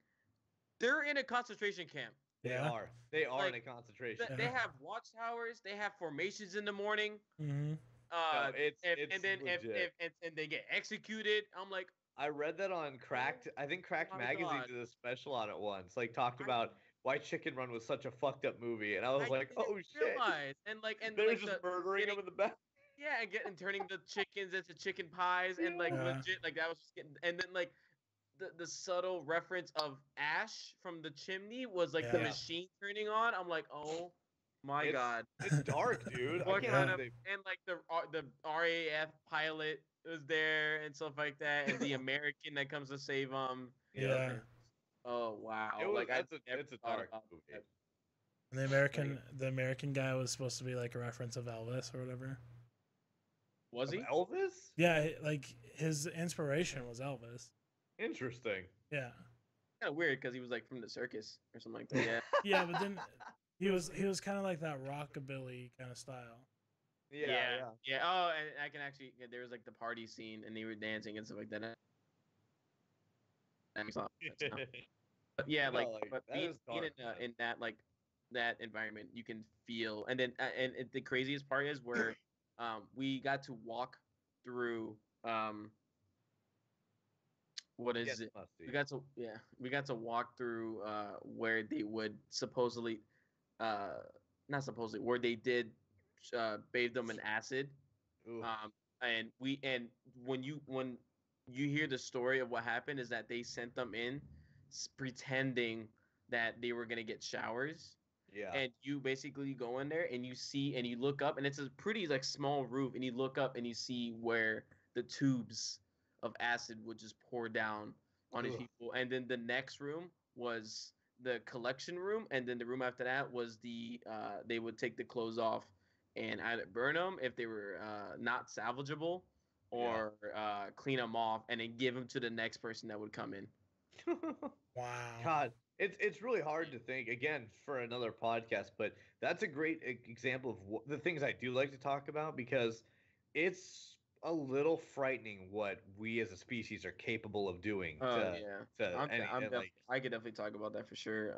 Speaker 2: They're in a concentration camp.
Speaker 1: They
Speaker 3: Yeah.
Speaker 1: are. They are in a
Speaker 2: Like,
Speaker 1: concentration.
Speaker 2: They have watchtowers. They have formations in the morning.
Speaker 3: Mm-hmm.
Speaker 1: No, it's
Speaker 2: And then
Speaker 1: legit.
Speaker 2: if they get executed, I'm like,
Speaker 1: I read that on Cracked. I think Cracked
Speaker 2: my
Speaker 1: Magazine
Speaker 2: God.
Speaker 1: did a special on it once. Like talked
Speaker 2: I-
Speaker 1: about why Chicken Run was such a fucked up movie, and I was like,
Speaker 2: didn't
Speaker 1: oh shit,
Speaker 2: realize. And
Speaker 1: they're
Speaker 2: like
Speaker 1: just murdering them in the back.
Speaker 2: yeah, and turning the chickens into chicken pies, and like
Speaker 3: Yeah.
Speaker 2: legit, like that was just getting, and then like the subtle reference of ash from the chimney was like the
Speaker 3: Yeah.
Speaker 2: machine turning on. I'm like, oh my
Speaker 1: It's-
Speaker 2: God.
Speaker 1: It's dark, dude. I
Speaker 2: What
Speaker 1: can't
Speaker 2: kind of,
Speaker 1: believe
Speaker 2: and like the RAF pilot was there and stuff like that, and the American that comes to save them.
Speaker 3: Yeah.
Speaker 2: Oh wow!
Speaker 1: It was,
Speaker 2: like
Speaker 1: it's a dark
Speaker 2: about
Speaker 1: movie.
Speaker 2: that.
Speaker 3: And the American guy was supposed to be like a reference of Elvis or whatever.
Speaker 2: Was he?
Speaker 1: Of Elvis?
Speaker 3: Yeah, like his inspiration was Elvis.
Speaker 1: Interesting.
Speaker 3: Yeah.
Speaker 2: Kind of weird because he was like from the circus or something like that. Yeah.
Speaker 3: Yeah, but then he was kind of like that rockabilly kind of style.
Speaker 1: Yeah.
Speaker 2: Yeah. Oh, and I can actually. Yeah, there was like the party scene, and they were dancing and stuff like that. But yeah,
Speaker 1: No,
Speaker 2: like,
Speaker 1: like,
Speaker 2: but
Speaker 1: that
Speaker 2: being,
Speaker 1: is dark, man.
Speaker 2: in that like that environment, you can feel, and then the craziest part is where we got to walk through what is
Speaker 1: Yes,
Speaker 2: it?
Speaker 1: musty.
Speaker 2: We got to walk through where they would supposedly not supposedly where they did bathe them in acid.
Speaker 1: Ooh.
Speaker 2: And when you hear the story of what happened is that they sent them in pretending that they were gonna get showers,
Speaker 1: Yeah.
Speaker 2: and you basically go in there and you see and you look up and it's a pretty like small roof and you look up and you see where the tubes of acid would just pour down on these
Speaker 1: Ugh.
Speaker 2: people, and then the next room was the collection room, and then the room after that was the they would take the clothes off and either burn them if they were not salvageable, or clean them off and then give them to the next person that would come in.
Speaker 3: Wow.
Speaker 1: God, it's really hard to think again for another podcast, but that's a great example of the things I do like to talk about because it's a little frightening what we as a species are capable of doing.
Speaker 2: Oh yeah,
Speaker 1: Like
Speaker 2: I could definitely talk about that for sure.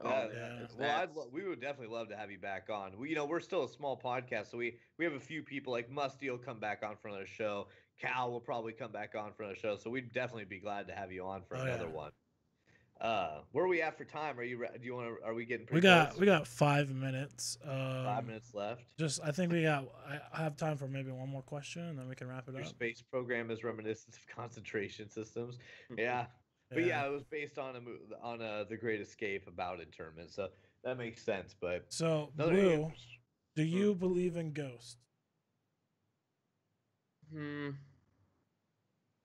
Speaker 1: we would definitely love to have you back on. We're still a small podcast, so we have a few people like Musty will come back on for another show. Cal will probably come back on for another show, so we'd definitely be glad to have you on for another one. Where are we at for time? Are we getting pretty close?
Speaker 3: We got 5 minutes.
Speaker 1: 5 minutes left.
Speaker 3: I think I have time for maybe one more question, and then we can wrap it
Speaker 1: Your
Speaker 3: up.
Speaker 1: space program is reminiscent of concentration systems. Yeah. But yeah, it was based on The Great Escape about internment, so that makes sense. But
Speaker 3: so, Blue, do you believe in ghosts?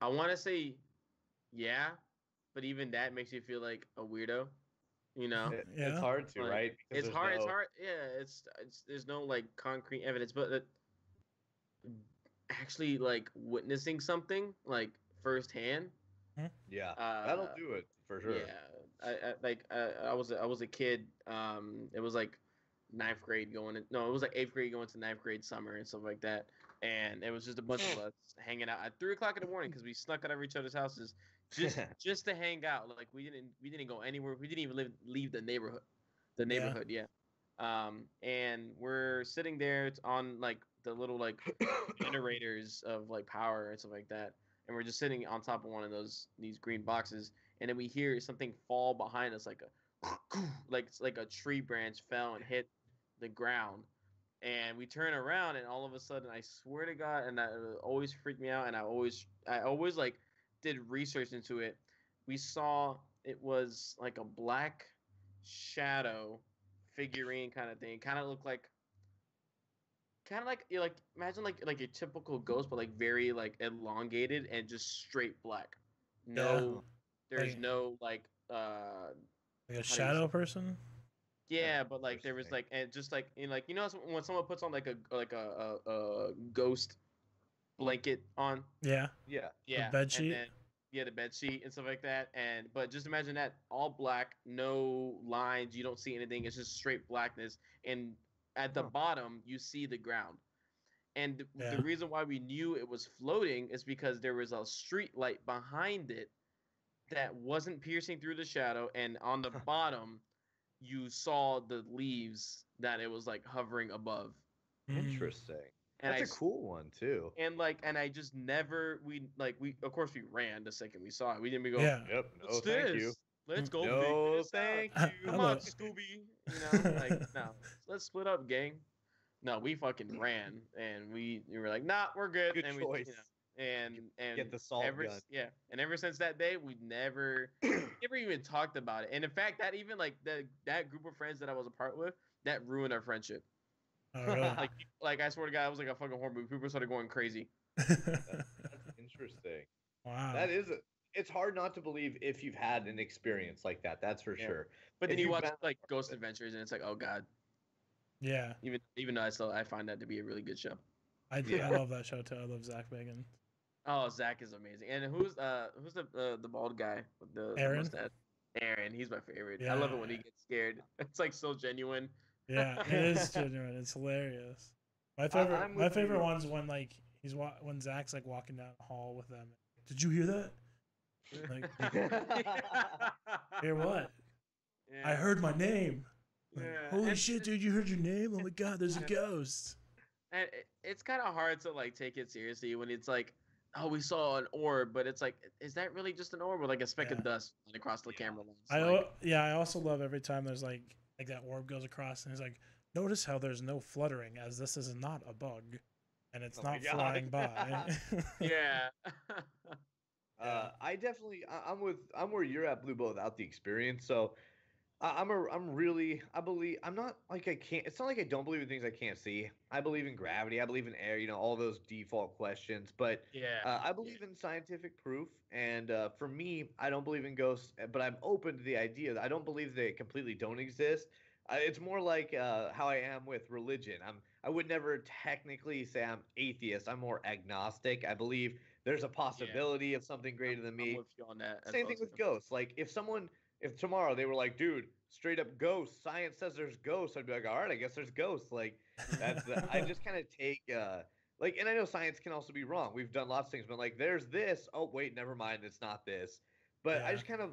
Speaker 2: I want to say, yeah, but even that makes you feel like a weirdo.
Speaker 1: It's hard to, right?
Speaker 2: Because it's hard. It's hard. Yeah, it's there's no like concrete evidence, but actually like witnessing something like firsthand.
Speaker 1: Yeah, that'll do it for sure.
Speaker 2: Yeah, I was a kid. It was like ninth grade going. It was like 8th grade going to ninth grade summer and stuff like that. And it was just a bunch of us hanging out at 3 o'clock in the morning because we snuck out of each other's houses just to hang out. Like we didn't go anywhere. We didn't even leave the neighborhood. And we're sitting there on like the little like generators of like power and stuff like that. And we're just sitting on top of one of these green boxes, and then we hear something fall behind us, like a tree branch fell and hit the ground. And we turn around, and all of a sudden, I swear to God, and that always freaked me out. And I always like did research into it. We saw it was like a black shadow figurine kind of thing. Kind of looked like, imagine like your typical ghost, but like very like elongated and just straight black. There's no like
Speaker 3: a shadow person.
Speaker 2: Yeah, but like there was like, and just like when someone puts on like a ghost blanket on.
Speaker 3: Yeah.
Speaker 2: The
Speaker 3: bed sheet.
Speaker 2: The bed sheet and stuff like that. But just imagine that all black, no lines. You don't see anything. It's just straight blackness. And at the bottom, you see the ground. And the reason why we knew it was floating is because there was a street light behind it that wasn't piercing through the shadow, and on the bottom you saw the leaves that it was like hovering above.
Speaker 1: Interesting.
Speaker 2: And
Speaker 1: that's a cool one too.
Speaker 2: And I just never we of course we ran the second we saw it. We didn't go.
Speaker 3: Yeah.
Speaker 1: Yep. No, thank you.
Speaker 2: Let's go.
Speaker 1: No, thank you.
Speaker 2: Come on, Scooby. No. Let's split up, gang. No, we fucking ran, and we were like, nah, we're good.
Speaker 1: Good
Speaker 2: and
Speaker 1: choice.
Speaker 2: And
Speaker 1: get the salt gun.
Speaker 2: Yeah, and ever since that day, we never even talked about it. And in fact, that even like that group of friends that I was a part with, that ruined our friendship.
Speaker 3: Oh, really?
Speaker 2: like I swear to God, I was like a fucking horror movie. People started going crazy.
Speaker 1: That's interesting.
Speaker 3: Wow.
Speaker 1: It's hard not to believe if you've had an experience like that. That's for sure.
Speaker 2: But then you watch like Ghost Adventures, and it's like, oh God.
Speaker 3: Yeah.
Speaker 2: Even though I find that to be a really good show.
Speaker 3: I love that show too. I love Zach Bagans.
Speaker 2: Oh, Zach is amazing. And who's the bald guy with the
Speaker 3: Aaron?
Speaker 2: Aaron, he's my favorite.
Speaker 3: Yeah.
Speaker 2: I love it when he gets scared. It's like so genuine.
Speaker 3: Yeah, it is genuine. It's hilarious. My favorite one's when like when Zach's like walking down the hall with them. Did you hear that? Like, hear what? Yeah. I heard my name. Like, holy shit, dude! You heard your name? Oh my God, there's a ghost.
Speaker 2: And it's kind of hard to like take it seriously when it's like, oh, we saw an orb, but it's like, is that really just an orb or like a speck of dust across the camera lens?
Speaker 3: I also love every time there's like that orb goes across and it's like, notice how there's no fluttering as this is not a bug and it's not flying by.
Speaker 2: Yeah.
Speaker 1: I'm where you're at, Blue, without the experience. So I'm not like I can't. It's not like I don't believe in things I can't see. I believe in gravity. I believe in air. All those default questions. But I believe in scientific proof. And for me, I don't believe in ghosts. But I'm open to the idea. I don't believe they completely don't exist. It's more like how I am with religion. I would never technically say I'm atheist. I'm more agnostic. I believe there's a possibility of something greater than me.
Speaker 2: I'm with you on that.
Speaker 1: Same thing with ghosts. Like if tomorrow they were like, dude, straight up ghosts, science says there's ghosts, I'd be like, all right, I guess there's ghosts. Like that's I just kind of take like, and I know science can also be wrong. We've done lots of things, but like, there's this. Oh, wait, never mind. It's not this. But I
Speaker 3: Yeah.
Speaker 1: just kind of,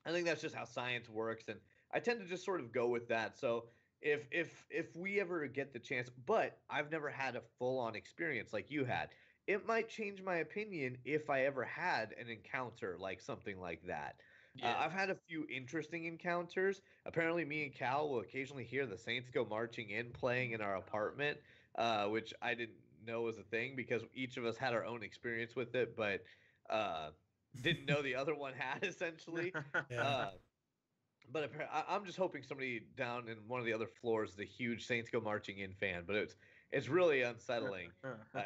Speaker 1: I think that's just how science works, and I tend to just sort of go with that. So if we ever get the chance, but I've never had a full on experience like you had. It might change my opinion if I ever had an encounter like something like that.
Speaker 2: Yeah.
Speaker 1: I've had a few interesting encounters. Apparently, me and Cal will occasionally hear the Saints Go Marching In playing in our apartment, which I didn't know was a thing because each of us had our own experience with it, but uh, didn't know the other one had essentially.
Speaker 3: Yeah.
Speaker 1: But I'm just hoping somebody down in one of the other floors is a huge Saints Go Marching In fan. But it's really unsettling.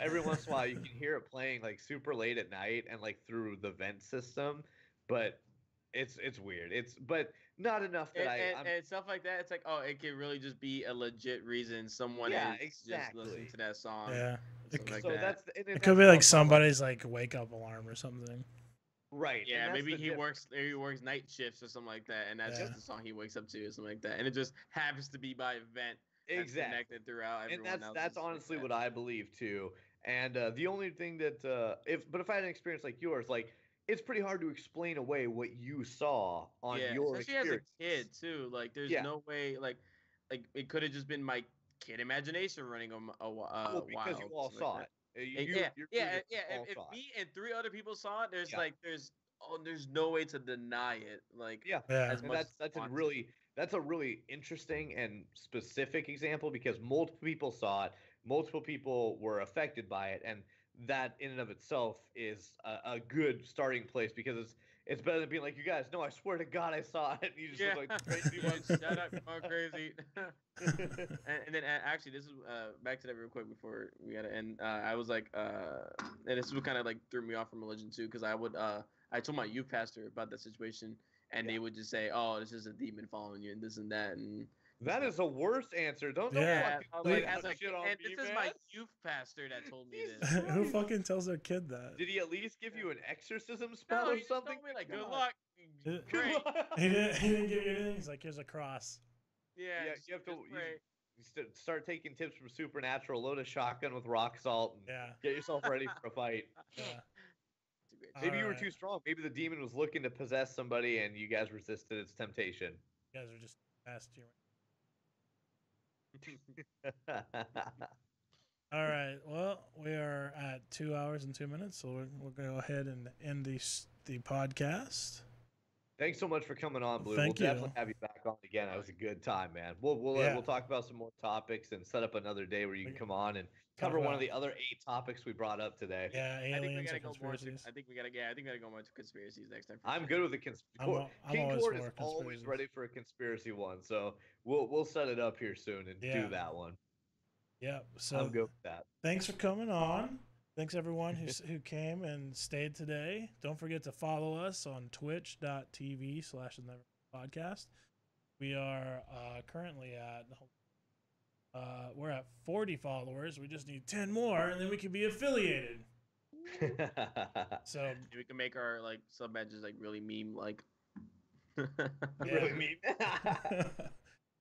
Speaker 1: Every once in a while, you can hear it playing like super late at night and like through the vent system, but it's weird. But not enough that
Speaker 2: and stuff like that. It's like, oh, it could really just be a legit reason someone
Speaker 1: Yeah,
Speaker 2: is just listening
Speaker 1: exactly.
Speaker 2: to that song.
Speaker 3: Yeah.
Speaker 2: Something like
Speaker 1: so
Speaker 2: that.
Speaker 1: that's and
Speaker 3: It
Speaker 1: that's
Speaker 3: could be
Speaker 1: the
Speaker 3: like
Speaker 1: problem.
Speaker 3: somebody's like wake up alarm or something.
Speaker 1: Right.
Speaker 2: Yeah,
Speaker 1: and that's
Speaker 2: maybe
Speaker 1: the
Speaker 2: he
Speaker 1: diff-
Speaker 2: works night shifts or something like that, and that's
Speaker 3: Yeah.
Speaker 2: just the song he wakes up to or something like that, and it just happens to be by event that's
Speaker 1: Exactly.
Speaker 2: connected throughout
Speaker 1: And
Speaker 2: everyone else.
Speaker 1: that's honestly what I believe too. And the only thing that if I had an experience like yours, like it's pretty hard to explain away what you saw on your
Speaker 2: especially as a
Speaker 1: experience.
Speaker 2: kid too. Like, there's
Speaker 1: Yeah.
Speaker 2: no way. Like it could have just been my kid imagination running
Speaker 1: Well, because
Speaker 2: wild.
Speaker 1: you all
Speaker 2: something
Speaker 1: saw
Speaker 2: like
Speaker 1: it.
Speaker 2: that.
Speaker 1: Your group all
Speaker 2: If
Speaker 1: saw it.
Speaker 2: me and 3 other people saw it,
Speaker 1: Yeah.
Speaker 2: there's no way to deny it. Like,
Speaker 1: Yeah.
Speaker 3: Yeah.
Speaker 2: as
Speaker 1: And
Speaker 2: much
Speaker 1: that's a really interesting and specific example because multiple people saw it, multiple people were affected by it, and that in and of itself is a good starting place because it's better than being like, you guys, no, I swear to God I saw it. And you just
Speaker 2: Yeah.
Speaker 1: look like the crazy
Speaker 2: Yeah,
Speaker 1: one.
Speaker 2: shut up, you're going crazy. And then actually, this is back to that real quick before we gotta end. I was like, and this is what kind of like threw me off from religion too, because I told my youth pastor about that situation, and they would just say, "Oh, this is a demon following you," and this and that, and
Speaker 1: That is the worst answer. Don't
Speaker 3: Yeah.
Speaker 1: fucking
Speaker 2: I was
Speaker 1: play
Speaker 2: like,
Speaker 1: that
Speaker 2: as a
Speaker 1: shit
Speaker 2: kid,
Speaker 1: on
Speaker 2: and
Speaker 1: me,
Speaker 2: this is
Speaker 1: man.
Speaker 2: my youth pastor that told me
Speaker 1: Jesus
Speaker 2: this.
Speaker 3: Who fucking tells their kid that?
Speaker 1: Did he at least give you an exorcism spell
Speaker 2: No,
Speaker 1: or
Speaker 2: he just
Speaker 1: something?
Speaker 2: told me like, "Good
Speaker 1: God.
Speaker 2: luck."
Speaker 3: Good
Speaker 2: Great.
Speaker 3: He didn't give you anything. He's like, here's a cross.
Speaker 2: Yeah,
Speaker 1: Yeah,
Speaker 2: just-
Speaker 1: you have to
Speaker 2: just pray.
Speaker 1: start taking tips from Supernatural. Load a shotgun with rock salt and
Speaker 3: Yeah.
Speaker 1: get yourself ready for a fight.
Speaker 3: Yeah.
Speaker 2: It's a great
Speaker 1: Maybe you were
Speaker 3: Alright.
Speaker 1: too strong. Maybe the demon was looking to possess somebody and you guys resisted its temptation.
Speaker 3: You guys are just fast here. All right. Well, we are at 2 hours and 2 minutes, so we'll go ahead and end the podcast.
Speaker 1: Thanks so much for coming on, Blue.
Speaker 3: Thank
Speaker 1: we'll
Speaker 3: you.
Speaker 1: definitely have you back on again. It was a good time, man.
Speaker 3: Yeah.
Speaker 1: We'll talk about some more topics and set up another day where you can come on and
Speaker 3: Talk
Speaker 1: cover one
Speaker 3: about-
Speaker 1: of the other 8 topics we brought up today.
Speaker 3: Yeah,
Speaker 2: I think we
Speaker 3: aliens
Speaker 2: gotta
Speaker 3: and
Speaker 2: go more.
Speaker 3: conspiracies.
Speaker 2: I think we gotta go more to conspiracies next time. for
Speaker 1: I'm
Speaker 2: sure.
Speaker 1: good with the
Speaker 3: I'm
Speaker 1: King
Speaker 3: always
Speaker 1: Court
Speaker 3: for
Speaker 1: is always
Speaker 3: conspiracies.
Speaker 1: ready for a conspiracy one, so we'll set it up here soon and
Speaker 3: Yeah.
Speaker 1: do that one.
Speaker 3: Yep. So
Speaker 1: I'm good with that.
Speaker 3: thanks for coming on. Thanks everyone who came and stayed today. Don't forget to follow us on twitch.tv/podcast. We are currently at we're at 40 followers. We just need 10 more and then we can be affiliated. So
Speaker 2: Maybe we can make our like sub badges like really meme like.
Speaker 1: Really mean.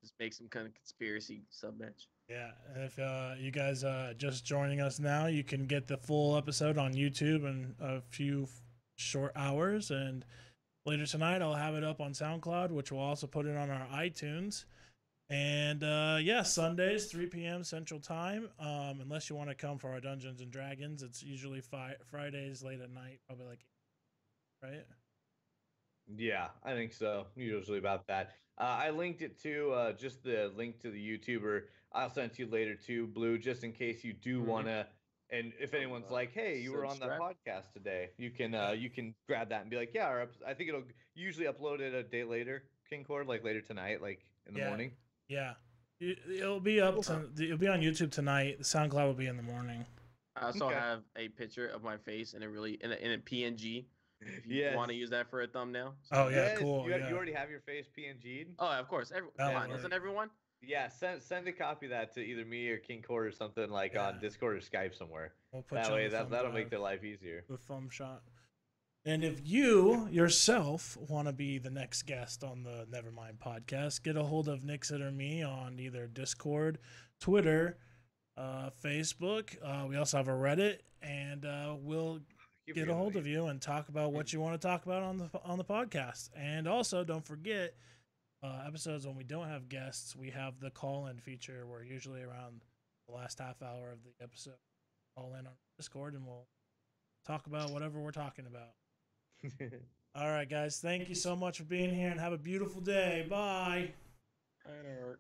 Speaker 2: Just make some kind of conspiracy sub badge.
Speaker 3: yeah, and if you guys just joining us now, you can get the full episode on YouTube in a few short hours, and later tonight I'll have it up on SoundCloud, which we'll also put it on our iTunes. And yeah, Sundays 3 p.m. Central Time. Unless you want to come for our Dungeons and Dragons, it's usually Fridays late at night, probably like, right?
Speaker 1: Yeah, I think so. Usually about that. I linked it to just the link to the YouTuber. I'll send it to you later too, Blue, just in case you do wanna. And if anyone's like, "Hey, you were on that
Speaker 2: subscribe.
Speaker 1: podcast today," you can grab that and be like, "Yeah." I think it'll usually upload it a day later, King Cord, like later tonight, like in the morning.
Speaker 3: Yeah, it'll be up to it'll be on YouTube tonight. The SoundCloud will be in the morning.
Speaker 2: I also
Speaker 1: Okay.
Speaker 2: have a picture of my face in a PNG. If you
Speaker 1: Yes.
Speaker 2: want to use that for a thumbnail.
Speaker 3: Oh yeah,
Speaker 1: Yes,
Speaker 3: cool.
Speaker 1: You,
Speaker 3: yeah.
Speaker 1: you already have your face PNG'd.
Speaker 2: Oh, of course.
Speaker 3: That'll
Speaker 2: Come on,
Speaker 3: work.
Speaker 2: doesn't everyone?
Speaker 1: Yeah, send a copy of that to either me or King Cord or something like
Speaker 3: Yeah.
Speaker 1: on Discord or Skype somewhere.
Speaker 3: We'll put
Speaker 1: That
Speaker 3: you on
Speaker 1: way,
Speaker 3: the thumb
Speaker 1: that'll make
Speaker 3: drive.
Speaker 1: their life easier.
Speaker 3: The thumb shot. And if you yourself want to be the next guest on the Nevermind podcast, get a hold of Nixit or me on either Discord, Twitter, Facebook. We also have a Reddit, and we'll get a hold of you and talk about what you want to talk about on the podcast. And also, don't forget, episodes when we don't have guests, we have the call-in feature. Where usually around the last half hour of the episode, call in on Discord, and we'll talk about whatever we're talking about. All right, guys. Thank you so much for being here, and have a beautiful day. Bye.
Speaker 2: I know.